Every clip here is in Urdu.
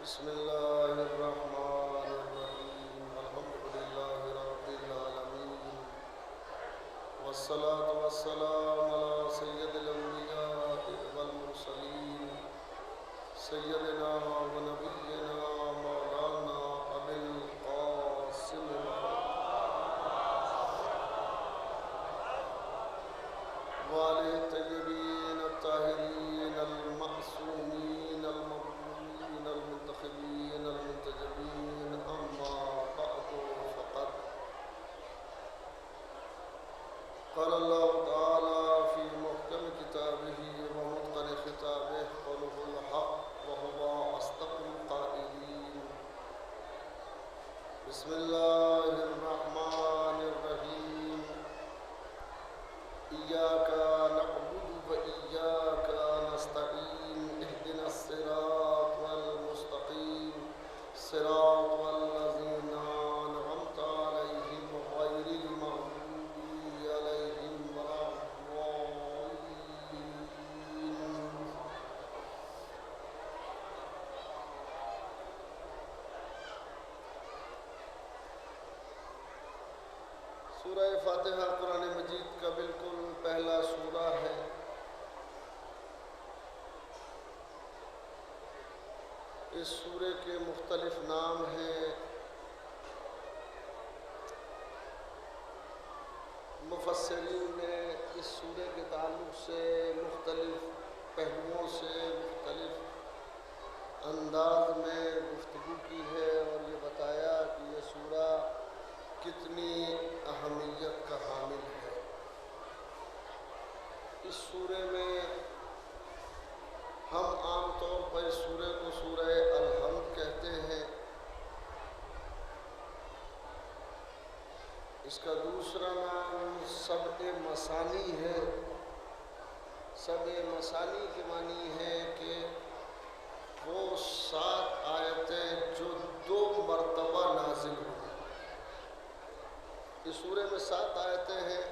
بسم اللہ الرحمن الرحیم الحمد للہ رب العالمین والصلاة والسلام علی سید الانبیاء والمرسلین سیدنا و نبینا مولانا ابی القاسم وآلہ الطیبین الطاہرین المعصومین المقبولین المنتخبین المنتجبین اما بعد فقد قال اللہ تعالی فی محکم کتابہ ومتقن خطابہ قوله الحق وهو اصدق القائلین بسم اللہ الرحمن الرحیم إياك نعبد وإياك نستعين اهدنا الصراط المستقيم صراط الذين أنعمت عليهم غير المغضوب عليهم ولا الضالين سورہ فاتحہ قرآن مجید کا بالکل پہلا سورہ ہے۔ اس سورے کے مختلف نام ہیں۔ مفسرین نے اس سورے کے تعلق سے مختلف پہلوؤں سے مختلف انداز میں گفتگو کی ہے اور یہ بتایا کہ یہ سورہ کتنی اہمیت کا حامل ہے۔ اس سورے میں ہم عام طور پر اس سورے کو سورہ الحمد کہتے ہیں۔ اس کا دوسرا نام سبع مثانی ہے۔ سبع مثانی کے معنی ہے کہ وہ 7 آیتیں جو 2 مرتبہ نازل ہوئی۔ اس سورے میں 7 آیتیں ہیں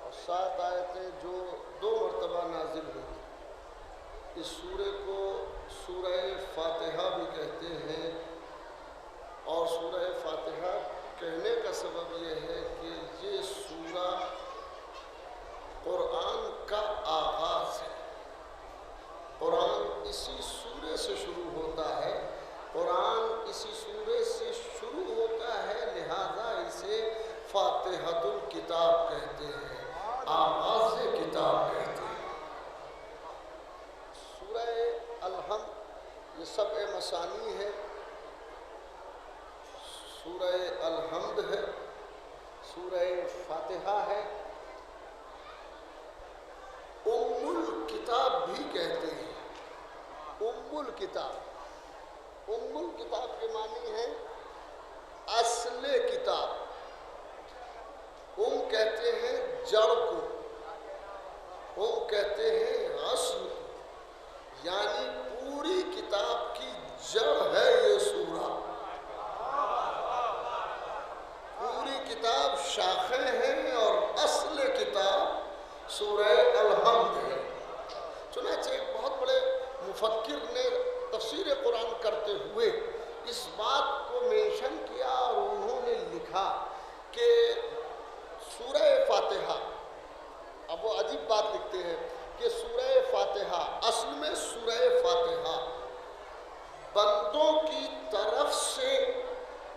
اور 7 آیتیں جو 2 مرتبہ نازل ہوئی۔ اس سورے کو سورہ فاتحہ بھی کہتے ہیں اور سورہ فاتحہ کہنے کا سبب یہ ہے کہ یہ سورہ قرآن کا آغاز ہے۔ قرآن اسی سورے سے شروع ہوتا ہے۔ قرآن اسی سورے سے شروع ہوتا ہے، لہذا اسے فاتحۃ الکتاب کہتے ہیں، آغاز کتاب کہتے ہیں۔ سورہ الحمد یہ سبع مثانی ہے، سورہ الحمد ہے، سورہ فاتحہ ہے، ام الکتاب بھی کہتے ہیں۔ ام الکتاب، ام الکتاب کے معنی ہے اصل کتاب۔ ام کہتے ہیں جڑ کو، ام کہتے ہیں اصل کو، یعنی پوری کتاب کی جڑ ہے یہ سورہ۔ پوری کتاب شاخیں ہیں اور اصل کتاب سورہ الحمد ہے۔ چنانچہ ایک بہت بڑے مفکر نے تفسیر قرآن کرتے ہوئے اس بات کو مینشن کیا اور انہوں نے لکھا کہ سورہ فاتحہ، اب وہ عجیب بات لکھتے ہیں کہ سورہ فاتحہ، اصل میں سورہ فاتحہ بندوں کی طرف سے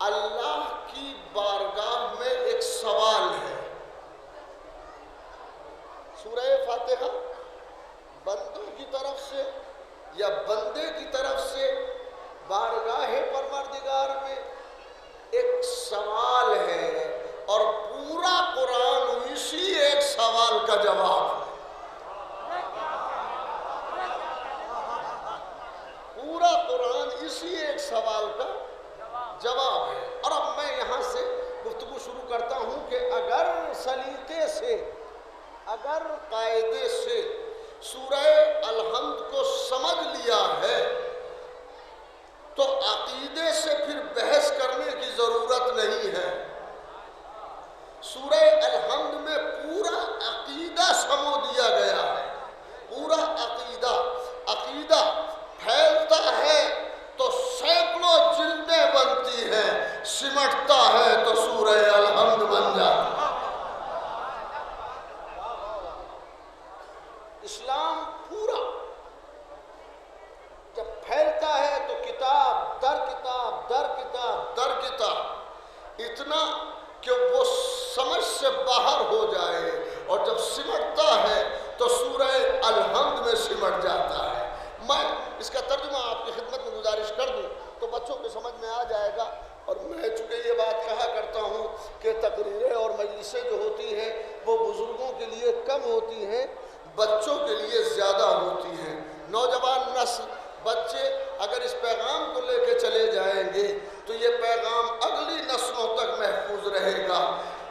اللہ کی بارگاہ میں ایک سوال ہے۔ سورہ فاتحہ بندوں کی طرف سے یا بندے کی طرف سے بارگاہ پروردگار میں ایک سوال ہے اور پورا قرآن اسی ایک سوال کا جواب ہے۔ پورا قرآن اسی ایک سوال کا جواب ہے۔ اور اب میں یہاں سے گفتگو شروع کرتا ہوں کہ اگر سلیقے سے، اگر قاعدے سے سورہ الحمد کو سمجھ لیا ہے تو عقیدے سے پھر بحث کرنے کی ضرورت نہیں ہے۔ سورہ الحمد میں پورا عقیدہ سمو دیا گیا ہے۔ پورا عقیدہ پھیلتا ہے تو جائے گا۔ اور میں چونکہ یہ بات کہا کرتا ہوں کہ تقریریں اور مجلسیں جو ہوتی ہیں وہ بزرگوں کے لیے کم ہوتی ہیں، بچوں کے لیے زیادہ ہوتی ہیں۔ نوجوان نسل، بچے اگر اس پیغام کو لے کے چلے جائیں گے تو یہ پیغام اگلی نسلوں تک محفوظ رہے گا۔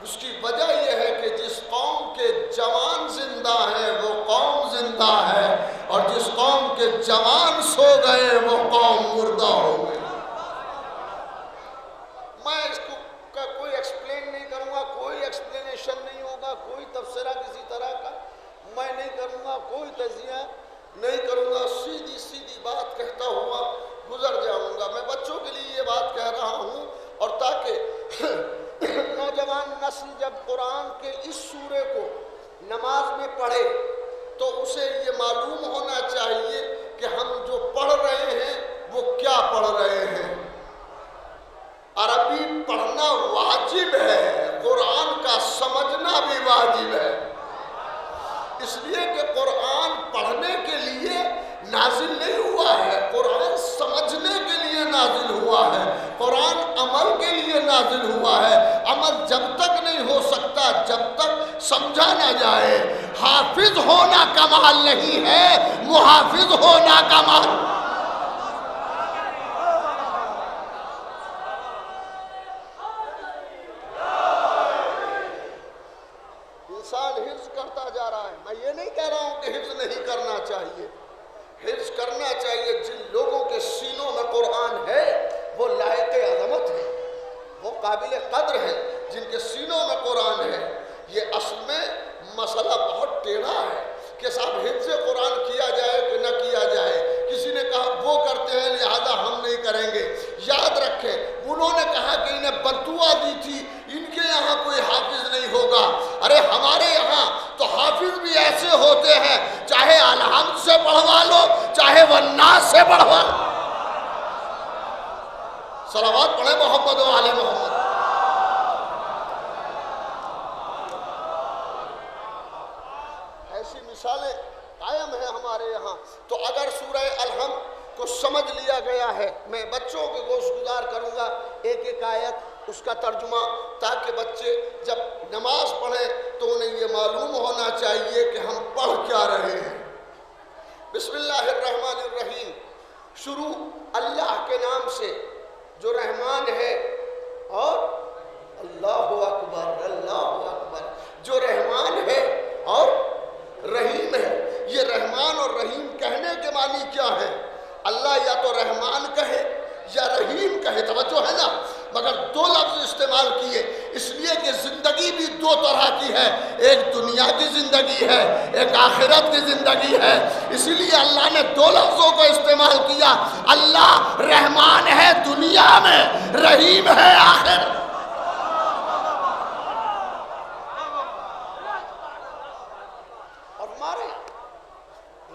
اس کی وجہ یہ ہے کہ جس قوم کے جوان زندہ ہیں وہ قوم زندہ ہے، اور جس قوم کے جوان سو گئے وہ قوم مردہ ہو گئی۔ میں اس کو کا کوئی ایکسپلین نہیں کروں گا، کوئی ایکسپلینیشن نہیں ہوگا، کوئی تبصرہ کسی طرح کا میں نہیں کروں گا، کوئی تجزیہ نہیں کروں گا، سیدھی سیدھی بات کہتا ہوا گزر جاؤں گا۔ میں بچوں کے لیے یہ بات کہہ رہا ہوں، اور تاکہ نوجوان نسل جب قرآن کے اس سورے کو نماز میں پڑھے تو اسے یہ معلوم ہونا چاہیے کہ ہم جو پڑھ رہے ہیں وہ کیا پڑھ رہے ہیں۔ عربی پڑھنا واجب ہے، قرآن کا سمجھنا بھی واجب ہے، اس لیے کہ قرآن پڑھنے کے لیے نازل نہیں ہوا ہے، قرآن سمجھنے کے لیے نازل ہوا ہے، قرآن عمل کے لیے نازل ہوا ہے۔ عمل جب تک نہیں ہو سکتا جب تک سمجھا نہ جائے۔ حافظ ہونا کمال نہیں ہے، محافظ ہونا کمال۔ انسان حفظ کرتا جا رہا ہے، میں یہ نہیں کہہ رہا ہوں کہ حفظ نہیں کرنا چاہیے، حفظ کرنا چاہیے۔ جن لوگوں کے سینوں میں قرآن ہے وہ لائق عظمت ہے، وہ قابل قدر ہیں، جن کے سینوں میں قرآن ہے۔ یہ اصل میں مسئلہ بہت ٹیڑھا ہے کہ صاحب حفظ قرآن کیا جائے کہ نہ کیا جائے۔ کسی نے کہا وہ کرتے ہیں لہذا ہم نہیں کریں گے۔ یاد رکھیں انہوں نے کہا کہ انہیں بددعا دی تھی، ان کے یہاں کوئی حافظ نہیں ہوگا۔ ارے ہمارے یہاں تو حافظ بھی ایسے ہوتے ہیں، چاہے الحمد سے پڑھوا لو چاہے والناس سے پڑھوا لو۔ صلوات پڑھیں محمد و آل محمد۔ ایسی مثالیں قائم ہیں ہمارے یہاں۔ تو اگر سورہ الحمد کو سمجھ لیا گیا ہے، میں بچوں کے گوش گزار کروں گا ایک ایک آیت اس کا ترجمہ، تاکہ بچے جب نماز پڑھیں تو انہیں یہ معلوم ہونا چاہیے کہ ہم پڑھ کیا رہے ہیں۔ بسم اللہ الرحمن الرحیم، شروع اللہ کے نام سے جو رحمان ہے، اور اللہ اکبر اللہ اکبر، جو رحمان ہے اور رحیم ہے۔ یہ رحمان اور رحیم کہنے کے معنی کیا ہے؟ اللہ یا تو رحمان کہے یا رحیم کہے، توجہ ہے نا، مگر دو لفظ استعمال کیے اس لیے کہ زندگی بھی دو طرح کی ہے، ایک دنیا کی زندگی ہے، ایک آخرت کی زندگی ہے۔ اسی لیے اللہ نے دو لفظوں کو استعمال کیا، اللہ رحمان ہے دنیا میں، رحیم ہے آخرت۔ اور ہمارے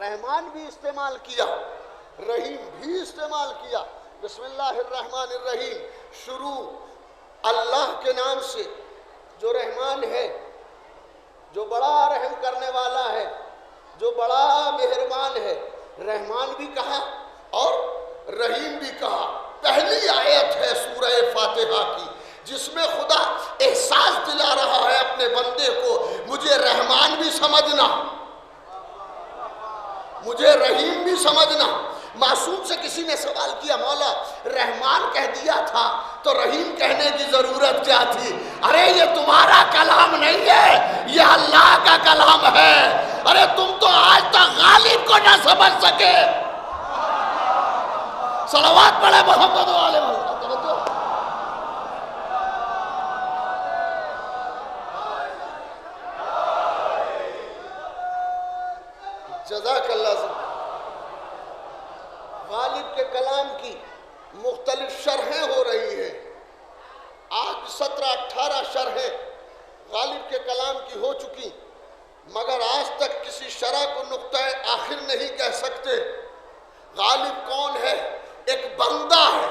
رحمان بھی استعمال کیا، رحیم بھی استعمال کیا۔ بسم اللہ الرحمن الرحیم، شروع اللہ کے نام سے جو رحمان ہے، جو بڑا رحم کرنے والا ہے، جو بڑا مہربان ہے۔ رحمان بھی کہا اور رحیم بھی کہا۔ پہلی آیت ہے سورہ فاتحہ کی جس میں خدا احساس دلا رہا ہے اپنے بندے کو، مجھے رحمان بھی سمجھنا، مجھے رحیم بھی سمجھنا۔ معصوم سے کسی نے سوال کیا، مولا رحمان کہہ دیا تھا تو رحیم کہنے کی ضرورت کیا تھی؟ ارے یہ تمہارا کلام نہیں ہے، یہ اللہ کا کلام ہے۔ ارے تم تو آج تک غالب کو نہ سمجھ سکے۔ صلوات پڑھے محمد و آل محمد۔ جزاک اللہ سے۔ غالب کے کلام کی مختلف شرحیں ہو رہی ہیں، آج 17-18 شرحیں غالب کے کلام کی ہو چکی، مگر آج تک کسی شرح کو نقطہ آخر نہیں کہہ سکتے۔ غالب کون ہے؟ ایک بندہ ہے۔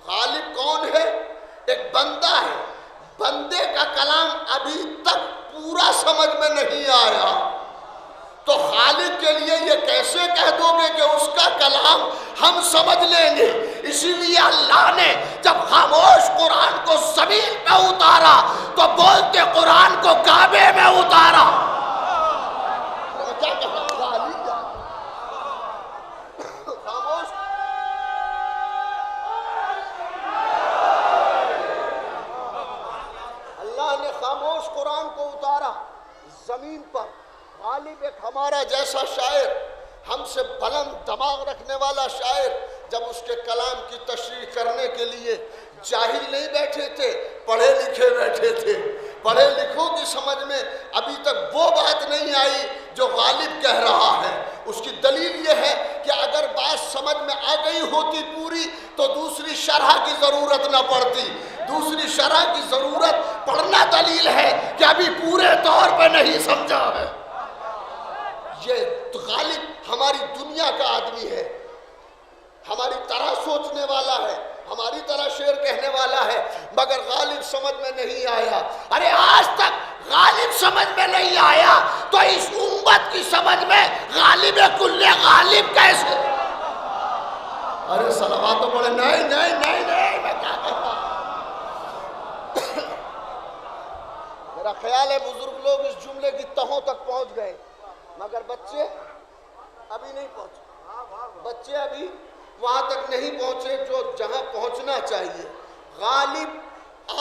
غالب کون ہے؟ ایک بندہ ہے۔ بندے کا کلام ابھی تک پورا سمجھ میں نہیں آیا تو خالق کے لیے یہ کیسے کہہ دو گے کہ اس کا کلام ہم سمجھ لیں گے؟ اسی لیے اللہ نے جب خاموش قرآن کو زمین پہ اتارا تو بولتے قرآن کو کعبے میں اتارا. کیا کہا خاموش. اللہ نے خاموش قرآن کو اتارا زمین پر. غالب ایک ہمارا جیسا شاعر، ہم سے بلند دماغ رکھنے والا شاعر، جب اس کے کلام کی تشریح کرنے کے لیے جاہل نہیں بیٹھے تھے، پڑھے لکھے بیٹھے تھے. پڑھے لکھوں کی سمجھ میں ابھی تک وہ بات نہیں آئی جو غالب کہہ رہا ہے. اس کی دلیل یہ ہے کہ اگر بات سمجھ میں آ گئی ہوتی پوری تو دوسری شرح کی ضرورت نہ پڑتی. دوسری شرح کی ضرورت پڑھنا دلیل ہے کہ ابھی پورے طور پہ نہیں سمجھا ہے. یہ غالب ہماری دنیا کا آدمی ہے، ہماری طرح سوچنے والا ہے، ہماری طرح شعر کہنے والا ہے، مگر غالب سمجھ میں نہیں آیا. ارے آج تک غالب سمجھ میں نہیں آیا تو اس امت کی سمجھ میں غالب کل غالب کیسے؟ ارے صلوات تو پڑھے. نہیں نہیں نہیں نہیں، میں کیا کہتا. میرا خیال ہے بزرگ لوگ اس جملے کی تہوں تک پہنچ گئے، مگر بچے ابھی نہیں پہنچے. بچے ابھی وہاں تک نہیں پہنچے جو جہاں پہنچنا چاہیے. غالب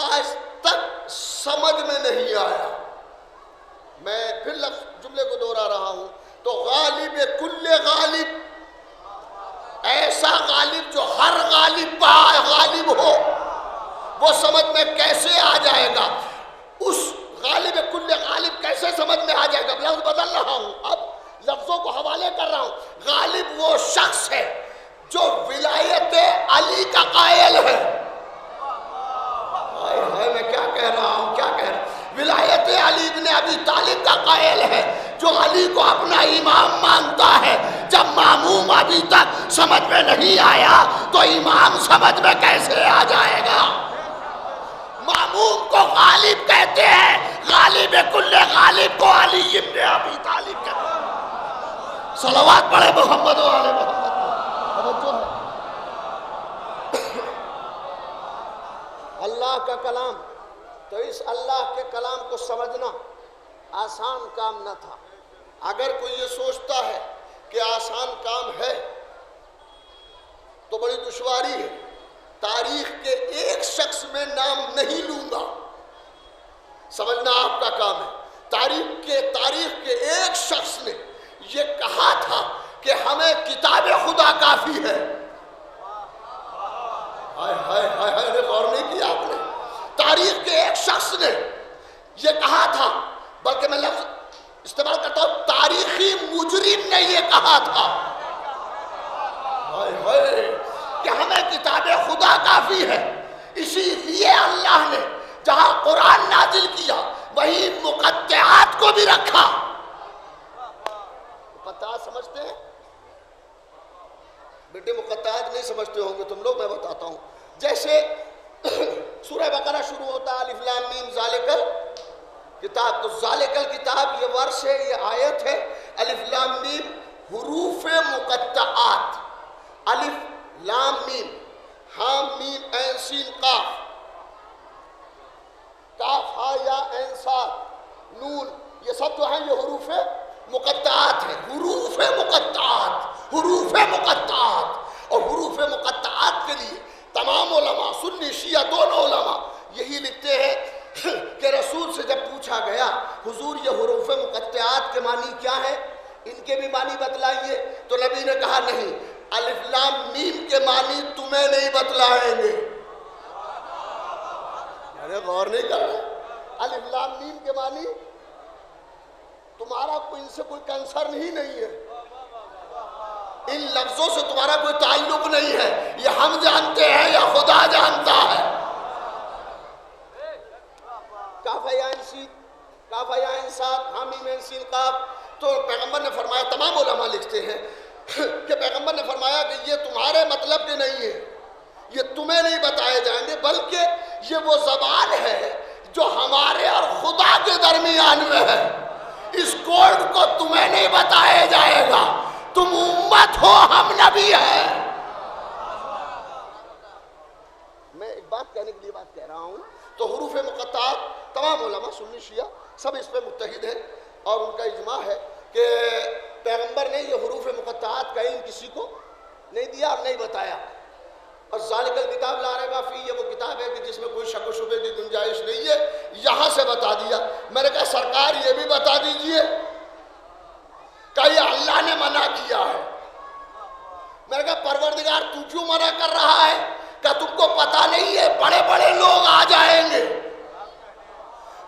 آج تک سمجھ میں نہیں آیا. میں پھر لفظ جملے کو دوہرا رہا ہوں. تو غالب کل غالب، ایسا غالب جو ہر غالب غالب ہو، وہ سمجھ میں کیسے آ جائے گا؟ اس غالب کل غالب کیسے سمجھ میں آ جائے گا؟ لفظ بدل رہا ہوں، اب لفظوں کو حوالے کر رہا ہوں. غالب وہ شخص ہے جو ولایت علی کا قائل ہے. میں کیا کہہ رہا ہوں، کیا کہہ رہا ہوں. ولایت علی ابن ابی طالب کا قائل ہے، جو علی کو اپنا امام مانتا ہے. جب ماموم ابھی تک سمجھ میں نہیں آیا تو امام سمجھ میں کیسے آ جائے گا؟ ماموم کو غالب کہتے ہیں، غالب کل غالب کو علی ابن ابی طالب کہتے ہیں. صلوات پڑھے محمد و آل محمد. توجہ ہے. اللہ کا کلام، تو اس اللہ کے کلام کو سمجھنا آسان کام نہ تھا. اگر کوئی یہ سوچتا ہے کہ آسان کام ہے تو بڑی دشواری ہے. تاریخ کے ایک شخص میں نام نہیں لوں گا، سمجھنا آپ کا کام ہے. تاریخ کے ایک شخص نے یہ کہا تھا کہ ہمیں کتاب خدا کافی ہے. ہائے ہائے ہائے ہائے، غور نہیں کیا آپ نے؟ تاریخ کے ایک شخص نے یہ کہا تھا، بلکہ میں لفظ استعمال کرتا ہوں، تاریخی مجرم نے یہ کہا تھا ہائے ہائے کہ ہمیں کتاب خدا کافی ہے. اسی لیے اللہ نے جہاں قرآن نازل کیا وہی مقطعات کو بھی رکھا. مقطعات سمجھتے ہیں بیٹے؟ مقطعات نہیں سمجھتے ہوں گے تم لوگ، میں بتاتا ہوں. جیسے سورہ بقرہ شروع ہوتا ہے الف لام میم ذالکل کتاب، تو ذالکل کتاب یہ ورس ہے، یہ آیت ہے. الف لام میم حروف مقطعات، الف لام میم، ہاں میم عین سین قاف، کاف ہا یا عین صاد نون، یہ سب جو ہیں یہ حروف مقطعات ہیں. حروف مقطعات، حروف مقطعات. اور حروف مقطعات کے لیے تمام علماء، سنی شیعہ دونوں علماء، یہی لکھتے ہیں کہ رسول سے جب پوچھا گیا حضور یہ حروف مقطعات کے معنی کیا ہے، ان کے بھی معنی بتلائیے، تو نبی نے کہا نہیں، الف لام میم کے معنی تمہیں نہیں بتلائیں گے. ارے غور نہیں کر رہے؟ الف لام میم کے معنی تمہارا ان سے کوئی کنسرن ہی نہیں ہے، ان لفظوں سے تمہارا کوئی تعلق نہیں ہے. یہ ہم جانتے ہیں یا خدا جانتا ہے. کاف یا عین سین، کاف یا عین صاد، ہاں میم عین سین قاف. تو پیغمبر نے فرمایا، تمام علماء لکھتے ہیں کہ پیغمبر نے فرمایا کہ یہ تمہارے مطلب کے نہیں ہے، یہ تمہیں نہیں بتائے جائیں گے، بلکہ یہ وہ زبان ہے جو ہمارے اور خدا کے درمیان میں ہے. اس کوڈ کو تمہیں نہیں بتایا جائے گا. تم امت ہو، ہم نبی ہیں. مقطعات کہنے کے لیے بات کہہ رہا ہوں. تو حروف مقطعات تمام علماء سنی شیعہ سب اس پہ متحد ہیں اور ان کا اجماع ہے کہ پیغمبر نے یہ حروف مقطعات کا علم کسی کو نہیں دیا اور نہیں بتایا. اور ذالک الکتاب لا ریب فیہ یہ وہ کتاب ہے کہ جس میں کوئی شک و شبہ کی گنجائش نہیں ہے. یہاں سے بتا دیا. میں نے کہا سرکار یہ بھی بتا دیجئے کہ یہ اللہ نے منع کیا ہے. میں نے کہا پروردگار تو کیوں منع کر رہا ہے؟ کہ تم کو پتہ نہیں ہے بڑے بڑے لوگ آ جائیں گے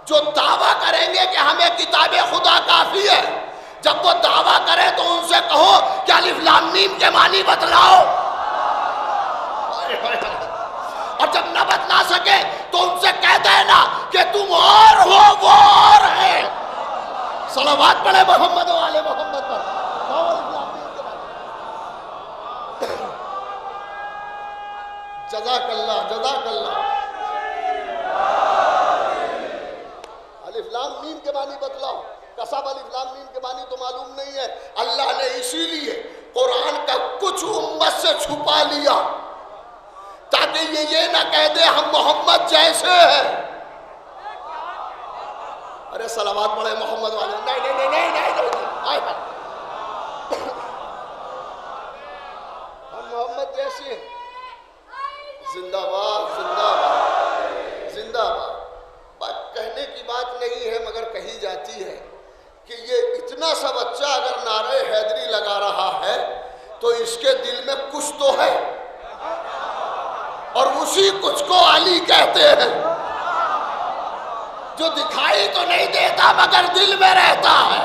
جو دعویٰ کریں گے کہ ہمیں کتاب خدا کافی ہے. جب وہ دعویٰ کرے تو ان سے کہو کہ الف لام میم کے معنی بتلاؤ. اور جب نہ بتلا سکے تو ان سے کہہ دینا کہ تم اور ہو وہ اور ہے. صلوات پڑھے محمد و آل محمد پر. جزاک اللہ جزاک اللہ. الف لام میم کے معنی بتلاؤ. کسب الف لام میم کے معنی تو معلوم نہیں ہے. اللہ نے اسی لیے قرآن کا کچھ امت سے چھپا لیا تاکہ یہ نہ کہہ دے ہم محمد جیسے ہیں. ارے صلوات پڑھے محمد والے. نہیں ہم محمد جیسے ہیں. زندہ باد زندہ باد زندہ باد. بات کہنے کی بات نہیں ہے مگر کہی جاتی ہے کہ یہ اتنا سا بچہ اگر نعرہ حیدری لگا رہا ہے تو اس کے دل میں کچھ تو ہے اور اسی کچھ کو علی کہتے ہیں جو دکھائی تو نہیں دیتا مگر دل میں رہتا ہے.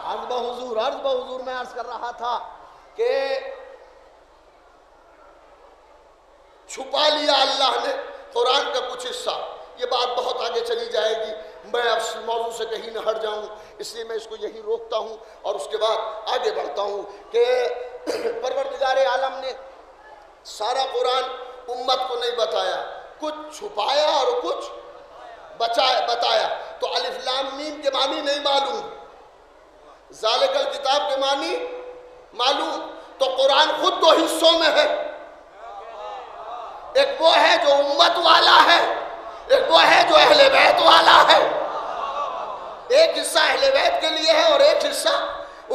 عرض بحضور میں عرض کر رہا تھا کہ چھپا لیا اللہ نے قرآن کا کچھ حصہ. یہ بات بہت آگے چلی جائے گی. میں اب موضوع سے کہیں نہ ہٹ جاؤں اس لیے میں اس کو یہی روکتا ہوں اور اس کے بعد آگے بڑھتا ہوں کہ پروردگار عالم نے سارا قرآن امت کو نہیں بتایا. کچھ چھپایا اور کچھ بتایا. تو الف لام میم کے معنی نہیں معلوم. ذالک الکتاب کے معنی معلوم. تو قرآن خود دو حصوں میں ہے. ایک وہ ہے جو امت والا ہے ایک وہ ہے جو اہل بیت والا ہے. ایک حصہ اہل بیت کے لیے ہے اور ایک حصہ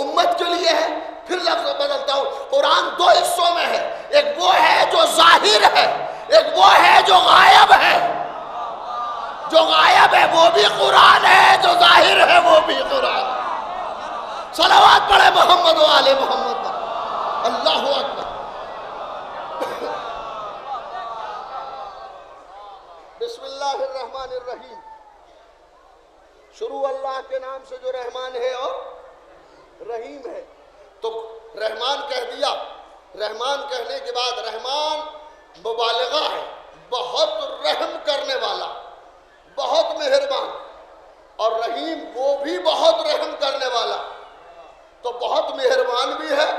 امت کے لیے ہے. پھر لفظ بدلتا ہوں. قرآن دو حصوں میں ہے. ایک وہ ہے جو ظاہر ہے ایک وہ ہے جو غائب ہے. جو غائب ہے وہ بھی قرآن ہے جو ظاہر ہے وہ بھی قرآن ہے. صلوات پڑھے محمد و آل محمد پر. اللہ اکبر. بسم اللہ الرحمن الرحیم. شروع اللہ کے نام سے جو رحمان ہے اور رحیم ہے. تو رحمان کہہ دیا. رحمان کہنے کے بعد رحمان مبالغہ ہے. بہت رحم کرنے والا بہت مہربان. اور رحیم وہ بھی بہت رحم کرنے والا. تو بہت مہربان بھی ہے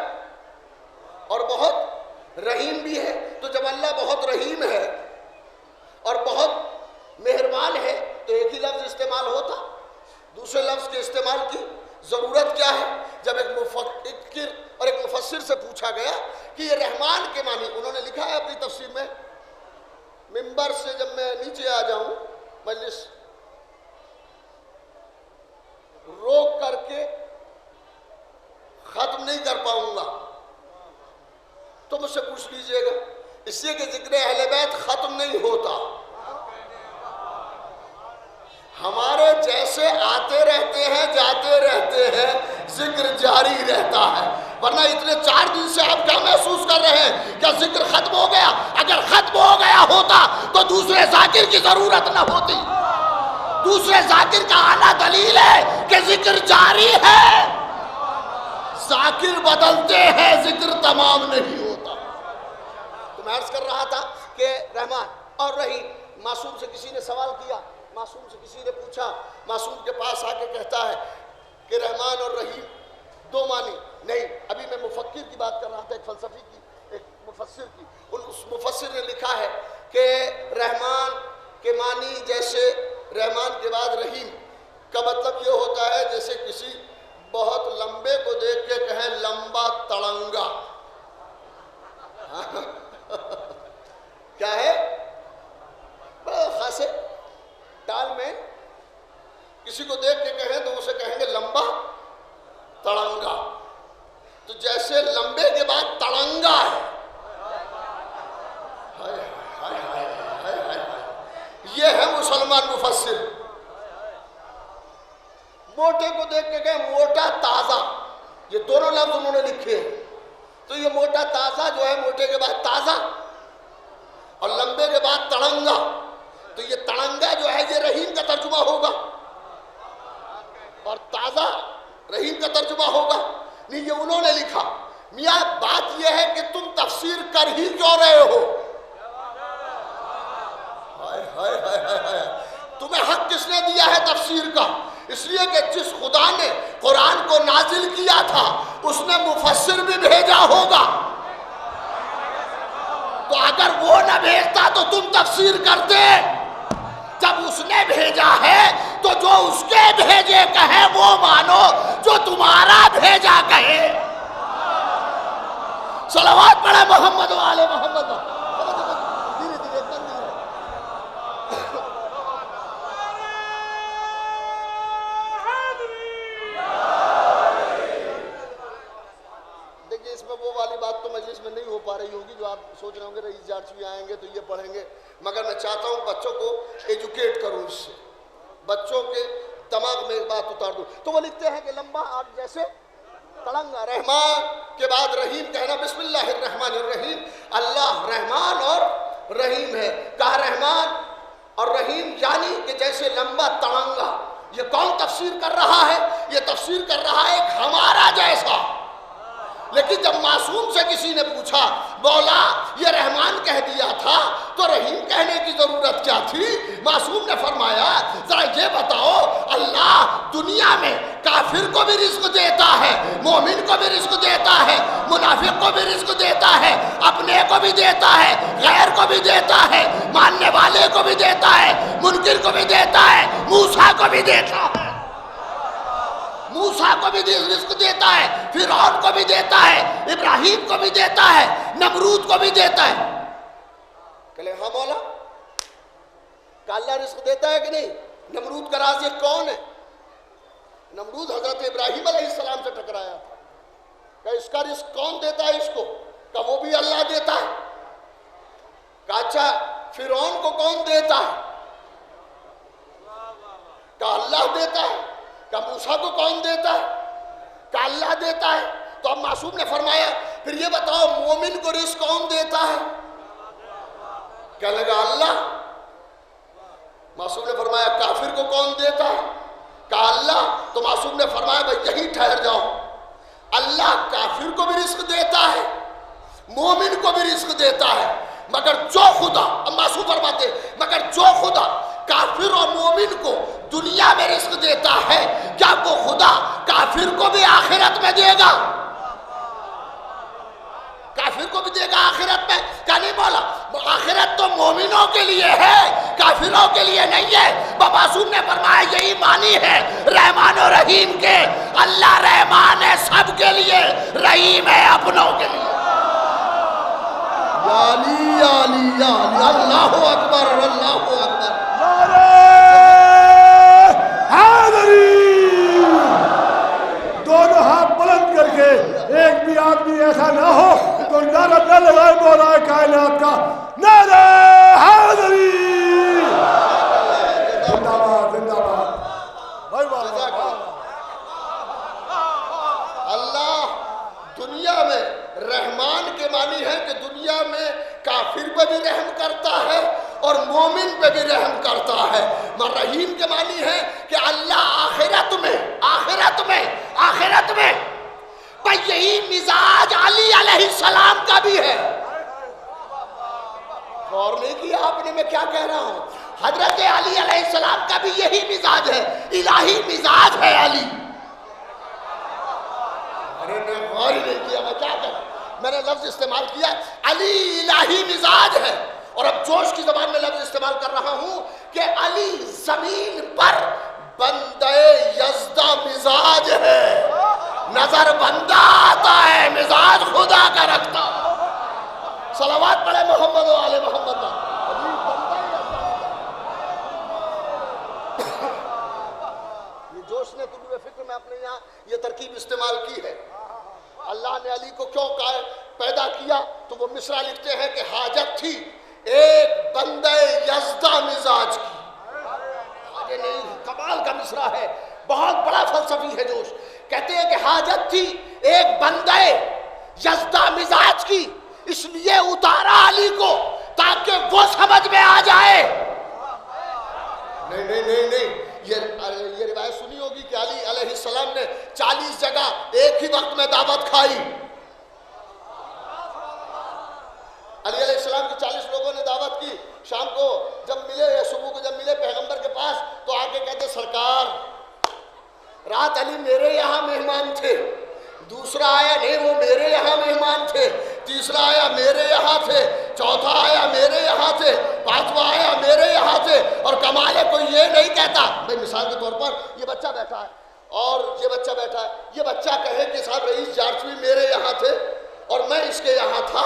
اور بہت رحیم بھی ہے. تو جب اللہ بہت رحیم ہے اور بہت مہربان ہے تو ایک ہی لفظ استعمال ہوتا. دوسرے لفظ کے استعمال کی ضرورت کیا ہے؟ جب ایک مفکر اور ایک مفسر سے پوچھا گیا کہ یہ رحمان کے معنی, انہوں نے لکھا ہے اپنی تفسیر میں. منبر سے جب میں نیچے آ جاؤں مجلس روک کر کے ختم نہیں کر پاؤں گا تو مجھ سے پوچھ لیجئے گا. اس لیے کہ ذکر اہل بیت ختم نہیں ہوتا. ہمارے جیسے آتے رہتے ہیں جاتے رہتے ہیں ذکر جاری رہتا ہے. ورنہ اتنے 4 دن سے آپ کیا محسوس کر رہے ہیں؟ کیا ذکر ختم ہو گیا؟ اگر ختم ہو گیا ہوتا تو دوسرے ذاکر کی ضرورت نہ ہوتی. دوسرے ذاکر کا آنا دلیل ہے کہ ذکر جاری ہے. ذاکر بدلتے ہیں ذکر تمام نہیں ہوتا. تو میں عرض کر رہا تھا کہ رحمان اور رحیم. معصوم سے کسی نے سوال کیا, معصوم سے کسی نے پوچھا, معصوم کے پاس آ کے کہتا ہے کہ رحمان اور رحیم دو معنی نہیں. ابھی میں مفکر کی بات کر رہا تھا, ایک فلسفی کی, ایک مفسر کی. اس مفسر نے لکھا ہے کہ رحمان کے معنی جیسے رحمان کے بعد رحیم کا مطلب یہ ہوتا ہے جیسے کسی بہت لمبے کو دیکھ کے کہیں لمبا تڑنگا. کیا ہے؟ یہ دونوں لفظ انہوں نے لکھے ہیں. تو یہ موٹا تازہ جو ہے، موٹے کے بعد تازہ، اور لمبے کے بعد تڑنگا، تو یہ تڑنگا جو ہے یہ رحیم کا ترجمہ ہوگا، اور تازہ رحیم کا ترجمہ ہوگا. نہیں، یہ انہوں نے لکھا. میاں بات یہ ہے کہ تم تفسیر کر ہی کیوں رہے ہو؟ ہائے ہائے ہائے ہائے، تمہیں حق کس نے دیا ہے تفسیر کا؟ اس لیے کہ جس خدا نے قرآن کو نازل کیا تھا اس نے مفسر بھی بھیجا ہوگا. تو اگر وہ نہ بھیجتا تو تم تفسیر کرتے. جب اس نے بھیجا ہے تو جو اس کے بھیجے کہے وہ مانو، جو تمہارا بھیجا کہے. صلوات پڑھے محمد و آل محمد. دھیرے دھیرے دیکھیے، اس میں وہ والی بات تو مجلس میں نہیں ہو پا رہی ہوگی جو آپ سوچ رہے ہوں گے رئیس جارچ بھی آئیں گے تو یہ پڑھیں گے، مگر میں چاہتا ہوں بچوں کو ایجوکیٹ کروں، اس سے بچوں کے دماغ میں بات اتار دوں. تو وہ لکھتے ہیں کہ لمبا آگ جیسے تڑنگا. رحمان کے بعد رحیم کہنا. بسم اللہ الرحمن الرحیم. اللہ رحمان اور رحیم ہے. کہا رحمان اور رحیم یعنی کہ جیسے لمبا تڑنگا. یہ کون تفسیر کر رہا ہے؟ یہ تفسیر کر رہا ہے ایک ہمارا جیسا. لیکن جب معصوم سے کسی نے پوچھا مولا یہ رحمان کہہ دیا تھا تو رحیم کہنے کی ضرورت کیا تھی؟ معصوم نے فرمایا ذرا یہ بتاؤ، اللہ دنیا میں کافر کو بھی رزق دیتا ہے، مومن کو بھی رزق دیتا ہے، منافق کو بھی رزق دیتا ہے، اپنے کو بھی دیتا ہے، غیر کو بھی دیتا ہے، ماننے والے کو بھی دیتا ہے، منکر کو بھی دیتا ہے، موسیٰ کو بھی دیتا ہے، موسیٰ کو بھی رزق دیتا ہے، فرعون کو بھی دیتا ہے، ابراہیم کو بھی دیتا ہے، نمرود کو بھی دیتا ہے. کہلے ہاں مولا، کہ اللہ رزق دیتا ہے کہ نہیں؟ نمرود کا رازق کون ہے؟ نمرود حضرت ابراہیم علیہ السلام سے ٹکرایا تھا. کہ اس کا رزق کون دیتا ہے اس کو؟ کہ وہ بھی اللہ دیتا ہے. کہ اچھا فرعون کو کون دیتا ہے؟ کہ اللہ دیتا ہے. کہ موسیٰ کو کون دیتا ہے؟ کہ اللہ دیتا ہے. تو اب معصوم نے فرمایا پھر یہ بتاؤ مومن کو رزق کون دیتا ہے؟ کہنے لگا اللہ. معصوم نے فرمایا کافر کو کون دیتا ہے؟ کہا اللہ. تو معصوم نے فرمایا بھائی یہی ٹھہر جاؤ، اللہ کافر کو بھی رزق دیتا ہے، مومن کو بھی رزق دیتا ہے، مگر جو خدا، اب معصوم فرماتے مگر جو خدا کافر اور مومن کو دنیا میں رزق دیتا ہے کیا وہ خدا کافر کو بھی آخرت میں دے گا؟ کافر کو بھی دے گا آخرت میں؟ کیا نہیں بولا آخرت تو مومنوں کے لیے ہے، کافروں کے لیے نہیں ہے. معصوم نے فرمایا یہی معنی ہے رحمان و رحیم کے. اللہ رحمان ہے سب کے لیے، رحیم ہے اپنوں کے لیے. یا علی یا علی یا علی، اللہ اکبر اللہ اکبر. دونوں ہاتھ بلند کر کے ایک بھی آدمی ایسا نہ ہو تو نعرہ نہ لگائے مولا کائنات کا نعرہ حیدری. زندہ باد زندہ باد. اللہ دنیا میں رحمان کے معنی ہے کہ دنیا میں کافر پہ بھی رحم کرتا ہے اور مومن پہ بھی رحم کرتا ہے. رحیم کے معنی ہے کہ اللہ آخرت میں بھائی یہی مزاج علی علیہ السلام کا بھی ہے. غور نہیں کیا آپ نے میں کیا کہہ رہا ہوں؟ حضرت علی علیہ السلام کا بھی یہی مزاج ہے، الہی مزاج ہے علی. ارے میں غور ہی نہیں کیا میں کیا کہہ رہا ہوں؟ میں نے لفظ استعمال کیا علی الہی مزاج ہے، اور اب جوش کی زبان میں لفظ استعمال کر رہا ہوں کہ علی زمین پر بندے یزدہ مزاج ہے. نظر بندہ آتا ہے، مزاج خدا کا رکھتا. صلوات پڑھے محمد و آل محمد. یہ جوش نے طلوع فکر میں اپنے یہاں یہ ترکیب استعمال کی ہے. اللہ نے علی کو کیوں پیدا کیا تو وہ مصرع لکھتے ہیں کہ حاجت تھی ایک بندے یزدہ مزاج کی. حاجت نہیں، کمال کا مصرع ہے، بہت بڑا فلسفی ہے جوش. کہتے ہیں کہ حاجت تھی ایک بندے یزدہ مزاج کی اس لیے اتارا علی کو تاکہ وہ سمجھ میں آ جائے. نہیں یہ روایت سنی ہوگی کہ علی علیہ السلام نے 40 جگہ ایک ہی وقت میں دعوت کھائی. علی علیہ السلام کی 40 لوگوں نے دعوت کی. شام کو جب ملے یا صبح کو جب ملے پیغمبر کے پاس تو آ کے کہتے سرکار رات علی میرے یہاں مہمان تھے. دوسرا آیا نہیں وہ میرے یہاں مہمان تھے. تیسرا آیا میرے یہاں تھے. چوتھا آیا میرے یہاں تھے. پانچواں آیا میرے یہاں تھے. اور کمال ہے کوئی یہ نہیں کہتا بھائی مثال کے طور پر یہ بچہ بیٹھا ہے اور یہ بچہ بیٹھا ہے. یہ بچہ کہے کہ صاحب رئیس جارچوی میرے یہاں تھے اور میں اس کے یہاں تھا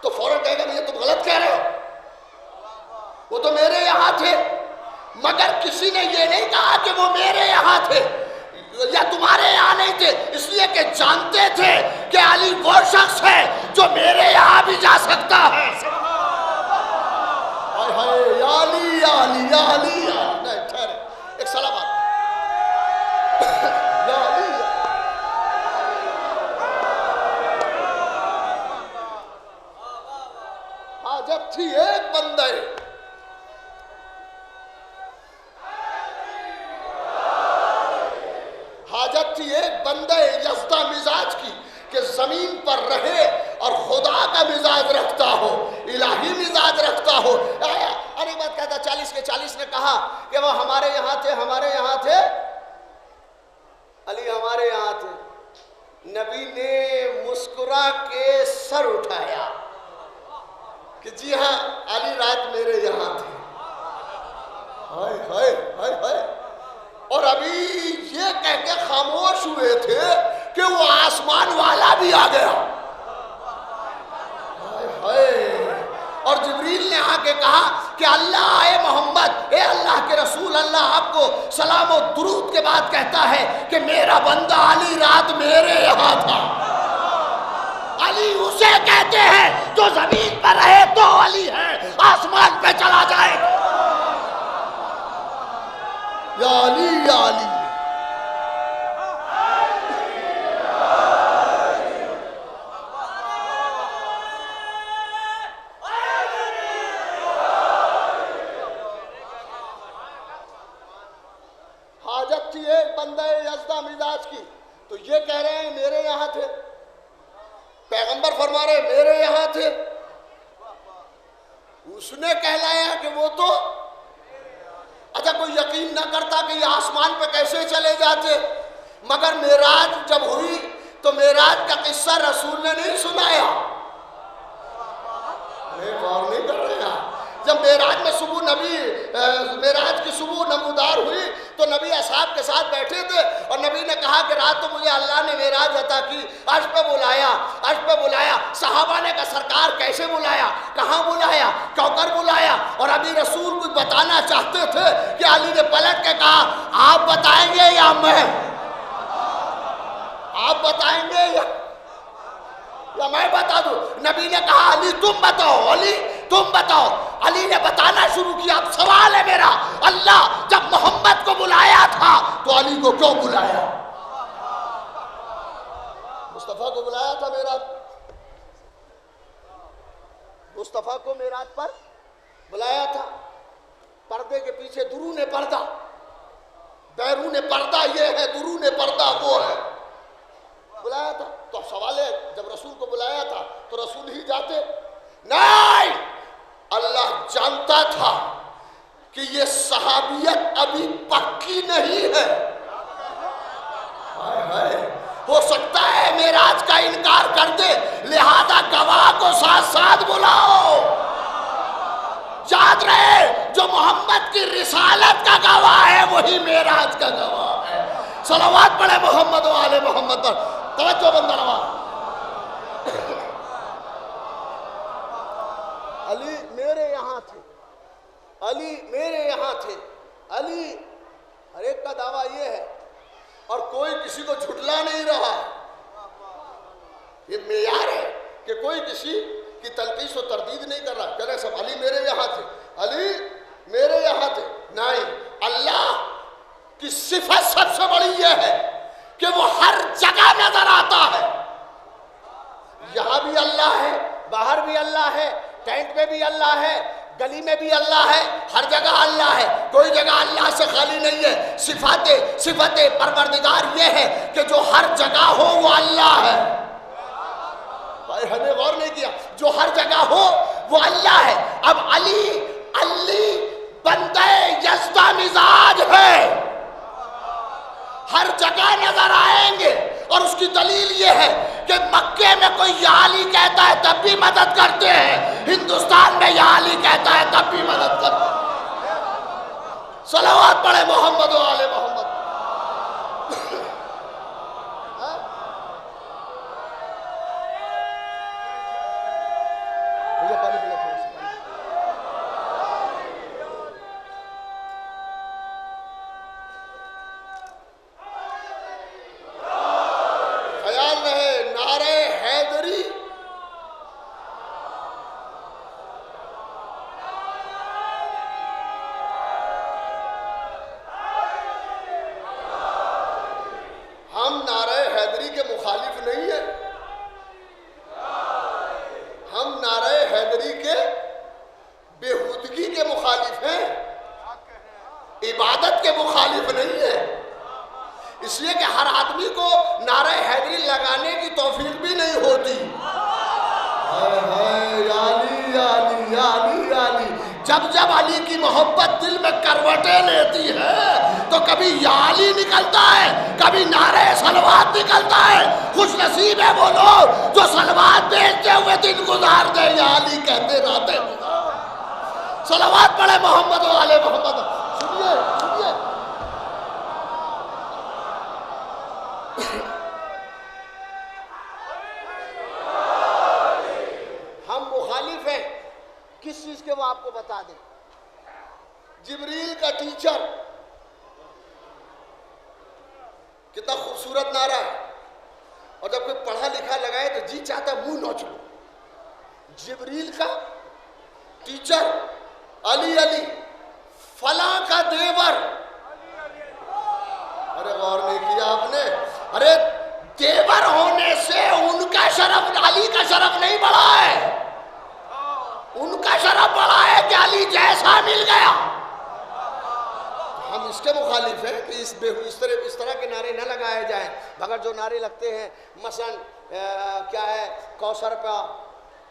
تو فوراً کہے گا یہ تم غلط کہہ رہے ہو, وہ تو میرے یہاں تھے. مگر کسی نے یہ نہیں کہا کہ وہ میرے یہاں تھے یا تمہارے یہاں نہیں تھے, اس لیے کہ جانتے تھے کہ علی وہ شخص ہے جو میرے یہاں بھی جا سکتا ہے. یا علی یا علی یا علی نہیں ٹھہرے ایک سلام یا علی. حاجت تھی ایک بندے حاجت تھی ایک بندے یزدہ مزاج کی کہ زمین پر رہے اور خدا کا مزاج رکھتا ہو, الہی مزاج رکھتا ہو. ارے بات کہتا 40 کے 40 نے کہا کہ وہ ہمارے یہاں تھے ہمارے یہاں تھے. علی ہمارے یہاں تھے. نبی نے مسکرا کے سر اٹھایا کہ جی ہاں علی رات میرے یہاں تھے. ہائے ہائے ہائے ہائے. اور ابھی یہ کہہ کے خاموش ہوئے تھے کہ وہ آسمان والا بھی آ گیا. اور جبریل نے آ کے کہا کہ اللہ اے محمد اے اللہ کے رسول اللہ آپ کو سلام و درود کے بعد کہتا ہے کہ میرا بندہ علی رات میرے یہاں تھا. علی اسے کہتے ہیں جو زمین پر رہے تو علی ہے, آسمان پہ چلا جائے یا علی یا علی. حاجت تھی ایک بندہ یزدہ مزاج کی تو یہ کہہ رہے ہیں میرے یہاں تھے. پیغمبر فرما رہے میرے یہاں تھے. اس نے کہلایا کہ وہ تو اچھا کوئی یقین نہ کرتا کہ یہ آسمان پہ کیسے چلے جاتے. مگر معراج جب ہوئی تو معراج کا قصہ رسول نے نہیں سنایا. غور نہیں کر رہے ہیں. جب معراج میں صبح معراج کی صبح نمودار ہوئی تو نبی اصحاب کے ساتھ بیٹھے تھے اور نبی نے کہا کہ رات تو مجھے اللہ نے معراج عطا کی, عرش پہ بلایا. صحابہ نے کہا سرکار کیسے بلایا, کہاں بلایا, کوثر بلایا. اور ابھی رسول کچھ بتانا چاہتے تھے کہ علی نے پلٹ کے کہا آپ بتائیں گے یا میں, آپ بتائیں گے یا میں بتا دوں. نبی نے کہا علی تم بتاؤ, علی تم بتاؤ. علی نے بتانا شروع کیا. اب سوال ہے میرا, اللہ جب محمد کو بلایا تھا تو علی کو کیوں بلایا؟ مصطفیٰ کو بلایا تھا معراج, مصطفیٰ کو معراج پر بلایا تھا. پردے کے پیچھے درون پردہ, بیرون پردہ یہ ہے, درون پردہ وہ ہے. بلایا تھا تو سوال ہے جب رسول کو بلایا تھا تو رسول ہی جاتے؟ نہیں, اللہ جانتا تھا کہ یہ صحابیت ابھی پکی نہیں ہے. ہو سکتا ہے معراج کا انکار کر دے, لہذا گواہ کو ساتھ ساتھ بلاؤ. یاد رہے جو محمد کی رسالت کا گواہ ہے وہی معراج کا گواہ ہے. صلوات پڑھے محمد و آل محمد پر. توجہ بندہ نواز. علی میرے یہاں تھے, علی میرے یہاں تھے. علی ہر ایک کا دعویٰ یہ ہے اور کوئی کسی کو جھٹلا نہیں رہا. یہ معیار ہے کہ کوئی کسی کی تنقیص و تردید نہیں کر رہا. کہہ رہے سب علی میرے یہاں تھے, علی میرے یہاں تھے. نہیں, اللہ کی صفت سب سے بڑی یہ ہے کہ وہ ہر جگہ نظر آتا ہے. بھی اللہ ہے، ٹینٹ میں بھی اللہ ہے، گلی میں بھی اللہ ہے، ہر جگہ اللہ ہے، کوئی جگہ اللہ سے خالی نہیں ہے۔ صفت پروردگار یہ ہے کہ جو ہر جگہ ہو وہ اللہ ہے۔ ہم نے غور نہیں کیا، جو ہر جگہ ہو وہ اللہ ہے۔ اب علی بندہ یزدہ مزاج ہے، ہر جگہ نظر آئیں گے، اور اس کی دلیل یہ ہے کہ مکے میں کوئی یا علی کہتا ہے تب بھی مدد کرتے ہیں، ہندوستان میں یا علی کہتا ہے تب بھی مدد کرتے ہیں۔ صلوات پڑھے محمد و آل محمد۔ عبادت کے مخالف نہیں ہے، اس لیے کہ ہر آدمی کو نعرہ حیدری لگانے کی توفیق بھی نہیں ہوتی۔ جب علی کی محبت دل میں کروٹیں لیتی ہے تو کبھی یا علی نکلتا ہے، کبھی نعرہ صلوات نکلتا ہے۔ خوش نصیب ہے وہ لوگ جو صلوات بیچتے ہوئے دن گزار دے، یا علی کہتے رہتے گزار۔ صلوات پڑھے محمد و آل محمد۔ سنیے ہم مخالف ہیں کس چیز کے، وہ آپ کو بتا دیں۔ جبریل کا ٹیچر، کتنا خوبصورت نعرہ ہے، اور جب کوئی پڑھا لکھا لگائے تو جی چاہتا ہے منہ نوچ لو۔ جبریل کا ٹیچر علی فلاں کا دیور، ارے غور نہیں کیا آپ نے؟ ارے دیور ہونے سے ان کا شرف، علی کا شرف نہیں بڑھا ہے، ان کا شرف بڑھا ہے کہ علی جیسا مل گیا۔ ہم اس کے مخالف ہیں کہ اس طرح کے نعرے نہ لگائے جائیں، مگر جو نعرے لگتے ہیں مثلا کیا ہے، کوثر پہ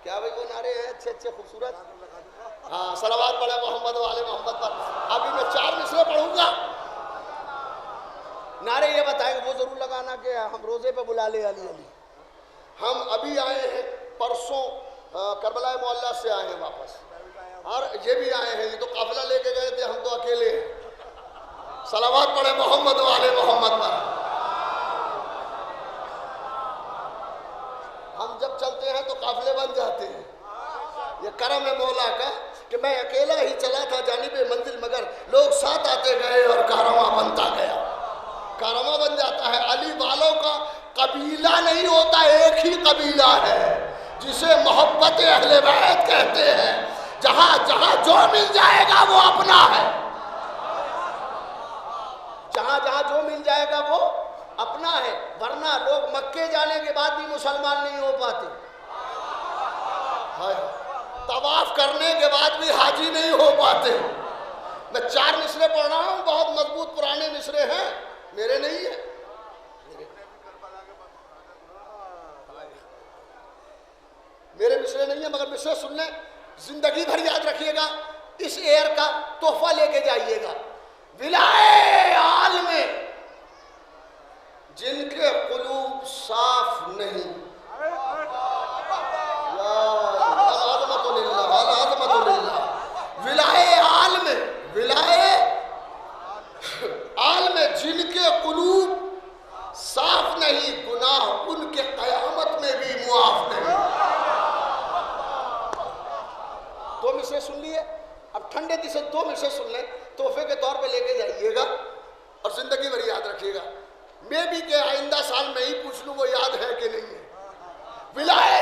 کیا بھائی وہ نعرے ہیں اچھے اچھے خوبصورت، ہاں صلوات پڑھے محمد و آل محمد پر۔ ابھی میں 4 مصرے پڑھوں گا، نعرے یہ بتائیں گے، وہ ضرور لگانا کہ ہم روزے پہ بلا لے علی۔ ہم ابھی آئے ہیں پرسوں کربلا معلیٰ سے آئے ہیں واپس، اور یہ بھی آئے ہیں، یہ تو قافلہ لے کے گئے تھے، ہم تو اکیلے ہیں۔ صلوات پڑھے محمد و آل محمد پر۔ ہم جب چلتے ہیں تو قافلے بن جاتے ہیں، یہ کرم ہے مولا کا کہ میں اکیلا ہی چلا تھا جانب منزل، مگر لوگ ساتھ آتے گئے اور کارواں بنتا گیا، کارواں بن جاتا ہے۔ علی والوں کا قبیلہ نہیں ہوتا، ایک ہی قبیلہ ہے جسے محبت اہل بیت کہتے ہیں۔ جہاں جہاں جو مل جائے گا وہ اپنا ہے، جہاں جہاں جو مل جائے گا وہ اپنا ہے، ورنہ لوگ مکے جانے کے بعد بھی مسلمان نہیں ہو پاتے، طواف کرنے کے بعد بھی حاجی نہیں ہو پاتے۔ میں 4 مصرے پڑھ رہا ہوں، بہت مضبوط پرانے مصرے ہیں، میرے نہیں ہیں، میرے مصرے نہیں ہیں، مگر مصرے سن لیں، زندگی بھر یاد رکھیے گا، اس ایئر کا تحفہ لے کے جائیے گا۔ ولائے عالم جن کے قلوب صاف نہیں، العظمت للہ، العظمت للہ۔ ولائے عالم جن کے قلوب صاف نہیں، گناہ ان کے قیامت میں بھی معاف نہیں۔ 2 مصرے سن لیے، اب ٹھنڈے دل سے 2 مصرے سن لیں، تحفے کے طور پہ لے کے جائیے گا اور زندگی بھر یاد رکھیے گا۔ میں بھی کہ آئندہ سال میں ہی پوچھ لوں وہ یاد ہے کہ نہیں ہے۔ ولائے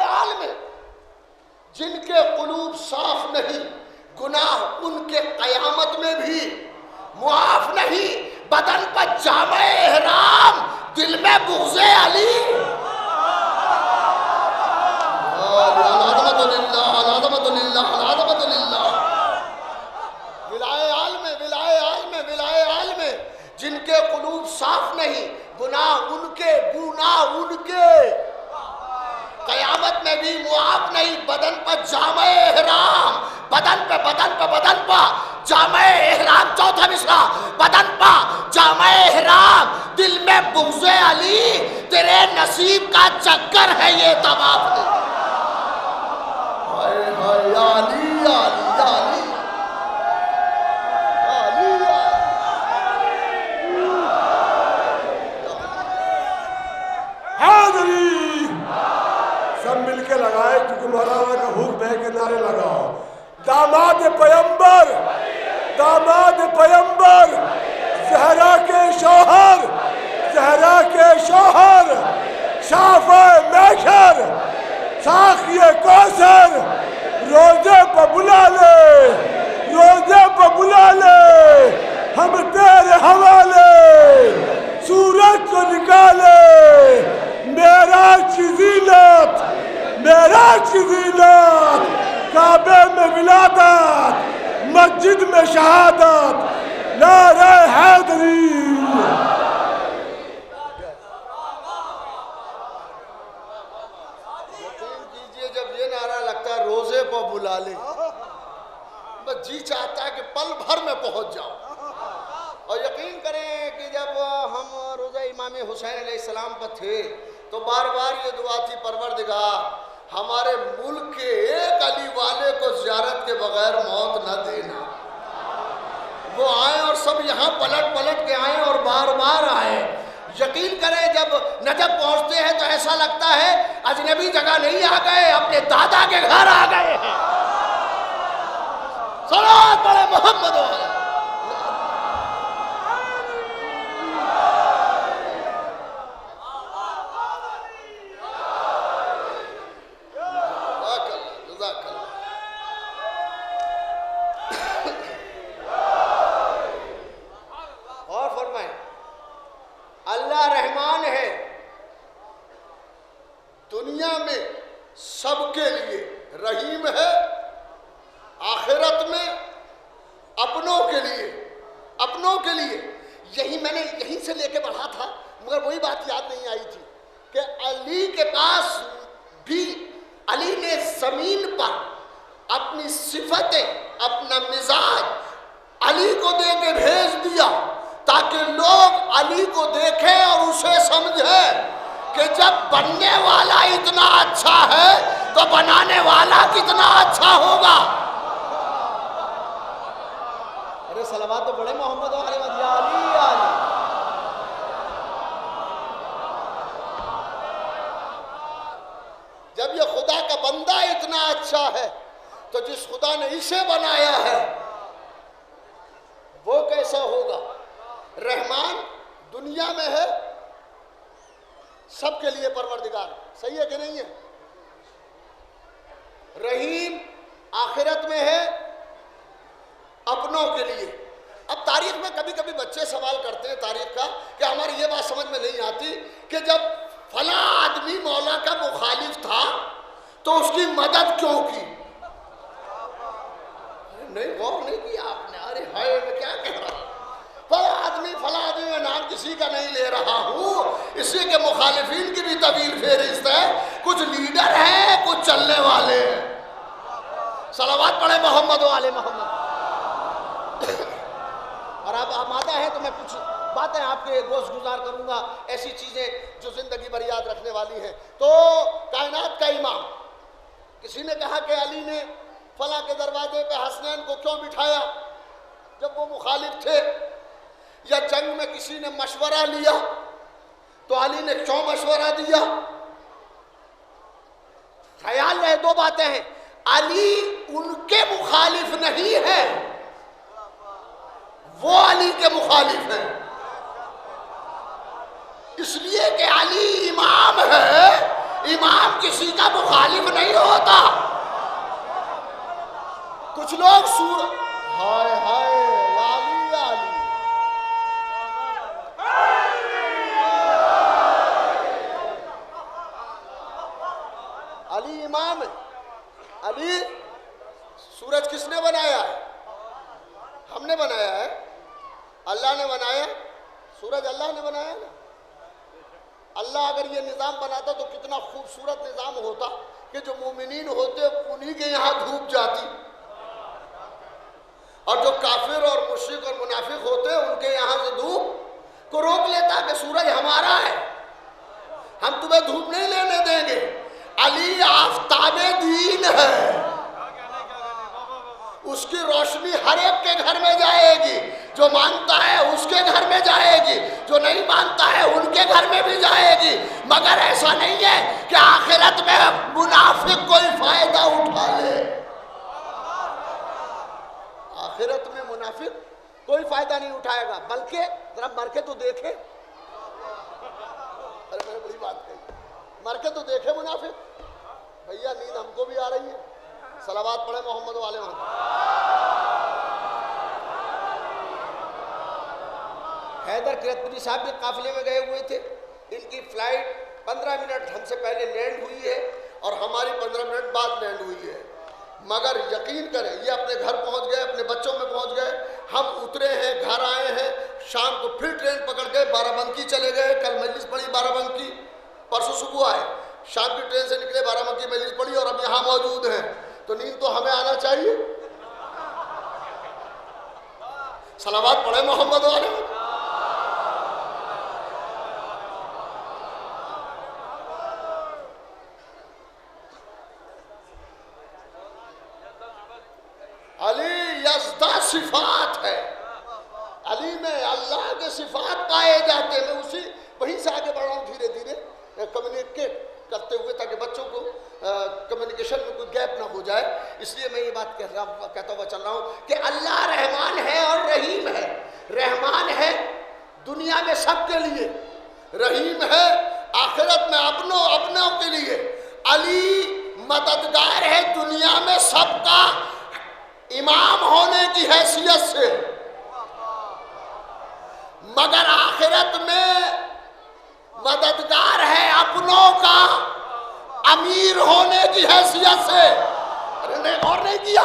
عالم جن کے قلوب صاف نہیں، گناہ ان کے قیامت میں بھی معاف نہیں۔ بدن پر جامع احرام، دل میں بغض علی، ان کے قیامت میں بھی معاف نہیں. بدن پر جامع احرام, بدن پہ جامع احرام. چوتھا مصرع بدن پہ جامع احرام, دل میں بغض علی, تیرے نصیب کا چکر ہے یہ طواف. ہائے ہائے علی علی علی حاضری سب مل کے لگائے کیونکہ مولانا کا حکم ہے کہ نعرے لگاؤ. داماد پیمبر, داماد پیمبر, زہرا کے شوہر, زہرا کے شوہر, شافع میخر, ساقی کوثر, روزے پہ بلا لے, روزے پہ بلا لے, ہم تیرے حوالے. سورج کو نکالے معراج کی زینت, معراج کی زینت, کعبے میں ولادت, مسجد میں شہادت, نعرہ حیدری. یقین کیجئے جب یہ نعرہ لگتا ہے روزے پہ بلا لے, بس جی چاہتا ہے کہ پل بھر میں پہنچ جاؤ. اور یقین کریں کہ جب ہم روزہ امام حسین علیہ السلام پر تھے تو بار بار یہ دعا تھی, پروردگار ہمارے ملک کے ایک علی والے کو زیارت کے بغیر موت نہ دینا. وہ آئیں اور سب یہاں پلٹ پلٹ کے آئیں اور بار بار آئیں. یقین کریں جب نجف پہنچتے ہیں تو ایسا لگتا ہے اجنبی جگہ نہیں آ گئے, اپنے دادا کے گھر آ گئے ہیں. صلوات پڑھے محمد والے. اللہ اگر یہ نظام بناتا تو کتنا خوبصورت نظام ہوتا کہ جو مومنین ہوتے انہی کے یہاں دھوپ جاتی، اور جو کافر اور مشرک اور منافق ہوتے ان کے یہاں سے دھوپ کو روک لیتا کہ سورج ہمارا ہے، ہم تمہیں دھوپ نہیں لینے دیں گے۔ علی آفتاب دین ہے، اس کی روشنی ہر ایک کے گھر میں جائے گی، جو مانتا ہے اس کے گھر میں جائے گی، جو نہیں مانتا ہے ان کے گھر میں بھی جائے گی، مگر ایسا نہیں ہے کہ آخرت میں منافق کوئی فائدہ اٹھا لے۔ آخرت میں منافق کوئی فائدہ نہیں اٹھائے گا، بلکہ ذرا مر کے تو دیکھے، ارے میں نے بڑی بات کہی، مر کے تو دیکھے منافق۔ بھیا نیند ہم کو بھی آ رہی ہے، صلوات پڑھے محمد والے محمد۔ حیدر کرتپوری صاحب بھی قافلے میں گئے ہوئے تھے، ان کی فلائٹ 15 منٹ ہم سے پہلے لینڈ ہوئی ہے اور ہماری 15 منٹ بعد لینڈ ہوئی ہے، مگر یقین کریں یہ اپنے گھر پہنچ گئے، اپنے بچوں میں پہنچ گئے، ہم اترے ہیں، گھر آئے ہیں، شام کو پھر ٹرین پکڑ گئے، بارہ بنکی چلے گئے، کل مجلس پڑھی بارہ بنکی، پرسوں صبح آئے، شام کی ٹرین سے نکلے، بارہ بنکی مجلس پڑھی اور اب یہاں موجود ہیں، تو نیند تو ہمیں آنا چاہیے۔ صلوات پڑھے محمد والے۔ علی یزدہ صفات ہے، علی میں اللہ کے صفات پائے جاتے ہیں۔ میں وہیں سے آگے بڑھ رہا ہوں دھیرے دھیرے کمیونیکیٹ کرتے ہوئے، تاکہ بچوں کو کمیونیکیشن میں کوئی گیپ نہ ہو جائے، اس لیے میں یہ بات کہتا ہوا چل رہا ہوں کہ اللہ رحمان ہے اور رحیم ہے۔ رحمان ہے دنیا میں سب کے لیے، رحیم ہے آخرت میں اپنوں کے لیے۔ علی مددگار ہے دنیا میں سب کا، امام ہونے کی حیثیت سے، مگر آخرت میں مددگار ہے اپنوں کا، امیر ہونے کی حیثیت سے۔ اور نہیں کیا،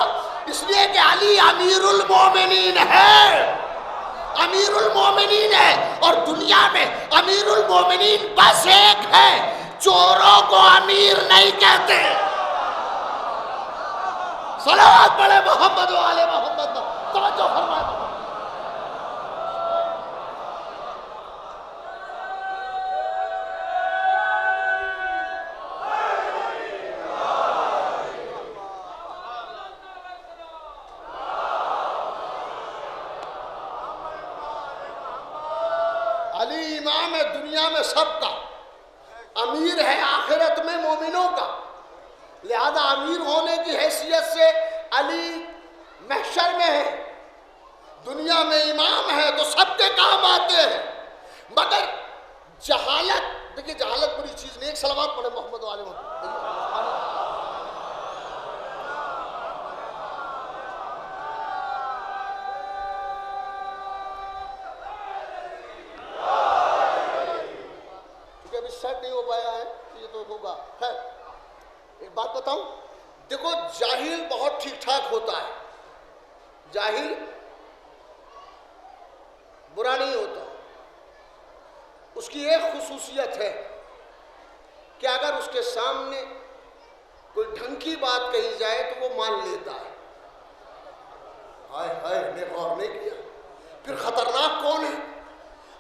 اس لیے کہ علی امیر المومنین ہے، امیر المومنین ہے، اور دنیا میں امیر المومنین بس ایک ہے، چوروں کو امیر نہیں کہتے۔ صلوات پڑھے محمد و آل محمد، توجہ فرمائے۔ علی امام ہے دنیا میں سب کا، امیر ہے آخرت میں مومنوں کا، لہذا امیر ہونے کی حیثیت سے علی محشر میں ہے، دنیا میں امام ہے تو سب کے کام آتے ہیں، مگر جہالت، دیکھیں جہالت بری چیز نہیں۔ ایک صلوات پڑھے محمد والے محمد۔ کیونکہ ابھی سیٹ نہیں ہو پایا ہے تو یہ تو ہوگا۔ خیر ایک بات بتاؤں، دیکھو جاہل بہت ٹھیک ٹھاک ہوتا ہے، جاہل برا نہیں ہوتا، اس کی ایک خصوصیت ہے کہ اگر اس کے سامنے کوئی ڈھنگ کی بات کہی جائے تو وہ مان لیتا ہے۔ ہائے ہائے نے غور نہیں کیا۔ پھر خطرناک کون ہے؟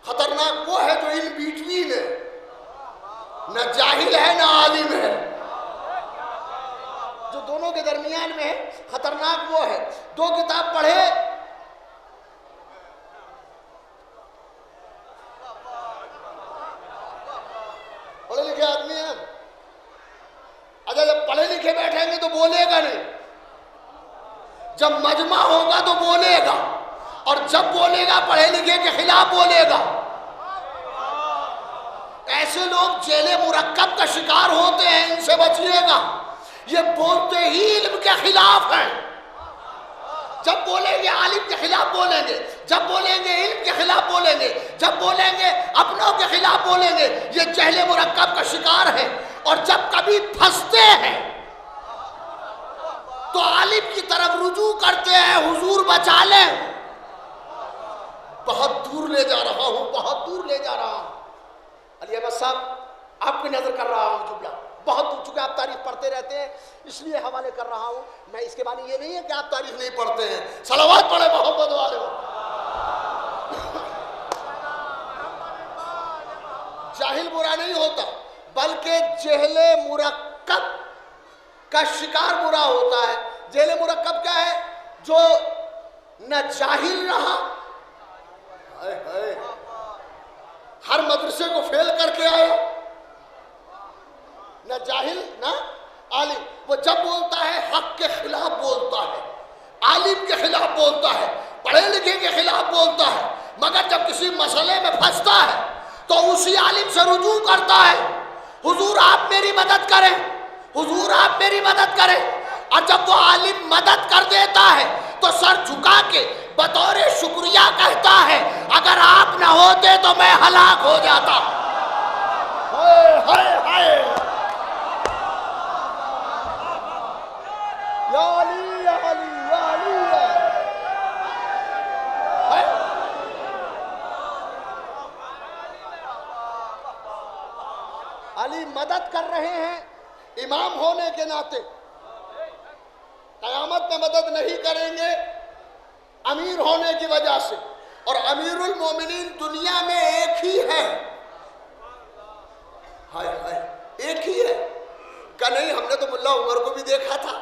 خطرناک وہ ہے جو ان بیٹوین ہے، نہ جاہل ہے نہ عالم ہے، جو دونوں کے درمیان میں ہے، خطرناک وہ ہے۔ دو کتاب پڑھے، پڑھے لکھے آدمی ہیں، اچھا جب پڑھے لکھے بیٹھیں گے تو بولے گا نہیں، جب مجمع ہوگا تو بولے گا، اور جب بولے گا پڑھے لکھے کے خلاف بولے گا۔ ایسے لوگ جیل مرکب کا شکار ہوتے ہیں، ان سے بچیے گا، یہ بولتے ہی علم کے خلاف ہیں۔ جب بولیں گے عالم کے خلاف بولیں گے، جب بولیں گے علم کے خلاف بولیں گے، جب بولیں گے اپنوں کے خلاف بولیں گے، یہ جہل مرکب کا شکار ہے۔ اور جب کبھی پھنستے ہیں تو عالم کی طرف رجوع کرتے ہیں، حضور بچا لیں، بہت دور لے جا رہا ہوں، بہت دور لے جا رہا ہوں۔ علی احمد صاحب آپ کی نظر کر رہا ہوں جملہ بہت، چونکہ آپ تاریخ پڑھتے رہتے ہیں اس لیے حوالے کر رہا ہوں میں، اس کے معنی یہ نہیں ہے کہ آپ تاریخ نہیں پڑھتے ہیں. صلوات پڑھے محمد والے. جاہل برا نہیں ہوتا بلکہ جہل مرکب کا شکار برا ہوتا ہے. جہل مرکب کیا ہے؟ جو نہ جاہل رہا، ہر مدرسے کو فیل کر کے آیا، نہ جاہل نہ عالم. وہ جب بولتا ہے حق کے خلاف بولتا ہے، عالم کے خلاف بولتا ہے، پڑھے لکھے کے خلاف بولتا ہے، مگر جب کسی مسئلے میں پھنستا ہے تو اسی عالم سے رجوع کرتا ہے، حضور آپ میری مدد کریں، حضور آپ میری مدد کریں. اور جب وہ عالم مدد کر دیتا ہے تو سر جھکا کے بطور شکریہ کہتا ہے اگر آپ نہ ہوتے تو میں ہلاک ہو جاتا. ہائے ہائے ہائے یا علی یا علی یا علی یا علی مدد کر رہے ہیں امام ہونے کے ناطے. قیامت میں مدد نہیں کریں گے امیر ہونے کی وجہ سے. اور امیر المومنین دنیا میں ایک ہی ہے. ہائے ہائے ایک ہی ہے کہ نہیں؟ ہم نے تو ملا عمر کو بھی دیکھا تھا،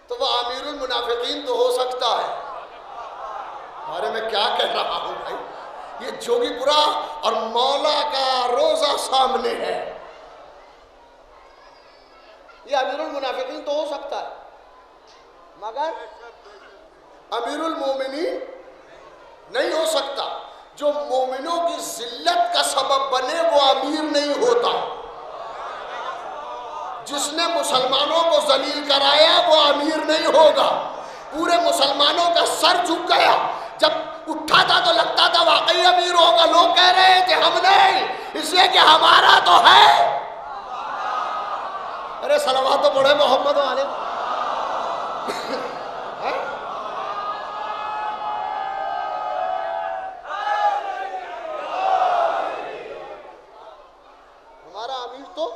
تو وہ امیر المنافقین تو ہو سکتا ہے. بارے میں کیا کہہ رہا ہوں بھائی، یہ جوگی پورا اور مولا کا روزہ سامنے ہے. یہ امیر المنافقین تو ہو سکتا ہے مگر امیر المومنین نہیں ہو سکتا. جو مومنوں کی ذلت کا سبب بنے وہ امیر نہیں ہوتا. جس نے مسلمانوں کو ذلیل کرایا وہ امیر نہیں ہوگا. پورے مسلمانوں کا سر جھک گیا، جب اٹھا تھا تو لگتا تھا واقعی امیر ہوگا. لوگ کہہ رہے تھے ہم نہیں، اس لیے کہ ہمارا تو ہے. ارے صلوات تو پڑھے محمد والے. ہمارا امیر تو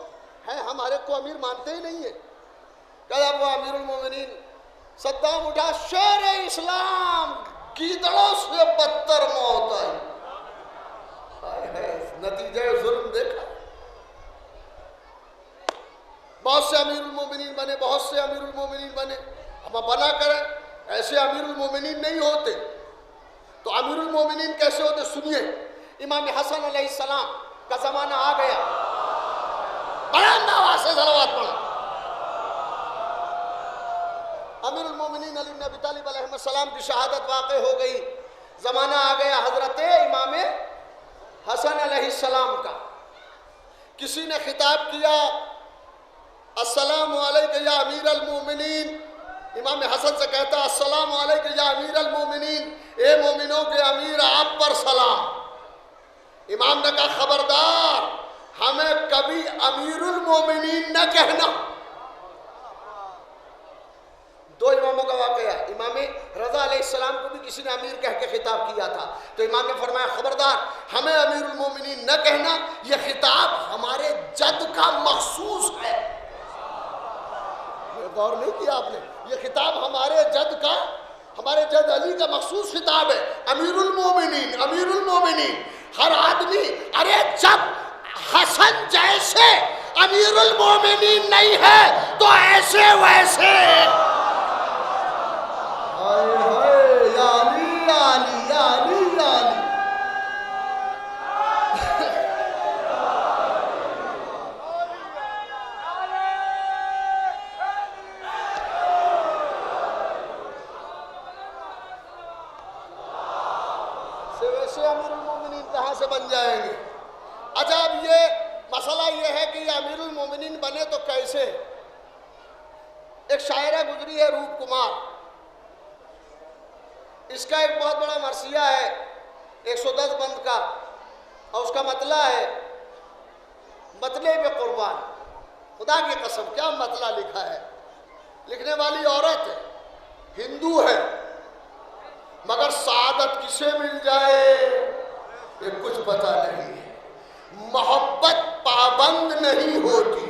ہے، ہمارے کو امیر مانتے ہی نہیں ہے. کل اب وہ امیر المومنین صدام اٹھا، شیر اسلام گیدڑوں سے بدتر موت آئی. نتیجہ ظلم دیکھا. بہت سے امیر المومنین بنے، بہت سے امیر المومنین بنے. ہم بنا کریں ایسے امیر المومنین نہیں ہوتے. تو امیر المومنین کیسے ہوتے؟ سنیے، امام حسن علیہ السلام کا زمانہ آ گیا. بلند آواز سے صلوات پڑھا. امیر المومنین علی بن ابی طالب علیہ السلام کی شہادت واقع ہو گئی. زمانہ آ گیا حضرت امام حسن علیہ السلام کا. کسی نے خطاب کیا السلام علیکہ یا امیر المومنین. امام حسن سے کہتا السلام علیکہ یا امیر المومنین، اے مومنوں کے امیر آپ پر سلام. امام نے کہا خبردار، ہمیں کبھی امیر المومنین نہ کہنا. دو اماموں کا واقعہ، امام رضا علیہ السلام کو بھی کسی نے امیر کہہ کے خطاب کیا تھا، تو امام نے فرمایا خبردار ہمیں امیر المومنین نہ کہنا، یہ خطاب ہمارے جد کا مخصوص ہے. غور نہیں کیا آپ نے؟ یہ خطاب ہمارے جد کا، ہمارے جد علی کا مخصوص خطاب ہے. امیر المومنین، امیر المومنین. ہر آدمی، ارے جب حسن جیسے امیر المومنین نہیں ہے تو ایسے ویسے. ہائے ہائے یا علی یا علی یا علی یا علی. ویسے امیر المومنین کہاں سے بن جائیں گے؟ اچھا اب یہ مسئلہ یہ ہے کہ یہ امیر المومنین بنے تو کیسے؟ ایک شاعرہ گزری ہے روپ کمار، اس کا ایک بہت بڑا مرثیہ ہے 110 بند کا، اور اس کا مطلع ہے مطلع پہ قربان. خدا کی قسم کیا مطلع لکھا ہے. لکھنے والی عورت ہے، ہندو ہے، مگر سعادت کسے مل جائے یہ کچھ پتہ نہیں ہے. محبت پابند نہیں ہوتی،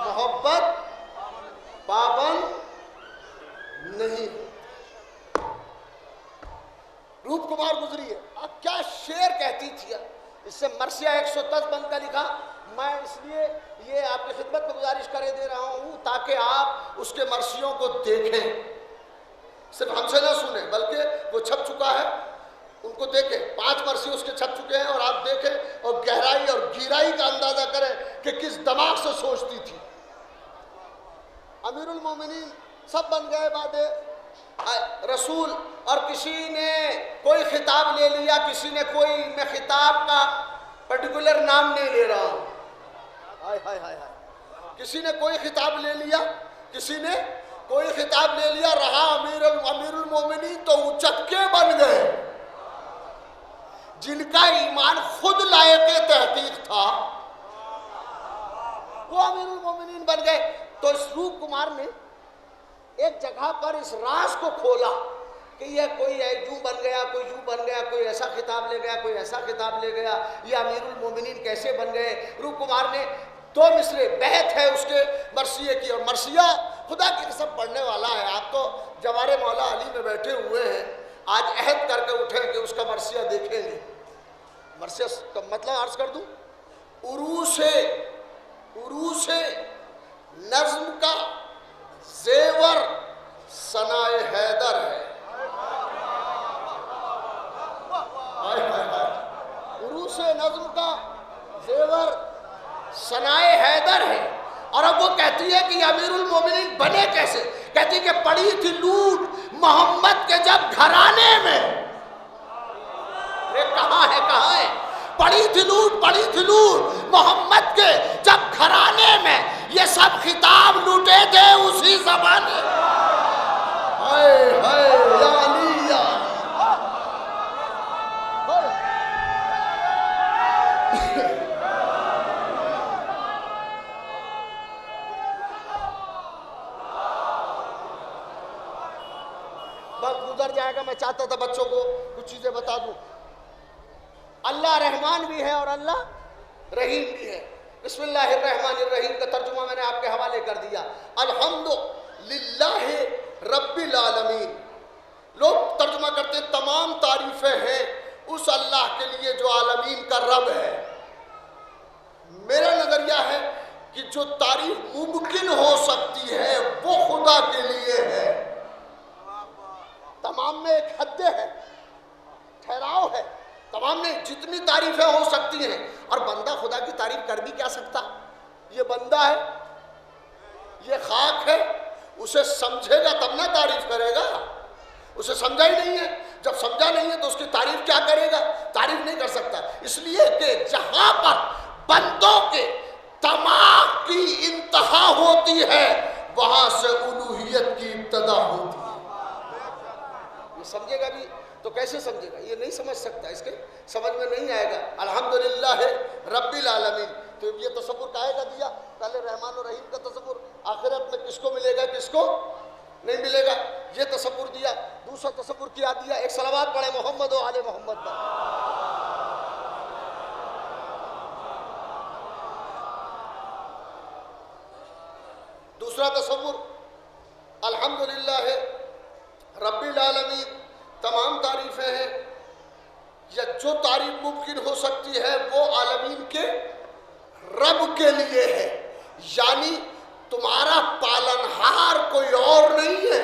محبت پابند نہیں ہوتی۔ روپ کمار گزری ہے، کیا شعر کہتی تھی، اس سے مرثیہ 110 بند کا لکھا۔ میں اس لیے یہ آپ کی خدمت میں گزارش کرے دے رہا ہوں تاکہ آپ اس کے مرثیوں کو دیکھیں، صرف ہم سے نہ سنیں بلکہ وہ چھپ چکا ہے ان کو دیکھیں۔ 5 مرثی اس کے چھپ چکے ہیں، اور آپ دیکھیں اور گہرائی اور گیرائی کا اندازہ کریں کہ کس دماغ سے سوچتی تھی۔ امیر المومنین سب بن گئے بعد رسول، اور کسی نے کوئی خطاب لے لیا، کسی نے کوئی، میں خطاب کا پرٹیکولر نام نہیں لے رہا ہوں، کسی نے کوئی خطاب لے لیا، کسی نے کوئی خطاب لے لیا، رہا امیر المومنین تو اچکے بن گئے، جن کا ایمان خود لائق تحقیق تھا وہ امیر المومنین بن گئے۔ تو اس روپ کمار نے ایک جگہ پر اس راز کو کھولا کہ یہ کوئی یوں بن گیا، کوئی یوں بن گیا، کوئی ایسا خطاب لے گیا، کوئی ایسا خطاب لے گیا، یہ امیر المومنین کیسے بن گئے۔ روپ کمار نے 2 مصرے بیعت ہے اس کے مرثیے کی، اور مرثیہ خدا کی قسم پڑھنے والا ہے۔ آپ تو جوار مولا علی میں بیٹھے ہوئے ہیں، آج عہد کر کے اٹھیں کہ اس کا مرثیہ دیکھیں گے۔ مرثیہ کا مطلب عرض کر دوں، عروس نظم کا زیور ثنائے حیدر ہے، عروس نظم کا زیور ثنائے حیدر ہے۔ اور اب وہ کہتی ہے کہ امیر المومنین بنے کیسے، کہتی کہ پڑی تھی لوٹ محمد کے جب گھرانے میں، کہاں ہے پڑی تھی لوٹ محمد کے جب گھرانے میں، یہ سب خطاب لوٹے تھے اسی زمانے میں۔ بس گزر جائے گا، میں چاہتا تھا بچوں کو کچھ چیزیں بتا دوں۔ اللہ رحمان بھی ہے اور اللہ رحیم بھی ہے۔ بسم اللہ الرحمن الرحیم کا ترجمہ میں نے آپ کے حوالے کر دیا۔ الحمدللہ رب العالمین، لوگ ترجمہ کرتے ہیں تمام تعریفیں ہیں اس اللہ کے لیے جو عالمین کا رب ہے۔ میرا نظریہ ہے کہ جو تعریف ممکن ہو سکتی ہے وہ خدا کے لیے ہے۔ تمام میں ایک حد ہے، ٹھہراؤ ہے، تمام میں جتنی تعریفیں ہو سکتی ہیں، اور بندہ خدا کی تعریف کر بھی کیا سکتا؟ یہ بندہ ہے، یہ خاک ہے، اسے سمجھے گا تب نہ تعریف کرے گا، اسے سمجھا ہی نہیں ہے، جب سمجھا نہیں ہے تو اس کی تعریف کیا کرے گا؟ تعریف نہیں کر سکتا۔ اس لیے کہ جہاں پر بندوں کے دماغ کی انتہا ہوتی ہے وہاں سے الوہیت کی ابتدا ہوتی ہے۔ یہ سمجھے گا بھی تو کیسے سمجھے گا؟ یہ نہیں سمجھ سکتا، اس کے سمجھ میں نہیں آئے گا۔ الحمدللہ رب العالمین، تو یہ تصور کہے گا دیا، پہلے رحمان و رحیم کا تصور، آخرت میں کس کو ملے گا کس کو نہیں ملے گا، یہ تصور دیا۔ دوسرا تصور کیا دیا؟ ایک صلوات پڑھے محمد و آل محمد پر۔ دوسرا تصور، الحمدللہ رب العالمین، تمام تعریفیں ہیں، یا جو تعریف ممکن ہو سکتی ہے وہ عالمین کے رب کے لیے ہے، یعنی تمہارا پالنہار کوئی اور نہیں ہے،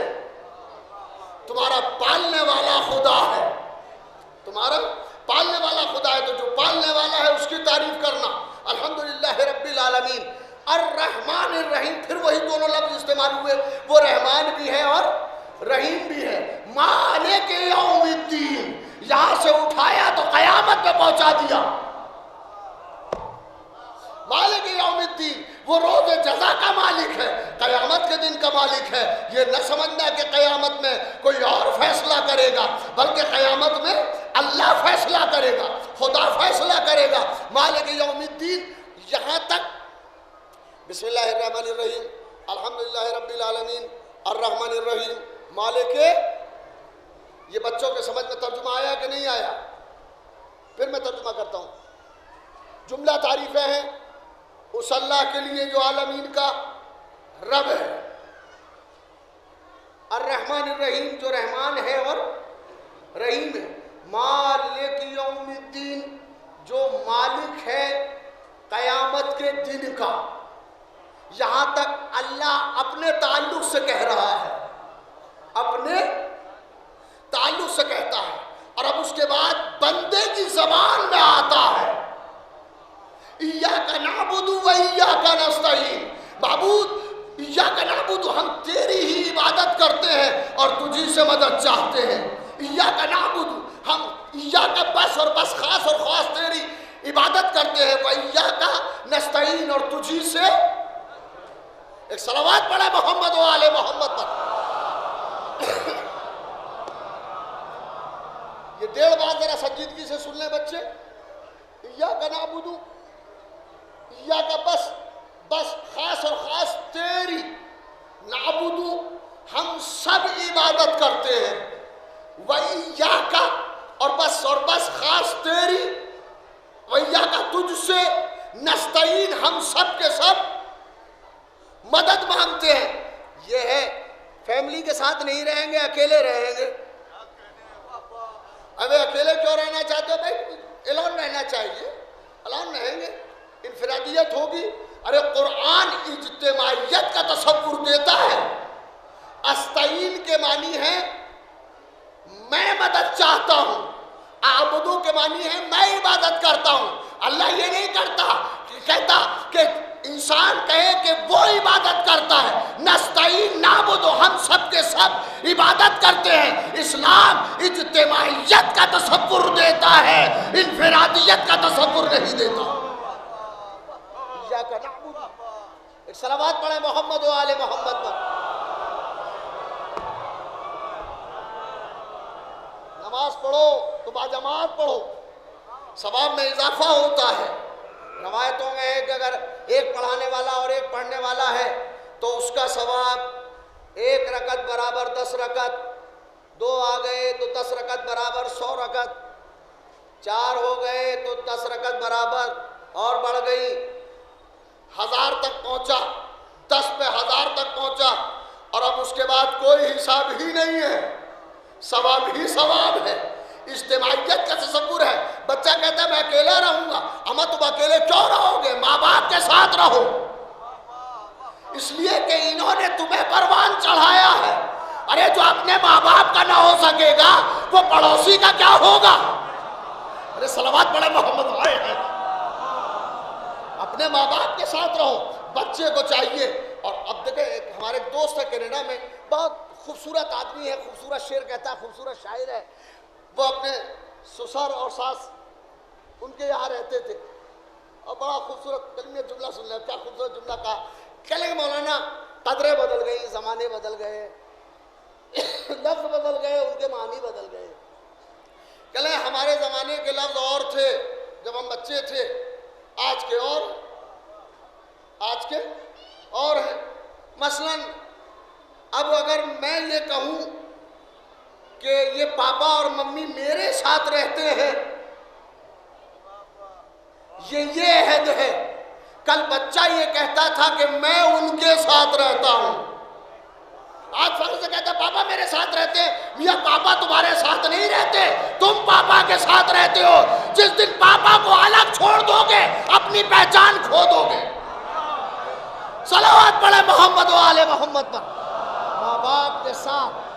تمہارا پالنے والا خدا ہے، تمہارا پالنے والا خدا ہے، تو جو پالنے والا ہے اس کی تعریف کرنا۔ الحمدللہ رب العالمین۔ الرحمن الرحیم، پھر وہی دونوں لفظ استعمال ہوئے، وہ رحمان بھی ہے اور رحیم بھی ہے۔ مالک یوم الدین، یہاں سے اٹھایا تو قیامت میں پہنچا دیا۔ مالک یوم الدین، وہ روز جزا کا مالک ہے، قیامت کے دن کا مالک ہے۔ یہ نہ سمجھنا کہ قیامت میں کوئی اور فیصلہ کرے گا، بلکہ قیامت میں اللہ فیصلہ کرے گا، خدا فیصلہ کرے گا۔ مالک یوم الدین، یہاں تک بسم اللہ الرحمن الرحیم، الحمدللہ رب العالمین، الرحمن الرحیم، مالک، یہ بچوں کے سمجھ میں ترجمہ آیا کہ نہیں آیا؟ پھر میں ترجمہ کرتا ہوں. جملہ تعریفیں ہیں اس اللہ کے لیے جو عالمین کا رب ہے، الرحمن الرحیم جو رحمان ہے اور رحیم ہے، مالک یوم الدین جو مالک ہے قیامت کے دن کا. یہاں تک اللہ اپنے تعلق سے کہہ رہا ہے، اپنے تعلق سے کہتا ہے، اور اب اس کے بعد بندے کی زبان میں آتا ہے ایاک نعبد و ایاک نستعین. معبود ایاک نعبد، ہم تیری ہی عبادت کرتے ہیں اور تجھی سے مدد چاہتے ہیں. ایاک نعبد، ہم ایاک بس اور بس خاص اور خاص تیری عبادت کرتے ہیں. و ایاک نستعین، اور تجھی سے. ایک صلوات پڑھے محمد و آل محمد پر. یہ 1.5 بار ذرا سنجیدگی سے سن لیں بچے. ایاک نعبد، ایاک بس خاص اور خاص تیری. نعبد، ہم سب عبادت کرتے ہیں. وَإِيَّاكَ، اور بس خاص تیری. وَإِيَّاكَ، تجھ سے. نستعین، ہم سب کے سب مدد مانگتے ہیں. یہ ہے فیملی کے ساتھ نہیں رہیں گے، اکیلے رہیں گے. ابھی اکیلے کیوں رہنا چاہتے ہو بھائی؟ الون رہنا چاہیے، الون رہیں گے، انفرادیت ہوگی. ارے قرآن اجتماعیت کا تصور دیتا ہے. استعین کے معنی ہے میں مدد چاہتا ہوں، اعبدو کے معنی ہے میں عبادت کرتا ہوں. اللہ یہ نہیں کہتا کہ انسان کہے کہ وہ عبادت کرتا ہے. نستعین، نعبد، ہم سب کے سب عبادت کرتے ہیں. اسلام اجتماعیت کا تصور دیتا ہے، انفرادیت کا تصور نہیں دیتا. ایاک نعبد. ایک صلوات پڑھیں محمد و آل محمد پر. نماز پڑھو تو باجماعت پڑھو، ثواب میں اضافہ ہوتا ہے. روایتوں میں ہے کہ اگر ایک پڑھانے والا اور ایک پڑھنے والا ہے تو اس کا ثواب 1 رکعت برابر 10 رکعت، 2 آ گئے تو 10 رکعت برابر 100 رکعت، 4 ہو گئے تو 10 رکعت برابر اور بڑھ گئی 1000 تک پہنچا. 10 پہ 1000 تک پہنچا، اور اب اس کے بعد کوئی حساب ہی نہیں ہے، ثواب ہی ثواب ہے. اجتماعیت کا تصور ہے. بچہ کہتا ہے میں اکیلا رہوں گا. اما تم اکیلے کیوں رہو گے؟ ماں باپ کے ساتھ رہو، اس لیے کہ انہوں نے تمہیں پروان چڑھایا ہے. ارے جو اپنے ماں باپ کا نہ ہو سکے گا وہ پڑوسی کا کیا ہوگا؟ ارے صلوات پڑھے محمد آئے ہیں. اپنے ماں باپ کے ساتھ رہو. بچے کو چاہیے. اور اب دیکھیں ایک ہمارے ایک دوست ہے کینیڈا میں، بہت خوبصورت آدمی ہے، خوبصورت شعر کہتا ہے، خوبصورت شاعر ہے. وہ اپنے سسر اور ساس ان کے یہاں رہتے تھے، اور بڑا خوبصورت کلمہ جملہ سن لیں. کیا خوبصورت جملہ کہا. کہنے مولانا قدریں بدل گئی، زمانے بدل گئے، لفظ بدل گئے، ان کے معنی بدل گئے. کہنے ہمارے زمانے کے لفظ اور تھے جب ہم بچے تھے، آج کے اور ہیں. مثلا اب اگر میں یہ کہوں کہ یہ پاپا اور ممی میرے ساتھ رہتے ہیں، یہ عہد ہے. کل بچہ یہ کہتا تھا کہ میں ان کے ساتھ رہتا ہوں. آج فخر سے کہتا ہے پاپا میرے ساتھ رہتے ہیں. میاں پاپا تمہارے ساتھ نہیں رہتے، تم پاپا کے ساتھ رہتے ہو. جس دن پاپا کو الگ چھوڑ دو گے اپنی پہچان کھو دو گے. صلوات پڑھے محمد و آل محمد پر. ماں باپ کے ساتھ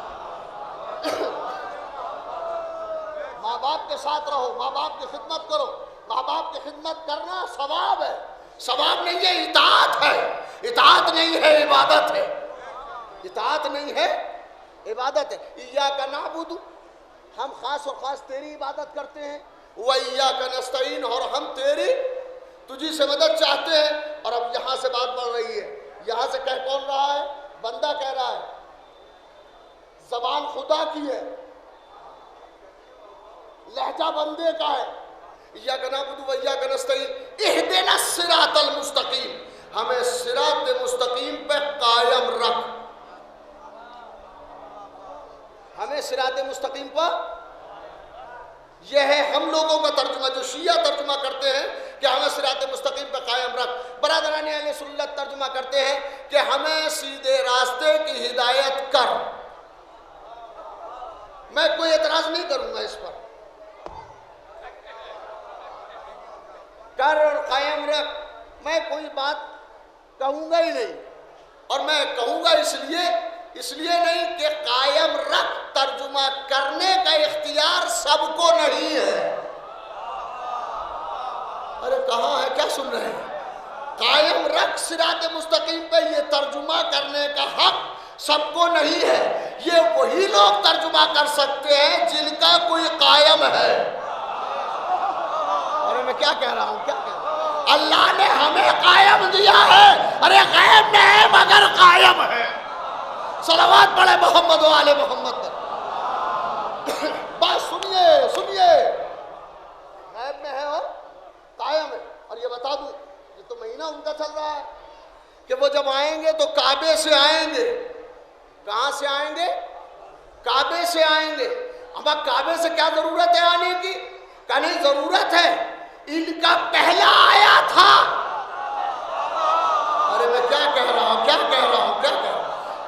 ماں باپ کے ساتھ رہو، ماں باپ کی خدمت کرو. ماں باپ کی خدمت کرنا ثواب ہے، ثواب نہیں ہے، اطاعت ہے. اطاعت نہیں ہے، عبادت ہے. اطاعت نہیں ہے، عبادت ہے. ایاک نعبد، ہم خاص اور خاص تیری عبادت کرتے ہیں. وایاک نستعین، اور ہم تجھی سے مدد چاہتے ہیں. اور اب یہاں سے بات بڑھ رہی ہے. یہاں سے کہہ کون رہا ہے؟ بندہ کہہ رہا ہے. زبان خدا کی ہے، لہجہ بندے کا ہے. ایاک نعبد و ایاک نستعین اہدنا الصراط المستقیم، ہمیں صراط مستقیم پہ قائم رکھ. ہمیں صراط مستقیم پر یہ ہے ہم لوگوں کا ترجمہ. جو شیعہ ترجمہ کرتے ہیں کہ ہمیں صراط مستقیم پہ قائم رکھ، برادران اہل سنت ترجمہ کرتے ہیں کہ ہمیں سیدھے راستے کی ہدایت کر. میں کوئی اعتراض نہیں کروں گا اس پر، کر اور قائم رکھ، میں کوئی بات کہوں گا ہی نہیں. اور میں کہوں گا اس لیے نہیں کہ قائم رکھ ترجمہ کرنے کا اختیار سب کو نہیں ہے. ارے کہاں ہے، کیا سن رہے ہیں؟ قائم رکھ صراط مستقیم پہ یہ ترجمہ کرنے کا حق سب کو نہیں ہے. یہ وہی لوگ ترجمہ کر سکتے ہیں جن کا کوئی قائم ہے. ارے میں کیا کہہ رہا ہوں، کیا کہہ رہا ہوں؟ اللہ نے ہمیں قائم دیا ہے. ارے غیب میں ہے مگر قائم ہے. صلوات پڑھے محمد و آل محمد پر. بات سنیے، غیب میں ہے اور قائم ہے. اور یہ بتا دوں، یہ تو مہینہ ان کا چل رہا ہے کہ وہ جب آئیں گے تو کعبے سے آئیں گے. کہاں سے آئیں گے؟ کعبے سے آئیں گے. اب کعبے سے کیا ضرورت ہے آنے کی؟ کہنے ضرورت ہے، ان کا پہلا آیا تھا. ارے میں کیا کہہ رہا ہوں،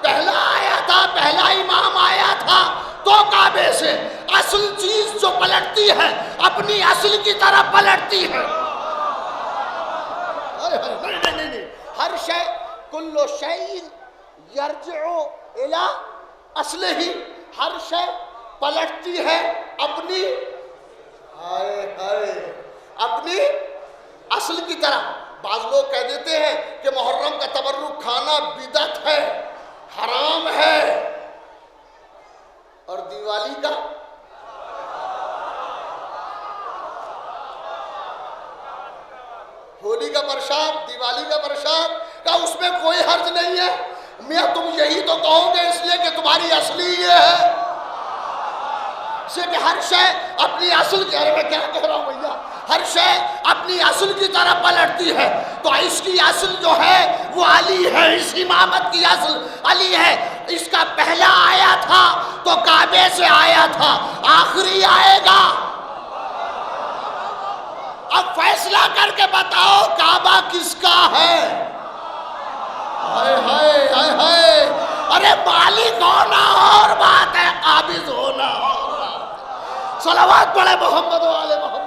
پہلا آیا تھا، پہلا امام آیا تھا تو کعبے سے. اصل چیز جو پلٹتی ہے اپنی اصل کی طرف پلٹتی ہے. نہیں، ہر شے کل شیء یرجع الی اصلہ، ہر شے پلٹتی ہے اپنی اپنی اصل کی طرح. بعض لوگ کہہ دیتے ہیں کہ محرم کا تبرک کھانا بدعت ہے، حرام ہے، اور دیوالی کا ہولی کا پرساد، دیوالی کا پرساد کا اس میں کوئی حرج نہیں ہے. میاں تم یہی تو کہو گے اس لیے کہ تمہاری اصلی یہ ہے سے کہ ہر شے اپنی اصل کی. ارے میں کیا کہہ رہا ہوں بھیا، ہر شے اپنی اصل کی طرف پلٹتی ہے. تو اس کی اصل جو ہے وہ علی ہے، اس امامت کی اصل علی ہے. اس کا پہلا آیا تھا تو کعبے سے آیا تھا، آخری آئے گا. اب فیصلہ کر کے بتاؤ کعبہ کس کا ہے؟ ہائے ہائے ہائے ہائے. ارے مالک ہونا اور بات ہے، قابض ہونا اور بات ہے. صلوات پڑھے محمد و آل محمد.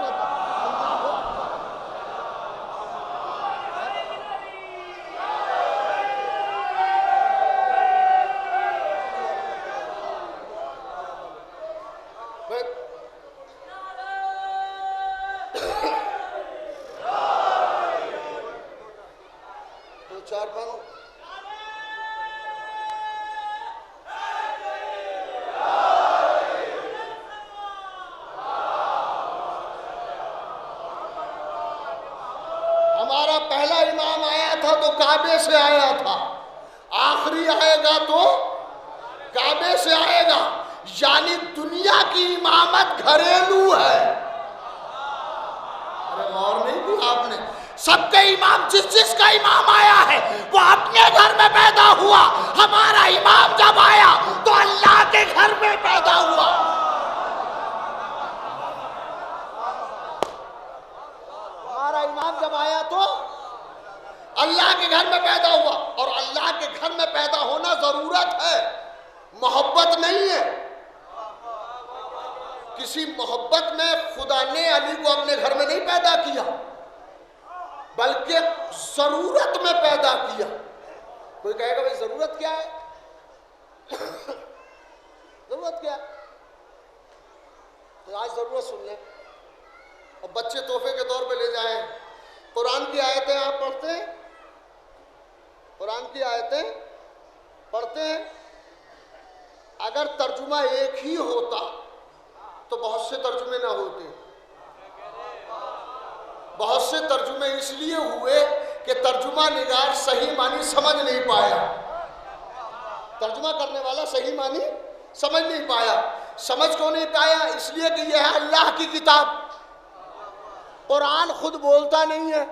ہمارا پہلا امام آیا تھا تو کعبے سے آیا تھا، آخری آئے گا تو کعبے سے آئے گا. یعنی دنیا کی امامت گھریلو ہے. ارے غور نہیں کیا آپ نے؟ سب کے امام، جس کا امام آیا ہے وہ اپنے گھر میں پیدا ہوا. ہمارا امام جب آیا تو اللہ کے گھر میں پیدا ہوا. ہمارا امام جب آیا تو اللہ کے گھر میں پیدا ہوا. اور اللہ کے گھر میں پیدا ہونا ضرورت ہے، محبت نہیں ہے. کسی محبت میں خدا نے علی کو اپنے گھر میں نہیں پیدا کیا، بلکہ ضرورت میں پیدا کیا. کوئی کہے گا بھائی ضرورت کیا ہے؟ ضرورت کیا ہے؟ تو آج ضرورت سن لیں اور بچے تحفے کے طور پہ لے جائیں. قرآن کی آیتیں آپ پڑھتے ہیں، قرآن کی آیتیں پڑھتے ہیں. اگر ترجمہ ایک ہی ہوتا تو بہت سے ترجمے نہ ہوتے. بہت سے ترجمے اس لیے ہوئے کہ ترجمہ نگار صحیح معنی سمجھ نہیں پایا. ترجمہ کرنے والا صحیح معنی سمجھ نہیں پایا. سمجھ کیوں نہیں پایا؟ اس لیے کہ یہ ہے اللہ کی کتاب. قرآن خود بولتا نہیں ہے.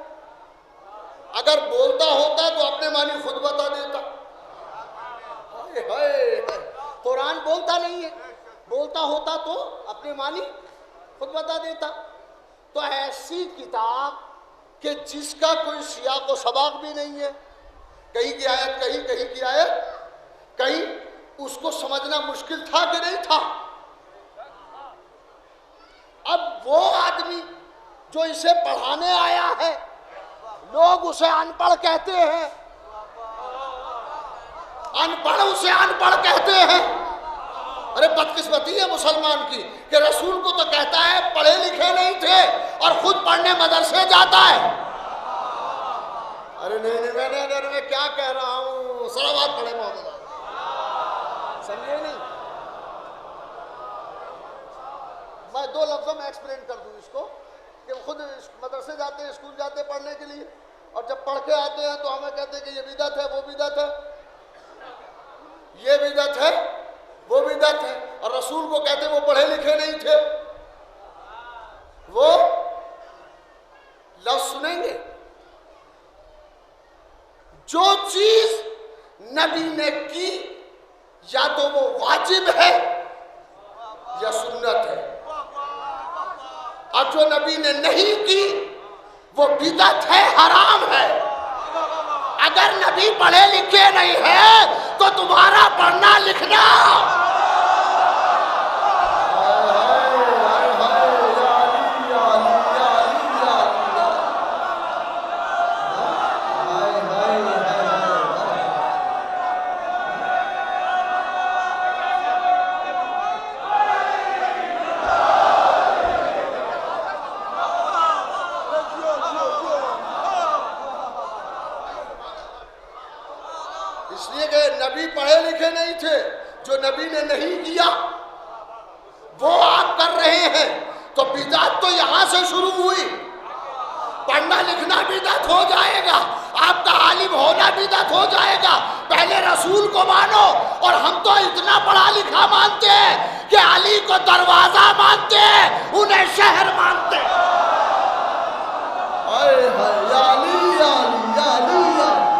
اگر بولتا ہوتا تو اپنے معنی خود بتا دیتا. قرآن بولتا نہیں ہے، بولتا ہوتا تو اپنے معنی خود بتا دیتا. تو ایسی کتاب کہ جس کا کوئی سیاق و سباق بھی نہیں ہے، کہیں کی آیت کہیں کی آیت کہیں، اس کو سمجھنا مشکل تھا کہ نہیں تھا؟ اب وہ آدمی جو اسے پڑھانے آیا ہے، لوگ اسے ان پڑھ کہتے ہیں، ان پڑھ اسے ان پڑھ کہتے ہیں. ارے بدقسمتی ہے مسلمان کی کہ رسول کو تو کہتا ہے پڑھے لکھے نہیں تھے اور خود پڑھنے مدرسے جاتا ہے. ارے نہیں میں کیا کہہ رہا ہوں، صلوات پڑھے محمد، سمجھے نہیں؟ میں 2 لفظوں میں ایکسپلین کر دوں اس کو کہ خود مدرسے جاتے ہیں، اسکول جاتے ہیں پڑھنے کے لیے، اور جب پڑھ کے آتے ہیں تو ہمیں کہتے ہیں کہ یہ بدعت ہے، وہ بدعت ہے، یہ بدعت ہے، وہ بدعت ہے. اور رسول کو کہتے ہیں وہ پڑھے لکھے نہیں تھے. وہ لفظ سنیں گے، جو چیز نبی نے کی یا تو وہ واجب ہے یا سنت ہے، اور جو نبی نے نہیں کی وہ بدعت ہے، حرام ہے. اگر نبی پڑھے لکھے نہیں ہے تو تمہارا پڑھنا لکھنا اس لیے کہ نبی پڑھے لکھے نہیں تھے، جو نبی نے نہیں کیا وہ آپ کر رہے ہیں. تو بدعت تو یہاں سے شروع ہوئی. پڑھنا لکھنا بدعت ہو جائے گا، آپ کا عالم ہونا بدعت ہو جائے گا. پہلے رسول کو مانو. اور ہم تو اتنا پڑھا لکھا مانتے ہیں کہ علی کو دروازہ مانتے ہیں، انہیں شہر مانتے ہیں. اے ہائے یا علی یا علی یا علی یا علی.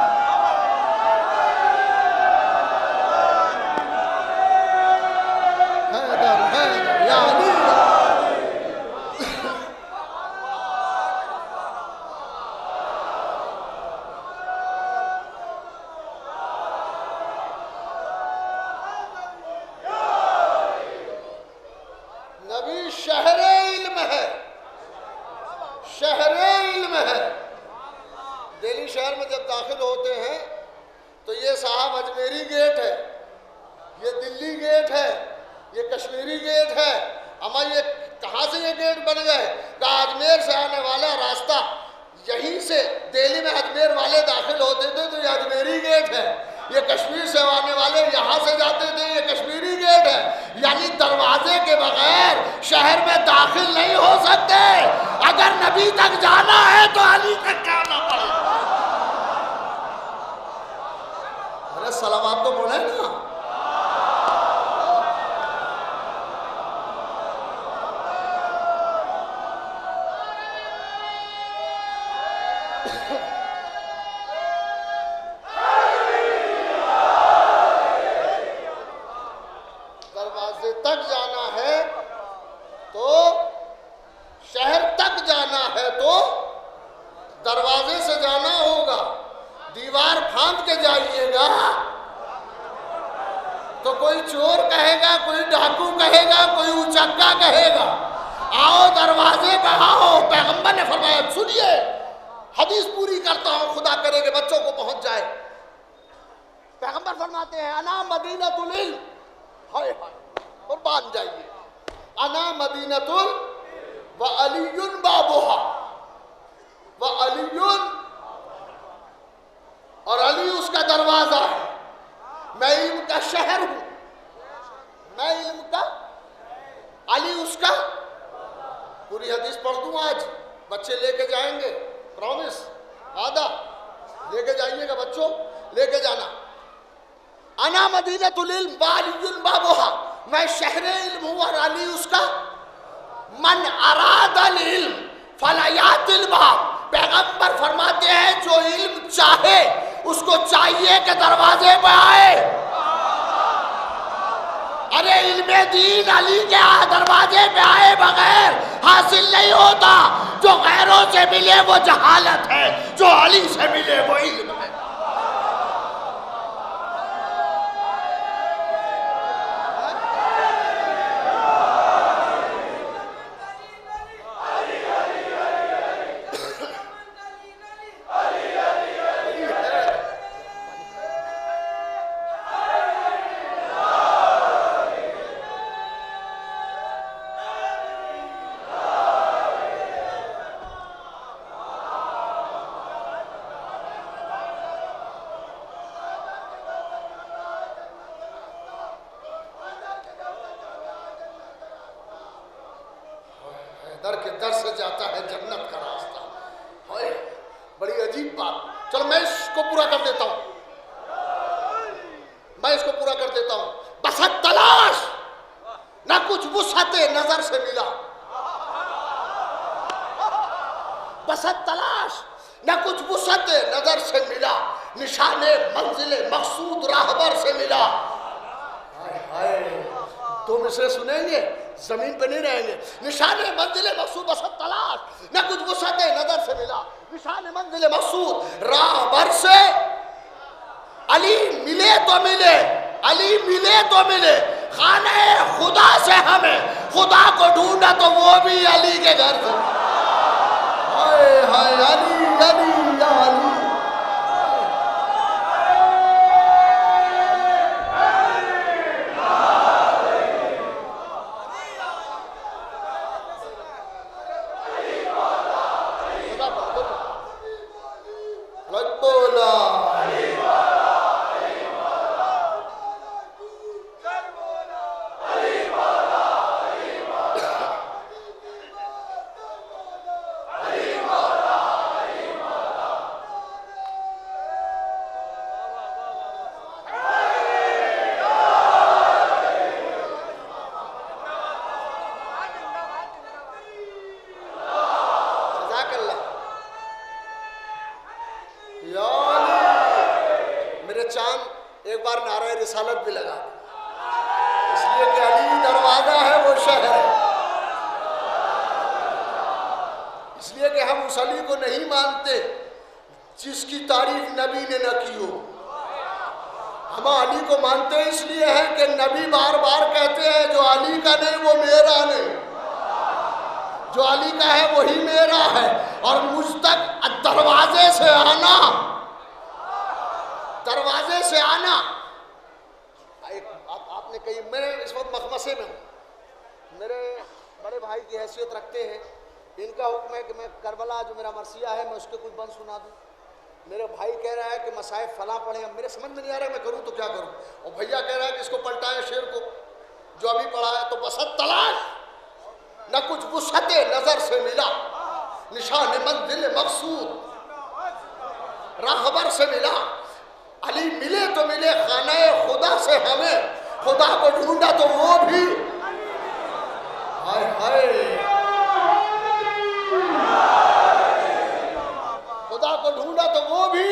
نبی شہر علم ہے، شہر علم ہے. دہلی شہر میں جب داخل ہوتے ہیں تو یہ صاحب اجمیری گیٹ ہے، یہ دلی گیٹ ہے، یہ کشمیری گیٹ ہے. اما یہ کہاں سے یہ گیٹ بن گئے؟ کہا اجمیر سے آنے والا راستہ یہیں سے، دہلی میں اجمیر والے داخل ہوتے تھے تو یہ اجمیری گیٹ ہے. یہ کشمیر سے آنے والے یہاں سے جاتے تھے، یہ کشمیری گیٹ ہے. یعنی دروازے کے بغیر شہر میں داخل نہیں ہو سکتے. اگر نبی تک جانا ہے تو علی تک جانا پڑے. ارے صلوات تو پڑھے نا. دروازے تک جانا ہے تو شہر تک جانا ہے تو دروازے سے جانا ہوگا. دیوار پھاند کے جائیے گا تو کوئی چور کہے گا، کوئی ڈاکو کہے گا، کوئی اچکا کہے گا. آؤ دروازے پہ آؤ. پیغمبر نے فرمایا، سنیے حدیث پوری کرتا ہوں، خدا کرے کہ بچوں کو پہنچ جائے. پیغمبر فرماتے ہیں انا مدینۃ العلم. ہائے ہائے قربان جائیے. انا مدینۃ وعلی بابها. وعلی اور علی اس کا دروازہ ہے. میں علم کا شہر ہوں، میں علم کا، علی اس کا. پوری حدیث پڑھ دوں آج، بچے لے کے جائیں گے، پرومس، وعدہ. لے کے جائیے گا بچوں، لے کے جانا. انا مدینۃ العلم وعلی بابها. میں شہر علم ہوں اور علی اس کا. من اراد العلم فلیات الباب. پیغمبر فرماتے ہیں جو علم چاہے اس کو چاہیے کہ دروازے پہ آئے. اور مگر علم دین علی کے دروازے پہ آئے بغیر حاصل نہیں ہوتا. جو غیروں سے ملے وہ جہالت ہے، جو علی سے ملے وہ علم ہے. در کے در سے جاتا ہے جنت کا راستہ. بڑی عجیب بات. چلو میں اس کو پورا کر دیتا ہوں، بسط تلاش نہ کچھ وسعت نظر سے ملا. بسط تلاش نہ کچھ وسعت نظر سے ملا، نشان منزل مقصود راہبر سے ملا. تم اسے سنیں گے زمین پہ نہیں رہیں گے. نشان منزل مقصود بسط تلاش نہ کچھ وسعت نظر سے ملا، نشان منزل مقصود راہبر سے. علی ملے تو ملے، علی ملے تو ملے. خانہ خدا سے ہمیں خدا کو ڈھونڈا تو وہ بھی علی کے گھر سے. ہائے ہائے علی علی یا علی. رسالت بھی لگا اس لیے کہ علی دروازہ ہے، وہ شہر ہے. اس لیے کہ ہم اس علی کو نہیں مانتے جس کی تعریف نبی نے نہ کی ہو. ہم علی کو مانتے اس لیے ہیں کہ نبی بار بار کہتے ہیں جو علی کا نہیں وہ میرا نہیں، جو علی کا ہے وہی میرا ہے. اور مجھ تک دروازے سے آنا، دروازے سے آنا. آپ نے کہی میں اس وقت مخمصے میں ہوں، میرے بڑے بھائی کی حیثیت رکھتے ہیں، ان کا حکم ہے کہ میں کربلا جو میرا مرثیہ ہے میں اس کے کچھ بند سنا دوں. میرے بھائی کہہ رہا ہے کہ مصائب فلاں پڑھیں، اب میرے سمجھ میں نہیں آ رہا ہے میں کروں تو کیا کروں. اور بھیا کہہ رہا ہے کہ اس کو پلٹائیں شعر کو جو ابھی پڑھا ہے. تو بسط تلاش نہ کچھ وسعت نظر سے ملا، نشان منزل مقصود راہبر سے ملا. علی ملے تو ملے، خانہ خدا سے ہمیں خدا کو ڈھونڈا تو وہ بھی. ہائے ہائے خدا کو ڈھونڈا تو وہ بھی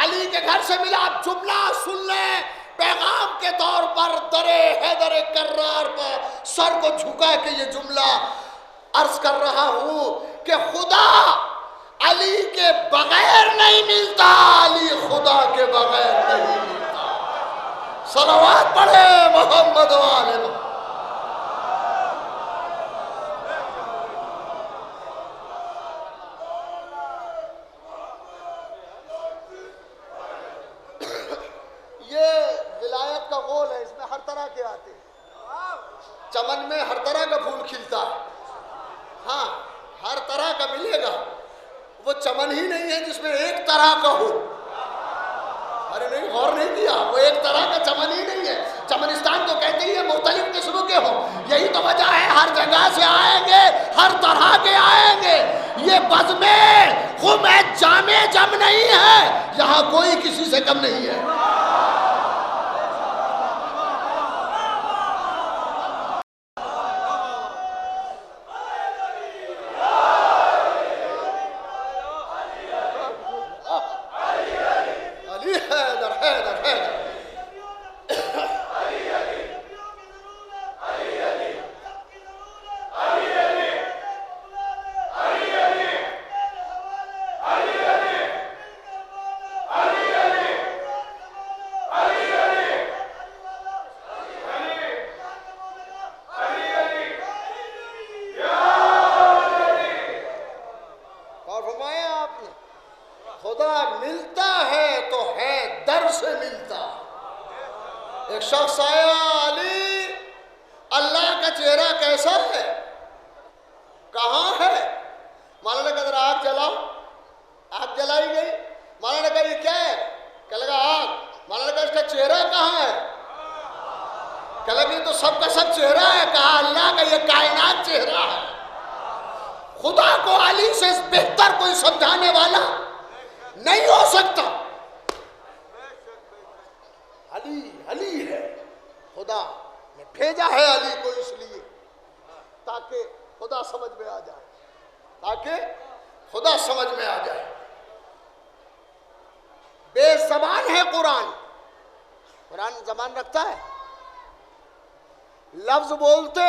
علی کے گھر سے ملا. آپ جملہ سن لیں پیغام کے طور پر، درے حیدر کرار پر سر کو جھکا کے یہ جملہ عرض کر رہا ہوں کہ خدا علی کے بغیر نہیں ملتا، علی خدا کے بغیر نہیں ملتا. صلوات پڑھے محمد و آل محمد. یہ ولایت کا غول ہے، اس میں ہر طرح کے آتے ہیں. چمن میں ہر طرح کا پھول کھلتا ہے، ہاں ہر طرح کا ملے گا. وہ چمن ہی نہیں ہے جس میں ایک طرح کا ہو. ارے نہیں، غور نہیں کیا، وہ ایک طرح کا چمن ہی نہیں ہے. چمنستان تو کہتے ہی ہیں مختلف قسم کے ہوں. یہی تو وجہ ہے ہر جگہ سے آئیں گے، ہر طرح کے آئیں گے. یہ بزم خم جامع جم نہیں ہے، یہاں کوئی کسی سے کم نہیں ہے. اور فرمایا آپ نے خدا ملتا ہے تو ہے در سے ملتا. ایک شخص آیا، علی اللہ کا چہرہ کیسا ہے؟ کہاں ہے؟ مولانا نے کہا ذرا آگ جلاؤ. آگ جلائی گئی. مولانا نے کہا یہ کیا ہے؟ کہنے لگا آگ. مولانا نے کہا اس کا چہرہ کہاں ہے؟ کہنے لگا یہ تو سب کا سب چہرہ ہے. کہا اللہ کا یہ کائنات چہرہ ہے. خدا کو علی سے بہتر کوئی سمجھانے والا نہیں ہو سکتا. علی علی ہے. خدا نے بھیجا ہے علی کو اس لیے تاکہ خدا سمجھ میں آ جائے. تاکہ خدا سمجھ میں آ جائے. بے زبان ہے قرآن. قرآن زبان رکھتا ہے. لفظ بولتے،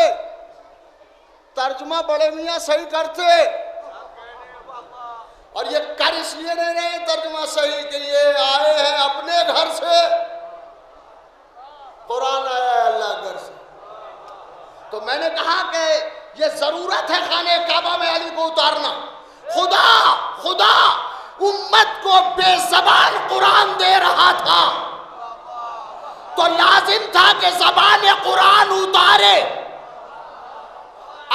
ترجمہ بڑے میاں صحیح کرتے، اور یہ کر اس لیے نہیں رہے ترجمہ صحیح کہ یہ آئے ہیں اپنے گھر سے. قرآن آیا ہے اللہ گھر سے. تو میں نے کہا کہ یہ ضرورت ہے خانہ کعبہ میں علی کو اتارنا. خدا امت کو بے زبان قرآن دے رہا تھا تو لازم تھا کہ زبان قرآن اتارے.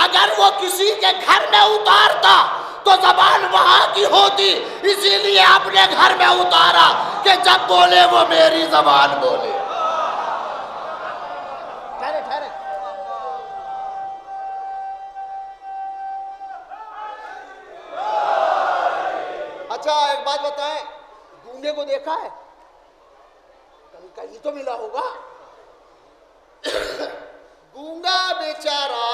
اگر وہ کسی کے گھر میں اتارتا تو زبان وہاں کی ہوتی. اسی لیے اپنے گھر میں اتارا کہ جب بولے وہ میری زبان بولے. ٹھہرے. اچھا ایک بات بتائیں، گونگے کو دیکھا ہے؟ کہیں تو ملا ہوگا. گونگا بیچارہ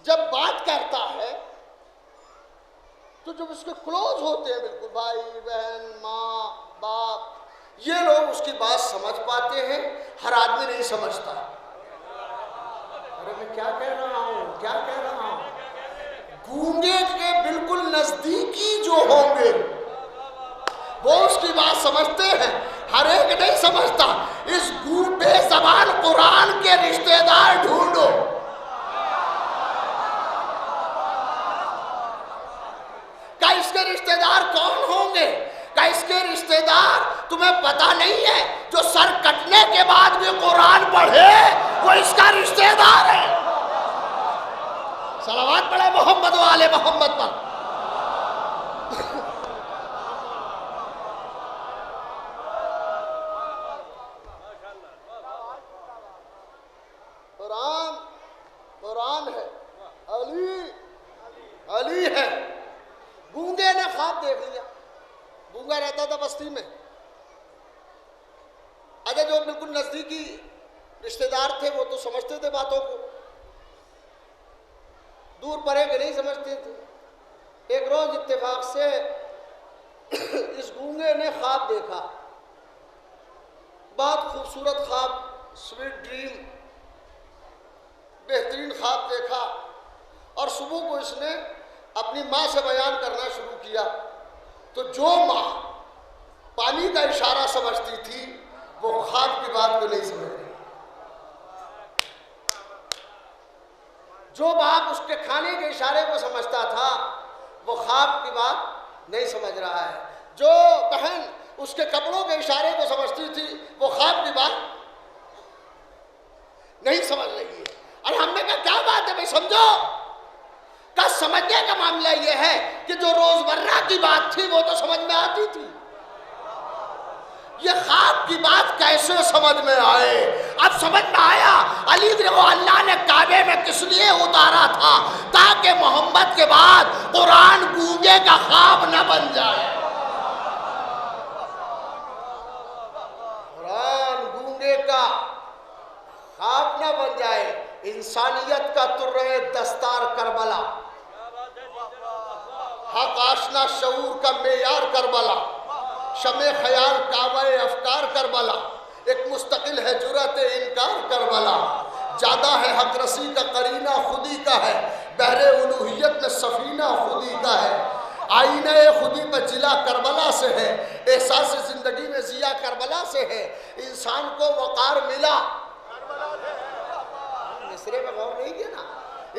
جب بات کرتا ہے تو جب اس کے کلوز ہوتے ہیں بالکل بھائی بہن ماں باپ، یہ لوگ اس کی بات سمجھ پاتے ہیں. ہر آدمی نہیں سمجھتا. ارے میں کیا کہہ رہا ہوں. گونگے کے بالکل نزدیکی جو ہوں گے وہ اس کی بات سمجھتے ہیں. ہر ایک نہیں سمجھتا. اس بے زبان قرآن کے رشتہ دار ڈھونڈو. کہ اس کے رشتہ دار کون ہوں گے؟ کہ اس کے رشتہ دار تمہیں پتا نہیں ہے جو سر کٹنے کے بعد بھی قرآن پڑھے وہ اس کا رشتہ دار ہے. صلوات پڑھے محمد و آل محمد پر. قرآن ہے. علی ہے. گونگے نے خواب دیکھ لیا. گونگا رہتا تھا بستی میں. اگر جو بالکل نزدیکی رشتہ دار تھے وہ تو سمجھتے تھے باتوں کو، دور پرے کے نہیں سمجھتے تھے. ایک روز اتفاق سے اس گونگے نے خواب دیکھا. بہت خوبصورت خواب، سویٹ ڈریم، بہترین خواب دیکھا. اور صبح کو اس نے اپنی ماں سے بیان کرنا شروع کیا. تو جو ماں پانی کا اشارہ سمجھتی تھی وہ خواب کی بات کو نہیں سمجھ رہی. جو باپ اس کے کھانے کے اشارے کو سمجھتا تھا وہ خواب کی بات نہیں سمجھ رہا ہے. جو بہن اس کے کپڑوں کے اشارے کو سمجھتی تھی وہ خواب کی بات نہیں سمجھ رہی ہے. اور ہم نے کہا کیا بات ہے بھائی سمجھو. کا سمجھنے کا معاملہ یہ ہے کہ جو روزمرہ کی بات تھی وہ تو سمجھ میں آتی تھی. یہ خواب کی بات کیسے سمجھ میں آئے؟ اب سمجھ میں آیا علی کو اللہ نے کعبے میں کس لیے اتارا تھا، تاکہ محمد کے بعد قرآن گونگے کا خواب نہ بن جائے. قرآن گونگے کا خواب نہ بن جائے. انسانیت کا ترے دستار کربلا، حق آشنا شعور کا معیار کربلا، شمع خیال کعبہ افکار کربلا، ایک مستقل ہے جرأت انکار کربلا. جادہ ہے حق رسی کا قرینہ خودی کا ہے، بحر الوہیت میں سفینہ خودی کا ہے. آئینہ خودی پہ جلا کربلا سے ہے، احساس زندگی میں ضیا کربلا سے ہے. انسان کو وقار ملا، مصرے میں غور نہیں کیا نا،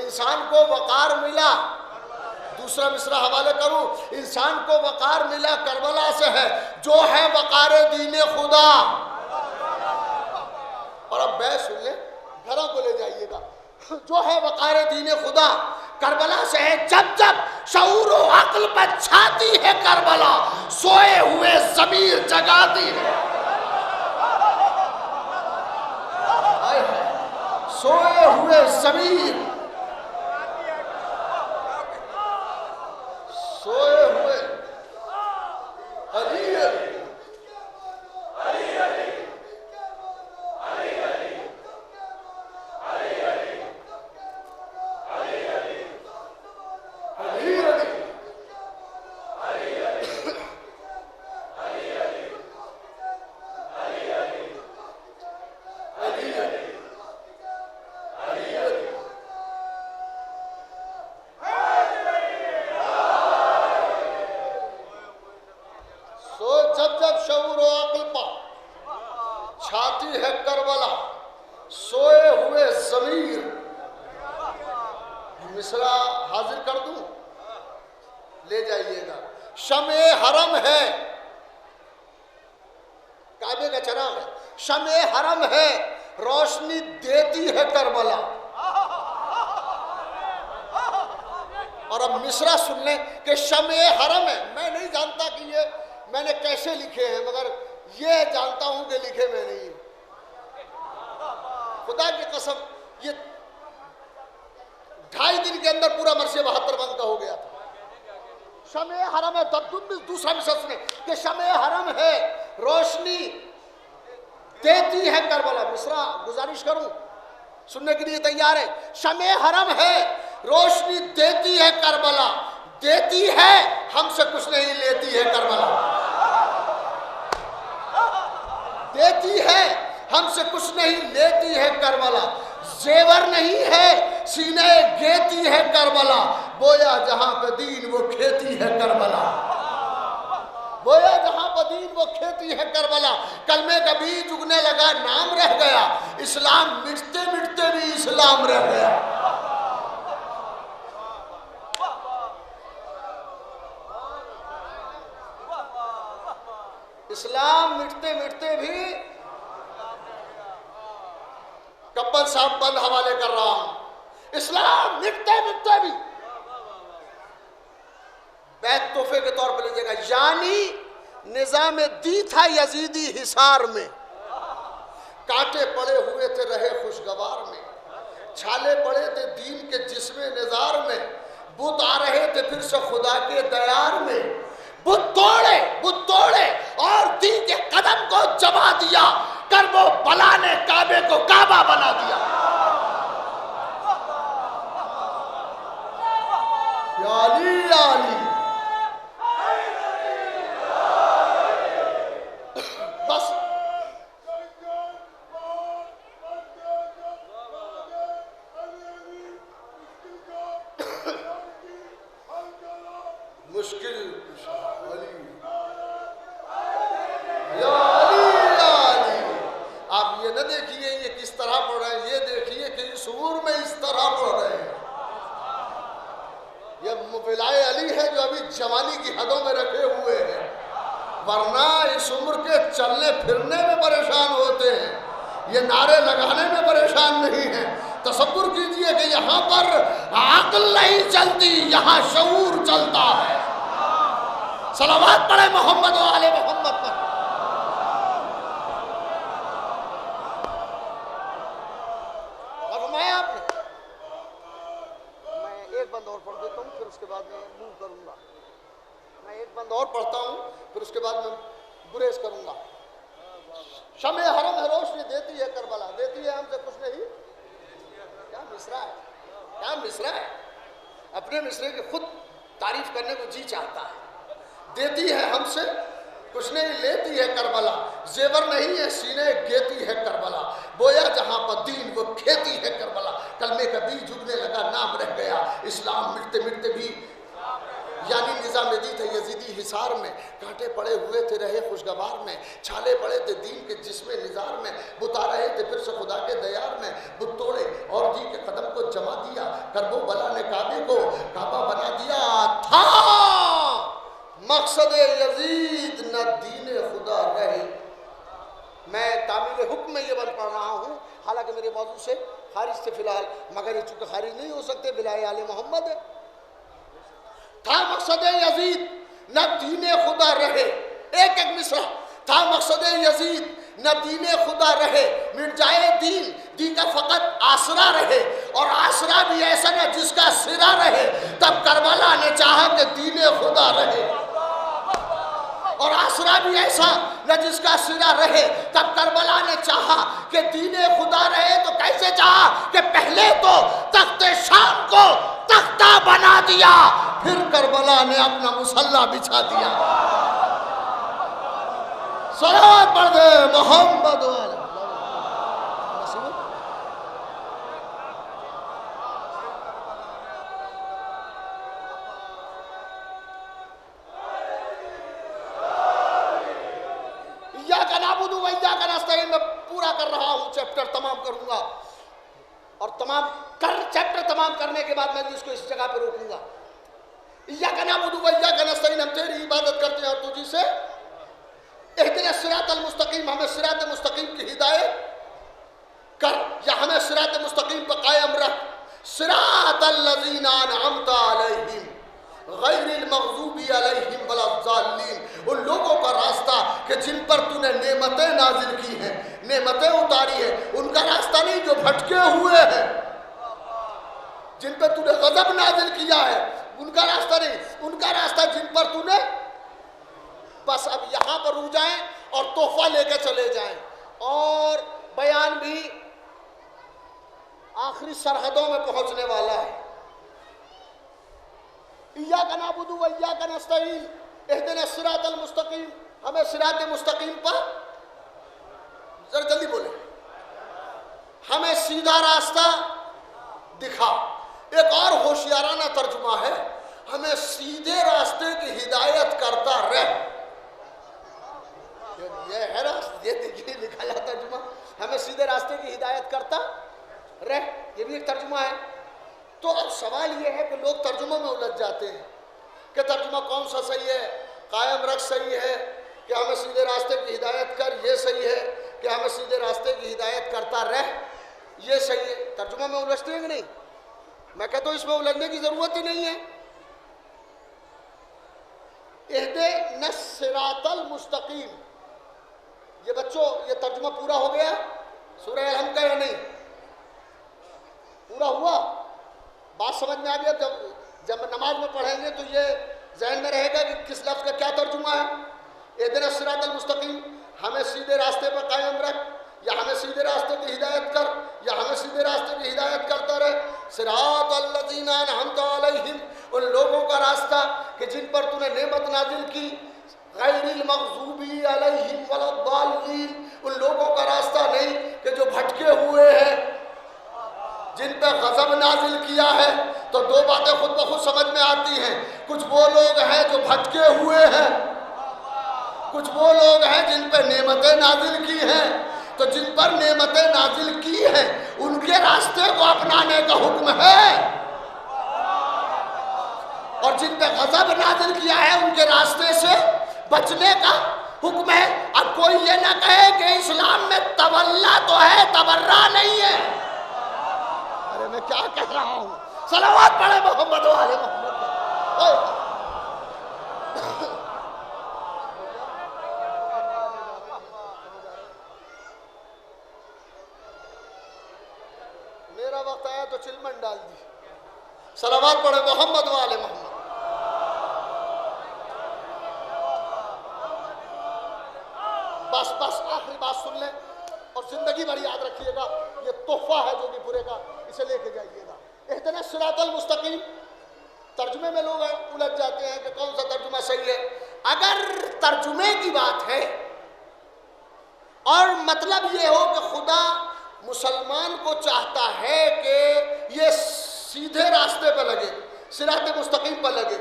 انسان کو وقار ملا دوسرا مصرع حوالے کروں، انسان کو وقار ملا کربلا سے ہے، جو ہے وقار دین خدا. اور اب بیت سن لیں، گھروں کو لے جائیے گا. جو ہے وقار دین خدا کربلا سے ہے. جب جب شعور و عقل پر چھاتی ہے کربلا، سوئے ہوئے ضمیر جگاتی ہے. سوئے ہوئے ضمیر، سوئے ہوئے علی علی چھاتی ہے کربلا، سوئے ہوئے ضمیر. مصرع حاضر کر دوں، لے جائیے گا. شمع حرم ہے، کعبے کا چراغ ہے، شمع حرم ہے، روشنی دیتی ہے کربلا. اور اب مصرع سن لیں کہ شمع حرم ہے. میں نہیں جانتا کہ یہ میں نے کیسے لکھے ہیں، مگر یہ جانتا ہوں کہ لکھے میں نہیں. خدا کی قسم یہ 2.5 دن کے اندر پورا مرثیہ 72 بند کا ہو گیا تھا. شمع حرم ہے، دوسرا مصرع سنے کہ شمع حرم ہے، روشنی دیتی ہے کربلا. مصرع گزارش کروں، سننے کے لیے تیار ہے. شمع حرم ہے، روشنی دیتی ہے کربلا. دیتی ہے، ہم سے کچھ نہیں لیتی ہے کربلا. دیتی ہے، ہم سے کچھ نہیں لیتی ہے کربلا. زیور نہیں ہے، سینے گیتی ہے کربلا. بویا جہاں پہ دین وہ کھیتی ہے کربلا. بویا جہاں پہ دین وہ کھیتی ہے کربلا. کلمے کا بیج اگنے لگا، نام رہ گیا. اسلام مٹتے مٹتے بھی اسلام رہ گیا. اسلام مٹتے مٹتے بھی. کپل صاحب بند حوالے کر رہا ہوں. اسلام مٹتے مٹتے بھی. بیت تحفے کے طور پر لیجیے گا. یعنی نظام دی تھا یزیدی حصار میں، کانٹے پڑے ہوئے تھے رہے خوشگوار میں، چھالے پڑے تھے دین کے جسم نظار میں، بت آ رہے تھے پھر سے خدا کے دیار میں. بت توڑے اور دین کے قدم کو جما دیا. کرب و بلا نے کعبے کو کعبہ بنا دیا. یا علی یا علی. بس مشکل آپ یہ نہ دیکھیے یہ کس طرح پڑھ رہے ہیں، یہ دیکھیے کہ اس عمر میں اس طرح پڑھ رہے ہیں. یہ مبلائے علی ہے جو ابھی جوانی کی حدوں میں رکھے ہوئے ہیں، ورنہ اس عمر کے چلنے پھرنے میں پریشان ہوتے ہیں، یہ نعرے لگانے میں پریشان نہیں ہیں. تصور کیجئے کہ یہاں پر عقل نہیں چلتی، یہاں شعور چلتا ہے. صلوات پڑھے محمد و آل محمد پر. اور پڑھتا ہوں پھر اس کے بعد میں گریز کروں گا. شمع حرم ہے، روشنی دیتی ہے کربلا. دیتی ہے، ہم سے کچھ نہیں. کیا مصرع ہے، کیا مصرع ہے. اپنے مصرع کی خود تعریف کرنے کو جی چاہتا ہے. دیتی ہے، ہم سے کچھ نہیں لیتی ہے کربلا. زیور نہیں ہے، سینے گیتی ہے کربلا. بویا جہاں پر دین وہ کھیتی ہے کربلا. کلمے کا بیج اگنے لگا، نام رہ گیا. اسلام مٹتے مٹتے بھی. یعنی نظام دی تھا یزیدی حصار میں، کانٹے پڑے ہوئے تھے رہے خوشگوار میں، چھالے پڑے تھے دین کے جسم نظار میں، بت آ رہے تھے پھر سے خدا کے دیار میں. بت توڑے اور دین کے قدم کو جما دیا. کرب و بلا نے کعبے کو کعبہ بنا دیا. مقصد یزید نہ دین خدا رہے. میں تعمیل حکم میں یہ پڑھ رہا ہوں، حالانکہ میرے موضوع سے خارج سے فی الحال، مگر یہ چونکہ خارج نہیں ہو سکتے، بلائے آل محمد ہے. تھا مقصد یزید نہ دین خدا رہے، ایک ایک مصرع. تھا مقصد یزید نہ دین خدا رہے، مٹ جائے دین، دین کا فقط آسرا رہے، اور آسرا بھی ایسا نہ جس کا سرا رہے. تب کربلا نے چاہا کہ دین خدا رہے، اور آسرا بھی ایسا نہ جس کا سرا رہے. تب کربلا نے چاہا کہ دین خدا رہے. تو کیسے چاہا کہ پہلے تو تخت شام کو تختہ بنا دیا، پھر کربلا نے اپنا مصلی بچھا دیا. صلوات پڑھ دے محمد والے. ایاک نعبد و ایاک نستعین میں پورا کر رہا ہوں، چیپٹر تمام کروں گا، اور چیپٹر تمام کرنے کے بعد میں اس کو اس جگہ پہ روکوں گا. ایاک نعبد و ایاک نستعین، ہم تیری عبادت کرتے ہیں اور تجھی سے. اہدنا الصراط المستقیم، ہمیں صراط مستقیم کی ہدایت کر، یا ہمیں صراط مستقیم پر قائم رکھ. صراط الذین انعمت علیہم غیر المغضوب علیہم ولا الضالین، ان لوگوں کا راستہ کہ جن پر تو نے نعمتیں نازل کی ہیں، نعمتیں اتاری ہیں. ان کا راستہ نہیں جو بھٹکے ہوئے ہیں، جن پر تو نے غضب نازل کیا ہے، ان کا راستہ نہیں. ان کا راستہ جن پر تو نے، بس اب یہاں پر رک جائیں اور تحفہ لے کے چلے جائیں، اور بیان بھی آخری سرحدوں میں پہنچنے والا ہے. ایاک نعبد و ایاک نستعین اہدنا الصراط المستقیم، ہمیں صراط مستقیم پر، ذرا جلدی بولے، ہمیں سیدھا راستہ دکھا. ایک اور ہوشیارانہ ترجمہ ہے، ہمیں سیدھے راستے کی ہدایت کرتا رہ. یہ ہے راستہ، یہ دیکھیے لکھا ہے ترجمہ، ہمیں سیدھے راستے کی ہدایت کرتا رہ. یہ بھی ایک ترجمہ ہے. تو اب سوال یہ ہے کہ لوگ ترجموں میں الجھ جاتے ہیں کہ ترجمہ کون سا صحیح ہے. قائم رکھ صحیح ہے کہ ہمیں سیدھے راستے کی ہدایت کر، یہ صحیح ہے کہ ہمیں سیدھے راستے کی ہدایت کرتا رہ، یہ صحیح ہے. ترجمہ میں الجھتے ہیں کہ نہیں؟ میں کہتا ہوں اس میں الجھنے کی ضرورت ہی نہیں ہے. اہدنا الصراط المستقیم، یہ بچوں یہ ترجمہ پورا ہو گیا سورہ الحمد کا یا نہیں؟ پورا ہوا؟ بات سمجھ میں آ گیا؟ جب نماز میں پڑھیں گے تو یہ ذہن میں رہے گا کہ کس لفظ کا کیا ترجمہ ہے. اہدنا الصراط المستقیم، ہمیں سیدھے راستے پر قائم رکھ، یا ہمیں سیدھے راستے کی ہدایت کر، یا ہمیں سیدھے راستے کی ہدایت کرتا رہے. صراط الذین انعمت علیہم، ان لوگوں کا راستہ کہ جن پر تو نے نعمت نازل کی. غیر المغضوب علیہم ولا الضالین، ان لوگوں کا راستہ نہیں کہ جو بھٹکے ہوئے ہیں، جن پہ غضب نازل کیا ہے. تو دو باتیں خود بخود سمجھ میں آتی ہیں. کچھ وہ لوگ ہیں جو بھٹکے ہوئے ہیں، کچھ وہ لوگ ہیں جن پہ نعمتیں نازل کی ہیں. تو جن پر نعمتیں نازل کی ہیں ان کے راستے کو اپنانے کا حکم ہے، اور جن پہ غضب نازل کیا ہے ان کے راستے سے بچنے کا حکم ہے. اب کوئی یہ نہ کہے کہ اسلام میں تولا تو ہے، تبرہ نہیں ہے. ارے میں کیا کہہ رہا ہوں؟ صلوات پڑھے محمد والے محمد. میرا وقت آیا تو چلمن ڈال دی. صلوات پڑھے محمد والے محمد. بس آخری بات سن لیں اور زندگی بھر یاد رکھیے گا، یہ تحفہ ہے جو کہ پورے کا، اسے لے کے جائیے گا. اہدنا الصراط المستقیم، ترجمے میں لوگ الجھ جاتے ہیں کہ کون سا ترجمہ صحیح ہے. اگر ترجمے کی بات ہے اور مطلب یہ ہو کہ خدا مسلمان کو چاہتا ہے کہ یہ سیدھے راستے پہ لگے، صراط مستقیم پر لگے،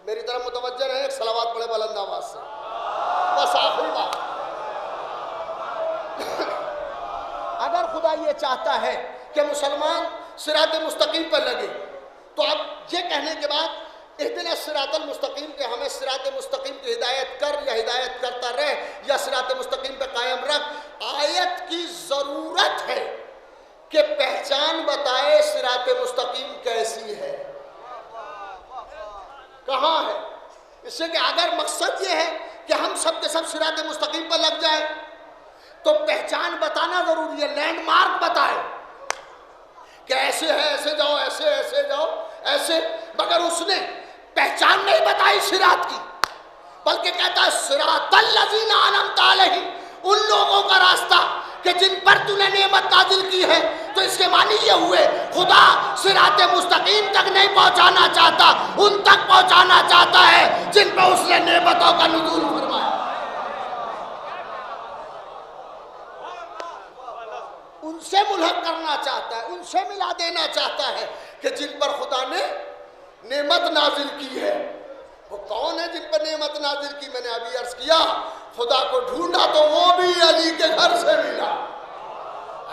میری طرف متوجہ رہے، ایک صلوات پڑھے بلند آواز سے. بس آخری بات، اگر خدا یہ چاہتا ہے کہ مسلمان صراط مستقیم پر لگے، تو اب یہ کہنے کے بعد اہدنا الصراط المستقیم کہ ہمیں صراط مستقیم کی ہدایت کر یا ہدایت کرتا رہ یا صراط مستقیم پہ قائم رکھ۔ آیت کی ضرورت ہے کہ پہچان بتائے صراط مستقیم کیسی ہے، کہاں ہے، اس سے کہ اگر مقصد یہ ہے کہ ہم سب کے سب صراط مستقیم پر لگ جائیں تو پہچان بتانا ضروری ہے، لینڈ مارک بتائے کہ ایسے ہے، ایسے جاؤ، ایسے ایسے جاؤ، ایسے، مگر اس نے پہچان نہیں بتائی صراط کی، بلکہ کہتا ہے صراط الذین انعمت علیہم، ان لوگوں کا راستہ کہ جن پر تو نے نعمت نازل کی ہے۔ تو اس کے معنی یہ ہوئے خدا صراط مستقیم تک نہیں پہنچانا چاہتا، ان تک پہنچانا چاہتا ہے جن پر اس نے نعمتوں کا نزول فرمایا، ان سے ملحق کرنا چاہتا ہے، ان سے ملا دینا چاہتا ہے کہ جن پر خدا نے نعمت نازل کی ہے۔ وہ کون ہے جن پر نعمت نازل کی؟ میں نے ابھی عرض کیا خدا کو ڈھونڈا تو وہ بھی علی کے گھر سے ملا،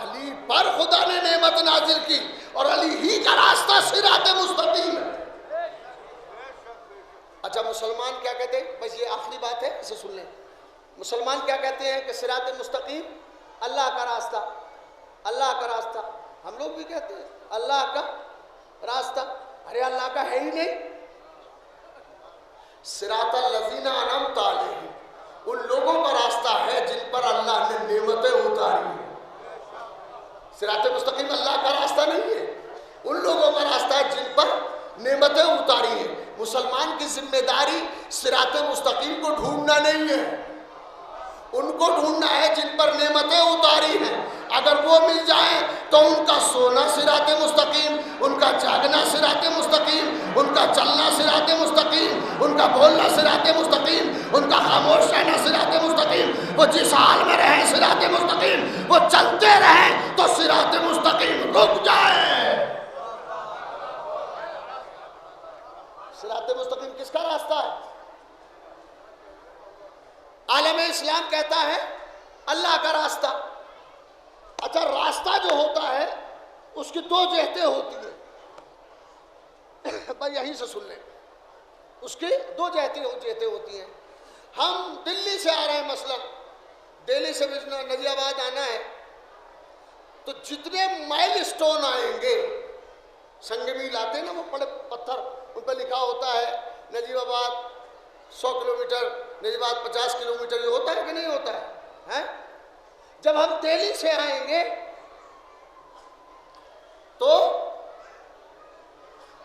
علی پر خدا نے نعمت نازل کی، اور علی ہی کا راستہ صراط مستقیم ہے۔ اچھا مسلمان کیا کہتے ہیں؟ بس یہ آخری بات ہے، اسے سن لیں۔ مسلمان کیا کہتے ہیں کہ صراط مستقیم اللہ کا راستہ، اللہ کا راستہ۔ ہم لوگ بھی کہتے ہیں اللہ کا راستہ، ارے اللہ کا ہے ہی نہیں۔ صراط الذین انعمت علیہم، ان لوگوں کا راستہ ہے جن پر اللہ نے نعمتیں اتاری ہیں۔ صراط مستقیم اللہ کا راستہ نہیں ہے، ان لوگوں کا راستہ ہے جن پر نعمتیں اتاری ہیں۔ مسلمان کی ذمہ داری صراط مستقیم کو ڈھونڈنا نہیں ہے، ان کو ڈھونڈنا ہے جن پر نعمتیں اتاری ہیں۔ اگر وہ مل جائیں تو ان کا سونا صراط مستقیم، ان کا جاگنا صراط مستقیم، ان کا چلنا صراط مستقیم، ان کا بولنا صراط مستقیم، ان کا خاموش رہنا صراط مستقیم، وہ جس حال میں رہیں صراط مستقیم، وہ چلتے رہیں تو صراط مستقیم رک جائے۔ صراط مستقیم کس کا راستہ ہے؟ عالم اسلام کہتا ہے اللہ کا راستہ۔ اچھا راستہ جو ہوتا ہے اس کی دو جہتیں ہوتی ہیں، بھائی یہیں سے سن لیں، اس کی دو جہتیں ہوتی ہیں۔ ہم دلی سے آ رہے ہیں، مثلا دلی سے نجی آباد آنا ہے تو جتنے مائل اسٹون آئیں گے، سنگ میل آتے ہیں نا وہ بڑے پتھر، ان پہ لکھا ہوتا ہے نجیب آباد 100 کلومیٹر، نجیب آباد 50 کلومیٹر، یہ ہوتا ہے کہ نہیں ہوتا ہے؟ جب ہم دہلی سے آئیں گے تو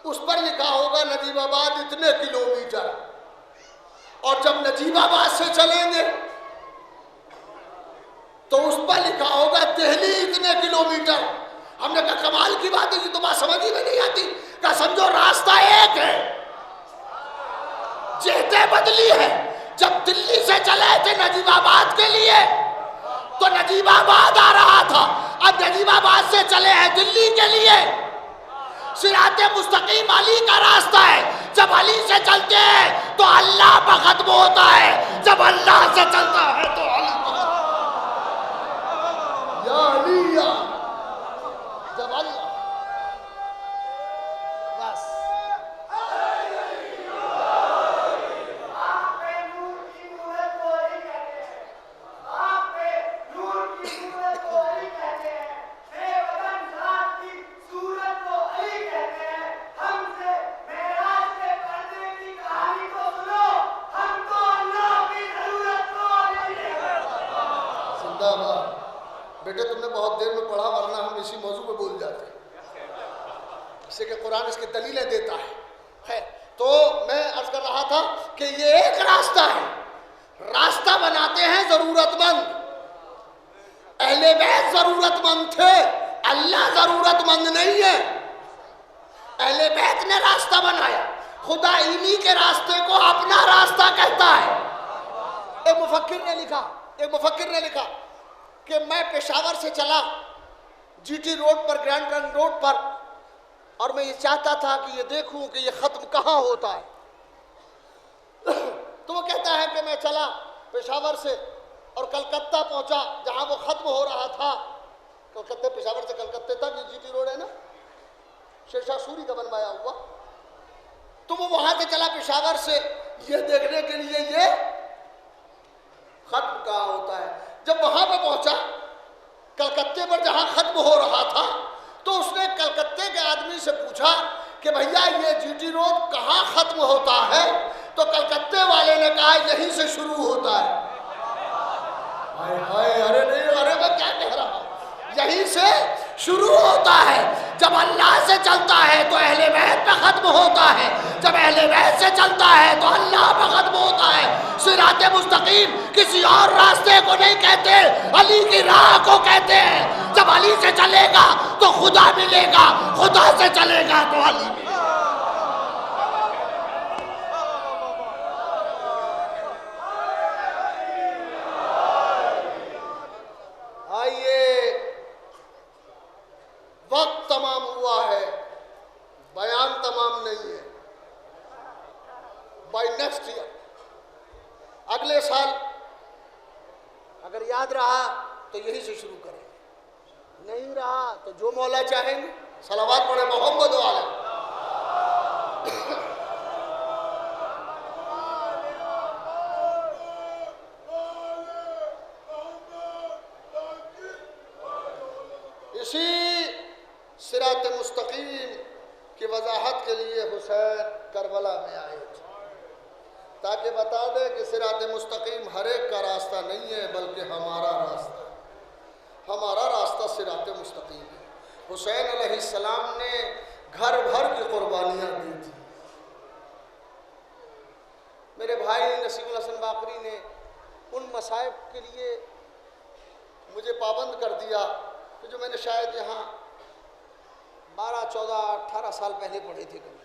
اس پر لکھا ہوگا نجیب آباد اتنے کلومیٹر، اور جب نجیب آباد سے چلیں گے تو اس پر لکھا ہوگا دہلی اتنے کلومیٹر۔ ہم نے کہا کمال کی بات ہے، یہ تو بات سمجھ ہی میں نہیں آتی۔ کہا سمجھو راستہ ایک ہے، جہتیں بدلی ہے۔ جب دلی سے چلے تھے نجیب آباد کے لیے تو نجیب آباد آ رہا تھا، اب نجیب آباد سے چلے ہیں دلی کے لیے۔ صراط مستقیم علی کا راستہ ہے، جب علی سے چلتے ہیں تو اللہ پر ختم ہوتا ہے، جب اللہ سے چلتا ہے تو علی پر یا علی یا جب اللہ بس۔ بیٹے تم نے بہت دیر میں پڑھا، ورنہ ہم اسی موضوع پہ بول جاتے ہیں، اس سے کہ قرآن اس کی دلیلیں دیتا ہے۔ تو میں عرض کر رہا تھا کہ یہ ایک راستہ ہے، راستہ بناتے ہیں ضرورت مند۔ اہل بیت ضرورت مند تھے، اللہ ضرورت مند نہیں ہے۔ اہل بیت نے راستہ بنایا، خدا انہی کے راستے کو اپنا راستہ کہتا ہے۔ ایک مفکر نے لکھا کہ میں پشاور سے چلا جی ٹی روڈ پر، گرینڈ رنگ روڈ پر، اور میں یہ چاہتا تھا کہ یہ دیکھوں کہ یہ ختم کہاں ہوتا ہے۔ تو وہ کہتا ہے کہ میں چلا پشاور سے اور کلکتہ پہنچا جہاں وہ ختم ہو رہا تھا۔ کلکتہ، پشاور سے کلکتہ تک یہ جی ٹی روڈ ہے نا، شیر شاہ سوری کا بنوایا ہوا۔ تو وہ وہاں سے چلا پشاور سے یہ دیکھنے کے لیے یہ ختم کہاں ہوتا ہے۔ جب وہاں پہ پہنچا کلکتے پر جہاں ختم ہو رہا تھا تو اس نے کلکتے کے آدمی سے پوچھا کہ بھیا یہ جی ٹی روڈ کہاں ختم ہوتا ہے؟ تو کلکتے والے نے کہا یہیں سے شروع ہوتا ہے۔ ارے نہیں، ارے میں کیا کہہ رہا ہوں، یہیں سے شروع ہوتا ہے۔ جب اللہ سے چلتا ہے تو اہل بیت پہ ختم ہوتا ہے، جب اہل بیت سے چلتا ہے تو اللہ پہ ختم ہوتا ہے۔ صراط مستقیم کسی اور راستے کو نہیں کہتے، علی کی راہ کو کہتے ہیں۔ جب علی سے چلے گا تو خدا ملے گا، خدا سے چلے گا تو علی ملے گا۔ آئیے، وقت تمام ہوا ہے، بیان تمام نہیں ہے۔ بائی نیکسٹ ایئر، اگلے سال اگر یاد رہا تو یہی سے شروع کریں، نہیں رہا تو جو مولا چاہیں گے۔ صلوات پڑھیں محمد والے۔ اسی صراط مستقیم کی وضاحت کے لیے حسین کربلا میں آئے تھے، تاکہ بتا دے کہ صراط مستقیم ہر ایک کا راستہ نہیں ہے بلکہ ہمارا راستہ ہے۔ ہمارا راستہ صراط مستقیم ہے۔ حسین علیہ السلام نے گھر بھر کی قربانیاں دی تھی۔ میرے بھائی نصیب الحسن باقری نے ان مصائب کے لیے مجھے پابند کر دیا کہ جو میں نے شاید یہاں 12 14 18 سال پہلے پڑھی تھی کبھی۔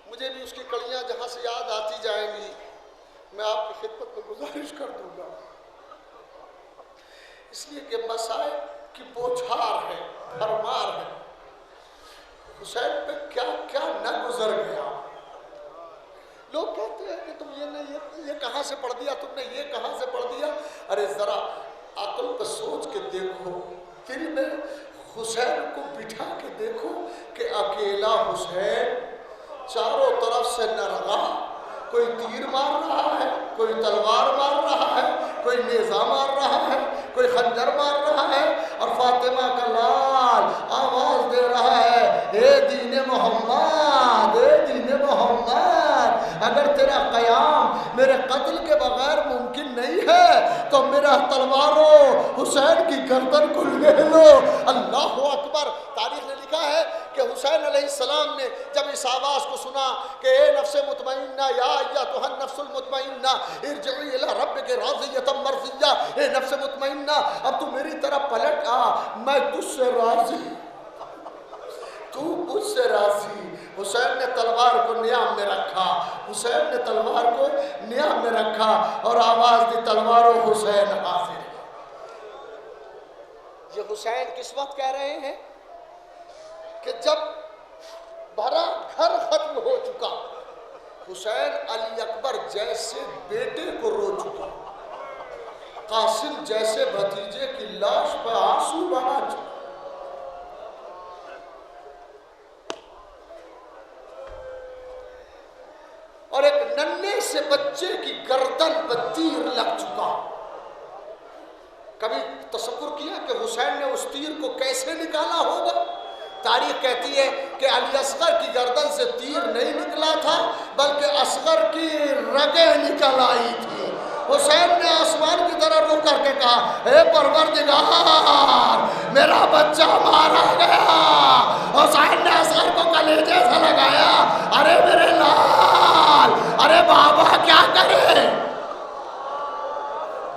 مجھے بھی اس کی کڑیاں جہاں سے یاد آتی جائیں گی میں آپ کی خدمت میں گزارش کر دوں گا، اس لیے کہ مصائب کی بوچھار ہے، بھرمار ہے۔ حسین پہ کیا کیا نہ گزر گیا۔ لوگ کہتے ہیں کہ تم یہ کہاں سے پڑھ دیا، تم نے یہ کہاں سے پڑھ دیا۔ ارے ذرا عقل پہ سوچ کے دیکھو، دل میں حسین کو بٹھا کے دیکھو کہ اکیلا حسین، چاروں طرف سے نرغہ، کوئی تیر مار رہا ہے، کوئی تلوار مار رہا ہے، کوئی نیزہ مار رہا ہے، کوئی خنجر مار رہا ہے، اور فاطمہ کا لال آواز دے رہا ہے، اے دین محمد، اے دین محمد، اگر تیرا قیام میرے قتل کے بغیر ممکن نہیں ہے تو میرا تلواروں حسین کی گردن کو لے لو۔ اللہ اکبر۔ تاریخ نے لکھا ہے کہ حسین علیہ السلام نے جب اس آواز کو سنا کہ اے نفس مطمئنہ، یا ایتھا النفس المطمئنہ ارجعی الی ربک راضیۃ مرضیہ، اے نفس مطمئنہ اب تو میری طرف پلٹ آ، میں تجھ سے راضی، تو مجھ سے راضی۔ حسین نے تلوار کو نیام میں رکھا، حسین نے تلوار کو نیام میں رکھا اور آواز دی، تلوارو حسین حاضر۔ یہ حسین کس وقت کہہ رہے ہیں کہ جب بھرا گھر ختم ہو چکا، حسین علی اکبر جیسے بیٹے کو رو چکا، قاسم جیسے بھتیجے کی لاش پہ آنسو بہا چکا۔ اور ایک ننھے سے بچے کی گردن پر تیر لگ چکا۔ کبھی تصور کیا کہ حسین نے اس تیر کو کیسے نکالا ہوگا؟ تاریخ کہتی ہے کہ علی اصغر کی گردن سے تیر نہیں نکلا تھا بلکہ اصغر کی رگیں نکل آئی تھی۔ حسین نے آسمان کی طرح رخ کر کے کہا، اے پروردگار میرا بچہ مارا گیا۔ حسین نے اصغر کو کلیجے سے لگایا، ارے میرے لال، ارے بابا کیا کرے؟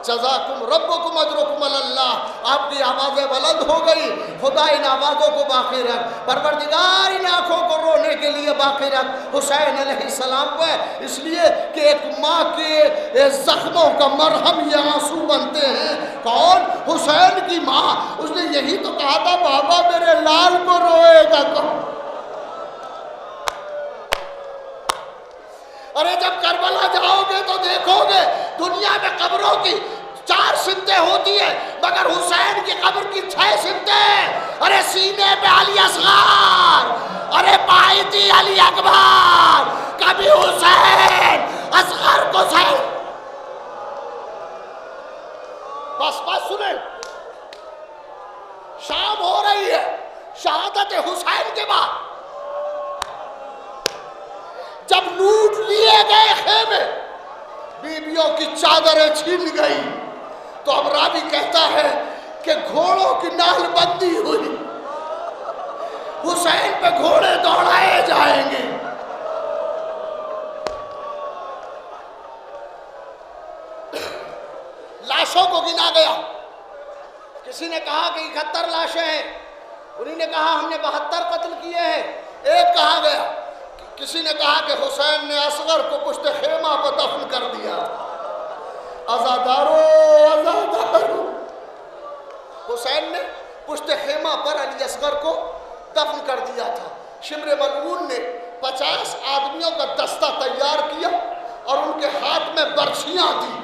جزاکم ربکم اجرکم علی اللہ۔ آپ کی آوازیں بلند ہو گئی، خدا ان آوازوں کو باقی رکھ، پروردگار ان آنکھوں کو رونے کے لیے باقی رکھ حسین علیہ السلام کو، اس لیے کہ ایک ماں کے زخموں کا مرہم یہ آنسو بنتے ہیں۔ کون؟ حسین کی ماں۔ اس نے یہی تو کہا تھا، بابا میرے لال کو روئے گا کون؟ ارے جب کربلا جاؤ گے تو دیکھو گے دنیا میں قبروں کی 4 سمتیں ہوتی ہیں مگر حسین کی قبر کی 6 سمتیں۔ ارے سینے پہ علی اصغر، ارے بھائی تھی علی اکبر، کبھی حسین اصغر کو سین. بس بس سنیں، شام ہو رہی ہے شہادت حسین کے بعد. جب لوٹ لیے گئے خیمے، بیویوں کی چادریں چھن گئی، تو اب راوی کہتا ہے کہ گھوڑوں کی نال بندی ہوئی، حسین پہ گھوڑے دوڑائے جائیں گے. لاشوں کو گنا گیا. کسی نے کہا کہ 71 لاشیں ہیں، انہی نے کہا ہم نے 72 قتل کیے ہیں. ایک کہا گیا، کسی نے کہا کہ حسین نے اصغر کو پشت خیمہ پر دفن کر دیا. عزادارو عزادارو، حسین نے پشت خیمہ پر علی اصغر کو دفن کر دیا تھا. شمر ملعون نے 50 آدمیوں کا دستہ تیار کیا اور ان کے ہاتھ میں برچھیاں دی.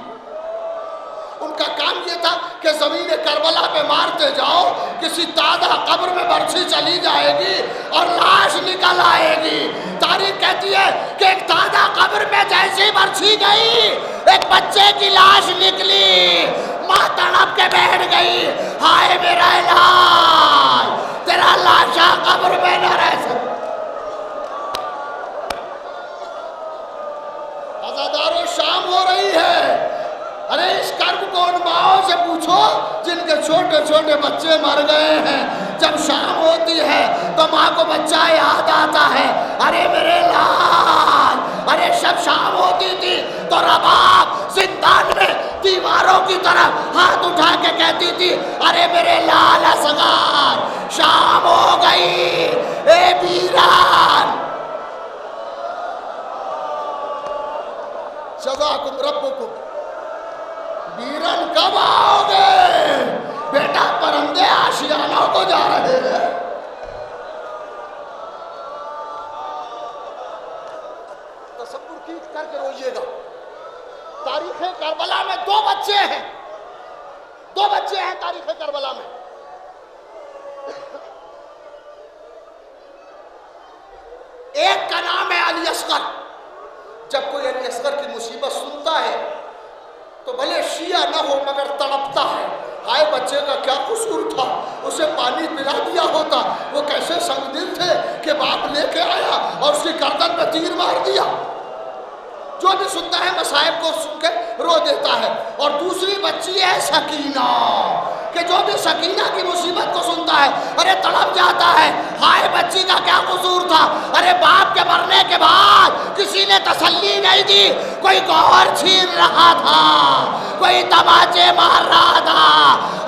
ان کا کام یہ تھا کہ زمین کربلا پہ مارتے جاؤ، کسی تازہ قبر میں برچھی چلی جائے گی اور لاش نکل آئے گی. تاریخ کہتی ہے کہ ایک تازہ قبر میں جیسی برچھی گئی، ایک بچے کی لاش نکلی. ماں تڑپ کے بیٹھ گئی، ہائے میرا الہ، تیرا لاشا قبر میں نہ رہ سکتا. عزادارو شام ہو رہی ہے. ارے اس کرب کو ان ماؤں سے پوچھو جن کے چھوٹے چھوٹے بچے مر گئے ہیں. جب شام ہوتی ہے تو ماں کو بچہ یاد آتا ہے، ارے میرے لال. ارے شب شام ہوتی تھی تو رباب زندان میں دیواروں کی طرف ہاتھ اٹھا کے کہتی تھی، ارے میرے لال اصغر، شام ہو گئی اے بیران. جزاکم ربکم. بیرن کب آؤ گے؟ بیٹا پرندے آشیانوں کو جا رہے ہیں. تصور کی کر کے روئیے گا. تاریخ کربلا میں 2 بچے ہیں، 2 بچے ہیں تاریخ کربلا میں. ایک کا نام ہے علی اصغر. جب کوئی علی اصغر کی مصیبت سنتا ہے تو بھلے شیعہ نہ ہو مگر تڑپتا ہے. ہائے بچے کا کیا قصور تھا، اسے پانی پلا دیا ہوتا. وہ کیسے سنگ دل تھے کہ باپ لے کے آیا اور اس کی گردن پہ تیر مار دیا. جو بھی سنتا ہے مصائب کو سن کے رو دیتا ہے. اور دوسری بچی ہے سکینہ، کہ جو بھی سکینہ کی مصیبت کو سنتا ہے ارے تڑپ جاتا ہے. ہائے بچی کا کیا قصور تھا، ارے باپ کے مرنے کے بعد کسی نے تسلی نہیں دی. کوئی گوہر چھین رہا تھا، کوئی تماچے مار رہا تھا،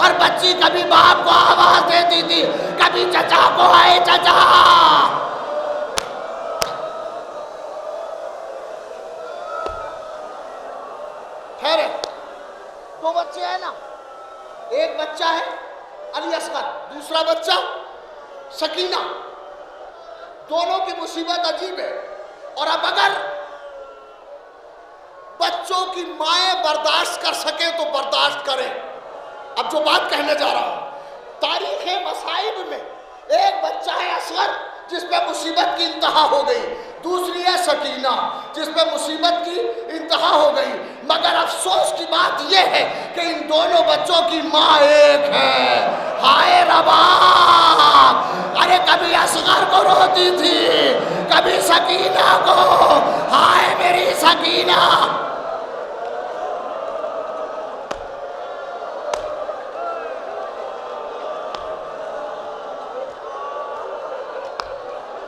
اور بچی کبھی باپ کو آواز دیتی تھی، کبھی چچا کو، آئے چچا. خیر 2 بچے ہیں نا، ایک بچہ ہے علی اصغر، دوسرا بچہ سکینہ. دونوں کی مصیبت عجیب ہے. اور اب اگر بچوں کی مائیں برداشت کر سکیں تو برداشت کریں. اب جو بات کہنے جا رہا ہوں، تاریخ مصائب میں ایک بچہ ہے اصغر جس پہ مصیبت کی انتہا ہو گئی، دوسری ہے سکینہ جس پہ مصیبت کی انتہا ہو گئی. مگر افسوس کی بات یہ ہے کہ ان دونوں بچوں کی ماں ایک ہے. ہائے رباب، ارے کبھی اصغر کو روتی تھی، کبھی سکینہ کو. ہائے میری سکینہ.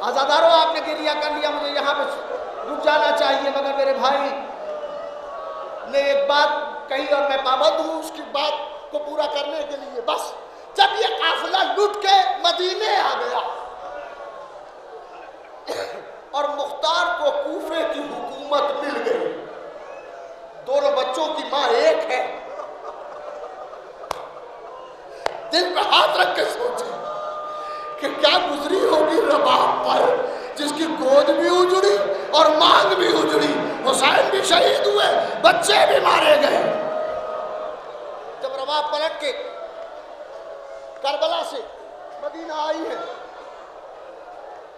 آزاداروں آپ نے گریہ کر لیا، مجھے یہاں پہ رک جانا چاہیے، مگر میرے بھائی نے ایک بات کہی اور میں پابند ہوں اس کی بات کو پورا کرنے کے لیے. بس جب یہ قافلہ لٹ کے مدینے آ گیا اور مختار کو کوفے کی حکومت مل گئی، دونوں بچوں کی ماں ایک ہے. دل پہ ہاتھ رکھ کے سوچیں کہ کیا گزری ہوگی رباب پر، جس کی گود بھی اجڑی اور مانگ بھی اجڑی. حسین بھی شہید ہوئے، بچے بھی مارے گئے. جب رباب پلٹ کے کربلا سے مدینہ آئی ہے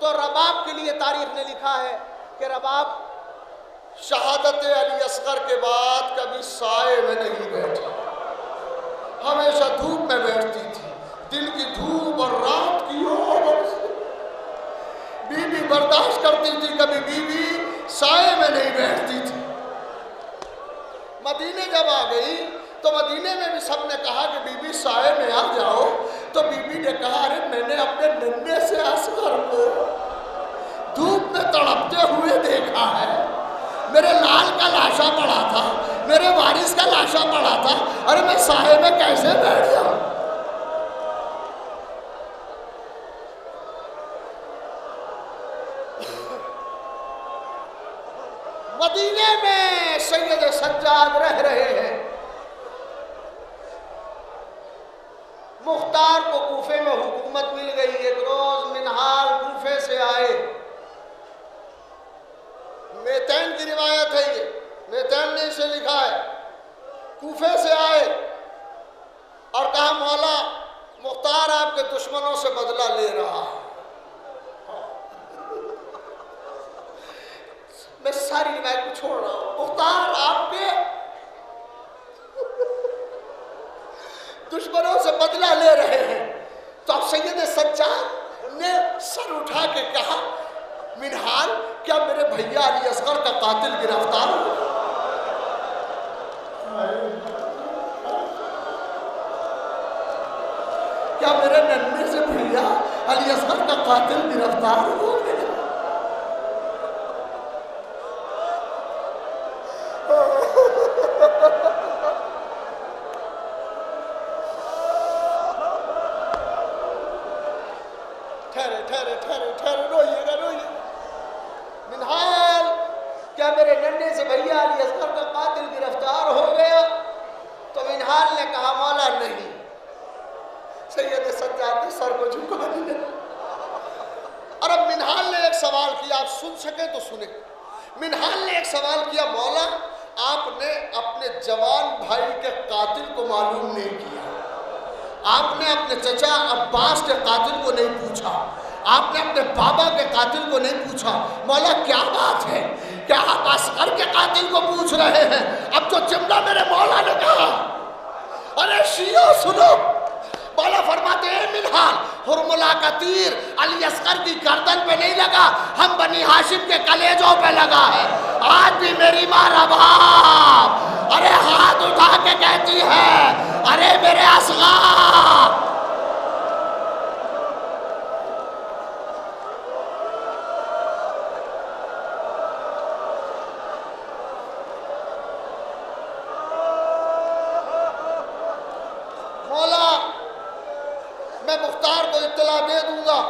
تو رباب کے لیے تاریخ نے لکھا ہے کہ رباب شہادت علی اصغر کے بعد کبھی سائے میں نہیں بیٹھی، ہمیشہ دھوپ میں بیٹھتی تھی، دن کی دھوپ اور رات کی اوس بی بی برداشت کرتی تھی، کبھی بی بی سائے میں نہیں بیٹھتی تھی۔ مدینے جب آ گئی تو مدینے میں بھی سب نے کہا کہ بی بی سائے میں آ جاؤ، تو بی بی نے کہا ارے میں نے اپنے ننھے سے اصغر کو دھوپ میں تڑپتے ہوئے دیکھا ہے، میرے لال کا لاشا پڑا تھا، میرے وارث کا لاشا پڑا تھا، ارے میں سائے میں کیسے بیٹھ جاؤں؟ مدینے میں سید سجاد رہ رہے ہیں، مختار کو کوفے میں حکومت مل گئی۔ ایک روز منہال کوفے سے آئے، میتین کی روایت ہے، یہ میتین نے اسے لکھا ہے، کوفے سے آئے اور کہا مولا مختار آپ کے دشمنوں سے بدلہ لے رہا ہے۔ میں ساری روایت کو چھوڑ رہا ہوں، مختار آپ کے دشمنوں سے بدلہ لے رہے ہیں۔ تو اب سید سجاد نے سر اٹھا کے کہا منہال کیا میرے بھیا علی اصغر کا قاتل گرفتار ہو؟ کیا میرے ننھے سے بھیا علی اصغر کا قاتل گرفتار ہو گیا؟ ٹھہرے روئیے گا منہال کیا میرے ننھے سے بھیا علی اصغر کا قاتل گرفتار ہو گیا؟ تو منہال نے کہا مولا نہیں۔ سید سجاد نے سر کو جھکا دیا۔ اور اب منہال نے ایک سوال کیا، آپ سن سکیں تو سنیں۔ منہال نے ایک سوال کیا مولا آپ نے اپنے جوان بھائی کے قاتل کو معلوم نہیں کیا، آپ نے اپنے چچا عباس کے قاتل کو نہیں پوچھا، آپ نے اپنے بابا کے قاتل کو نہیں پوچھا، مولا کیا بات ہے؟ کیا آپ اصغر کے قاتل کو پوچھ رہے ہیں؟ اب جو جملہ میرے مولا نے کہا، ارے شیعو سنو، مولا فرماتے ہیں منہال حرملہ کا تیر علی اصغر کی گردن پہ نہیں لگا، ہم بنی ہاشم کے کلیجوں پہ لگا ہے۔ آج بھی میری ماں رباب ارے ہاتھ اٹھا کے کہتی ہے ارے میرے اصغر۔ مولا میں مختار کو اطلاع دے دوں گا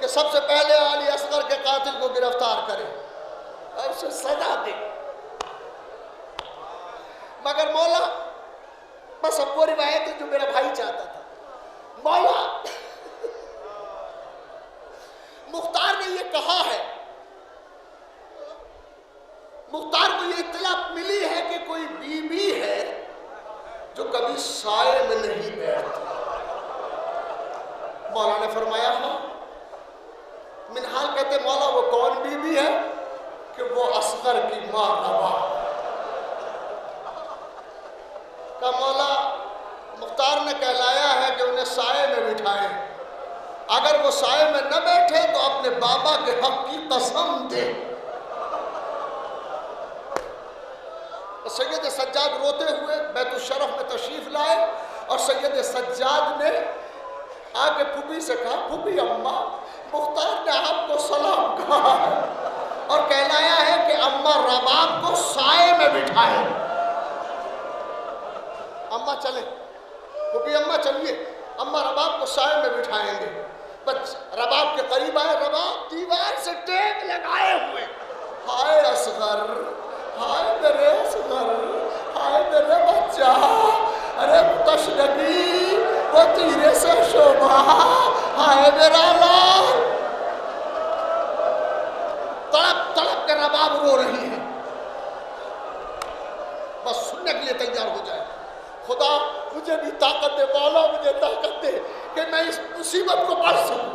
کہ سب سے پہلے علی اصغر کے قاتل کو گرفتار کرے اور اسے سزا دے، مگر مولا بس اب وہ روایت ہے جو میرا بھائی چاہتا تھا۔ مولا مختار نے یہ کہا ہے، مختار کو یہ اطلاع ملی ہے کہ کوئی بی بی ہے جو کبھی سائے میں نہیں بیٹھتی۔ مولا نے فرمایا ہاں۔ منہال کہتے مولا وہ کون بی بی ہے؟ کہ وہ اصغر کی ماں رباب۔ کہ مولا مختار نے کہلایا ہے کہ انہیں سائے میں بٹھائیں، اگر وہ سائے میں نہ بیٹھے تو اپنے بابا کے حق کی قسم دے۔ سید سجاد روتے ہوئے بیت الشرف میں تشریف لائے اور سید سجاد نے آ کے پھوپھی سے کہا پھوپھی اماں مختار نے آپ کو سلام کہا ہے اور کہلایا ہے کہ اماں رباب کو سائے میں بٹھائے۔ اماں چلیں، پھوپھی اماں چلیے، اماں رباب کو سائے میں بٹھائیں گے۔ بس رباب کے قریب آئے، رباب دیوار سے ٹیک لگائے ہوئے، ہائے اصغر، ہائے میرے اصغر، ہائے میرے بچہ، ارے تشنگی وہ تیرے سے شوبہ، ہائے میرا لال۔ تڑپ تڑپ کے رباب رو رہی ہے، بس سننے کے لیے تیار ہو جائے۔ خدا مجھے بھی طاقت دے، مولا مجھے طاقت دے کہ میں اس مصیبت کو پڑھ سکوں۔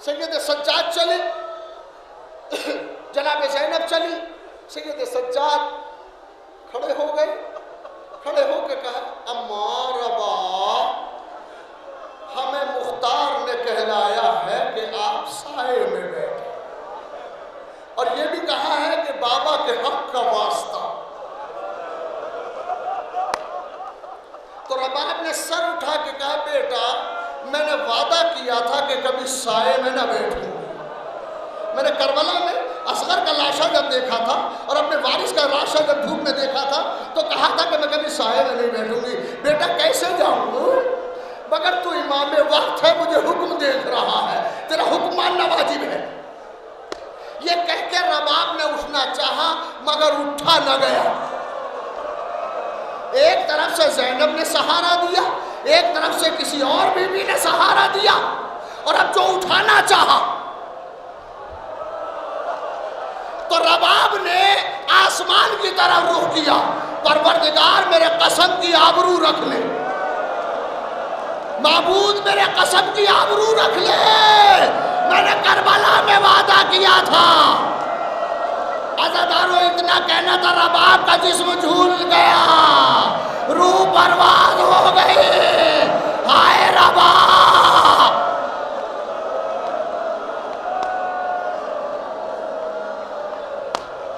سید سجاد چلے، جناب زینب چلی، سید سجاد کھڑے ہو گئے، کھڑے ہو کے کہا اماں ربا ہمیں مختار نے کہلایا ہے کہ آپ سائے میں بیٹھے، اور یہ بھی کہا ہے کہ بابا کے حق کا واسطہ۔ تو رباب نے سر اٹھا کے کہا بیٹا میں نے وعدہ کیا تھا کہ کبھی سائے میں نہ بیٹھوں۔ میں نے کربلا میں اصغر کا لاشا جب دیکھا تھا اور اپنے وارث کا لاشا جب دھوپ میں دیکھا تھا تو کہا تھا کہ میں کبھی سائے میں نہیں بیٹھوں گی۔ بیٹا کیسے جاؤں گا؟ مگر تو امام وقت ہے، مجھے حکم دیکھ رہا ہے، تیرا حکم ماننا واجب ہے۔ یہ کہہ کے رباب نے اٹھنا چاہا مگر اٹھا نہ گیا۔ ایک طرف سے زینب نے سہارا دیا، ایک طرف سے کسی اور بیوی نے سہارا دیا، اور اب جو اٹھانا چاہا تو رباب نے آسمان کی طرف رخ کیا، پروردگار میرے قسم کی آبرو رکھ لے، معبود میرے قسم کی آبرو رکھ لے، میں نے کربلا میں وعدہ کیا تھا۔ عزادارو اتنا کہنا تھا رباب کا جسم جھول گیا، روح پرواز ہو گئی، ہائے رباب۔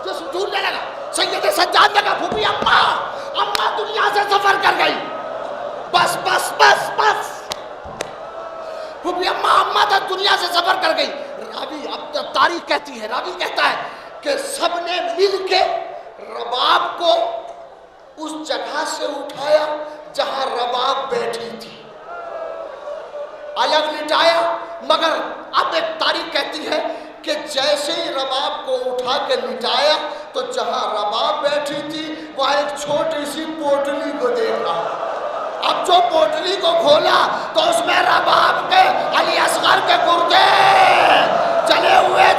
جسم جھولنے لگا۔ سید سجاد نے کہا پھوپھی اماں دنیا سے سفر کر گئی، بس بس بس بس۔ پھوپھی اماں تو دنیا سے سفر کر گئی۔ راوی اب تاریخ کہتی ہے، راوی کہتا ہے کہ سب نے مل کے رباب کو اس جگہ سے اٹھایا جہاں رباب بیٹھی تھی، الگ لٹایا، مگر اب ایک تاریخ کہتی ہے کہ جیسے ہی رباب کو اٹھا کے لٹایا تو جہاں رباب بیٹھی تھی وہاں ایک چھوٹی سی پوٹلی کو دیکھا۔ اب جو پوٹلی کو کھولا تو اس میں رباب کے علی اصغر کے گردے جلے ہوئے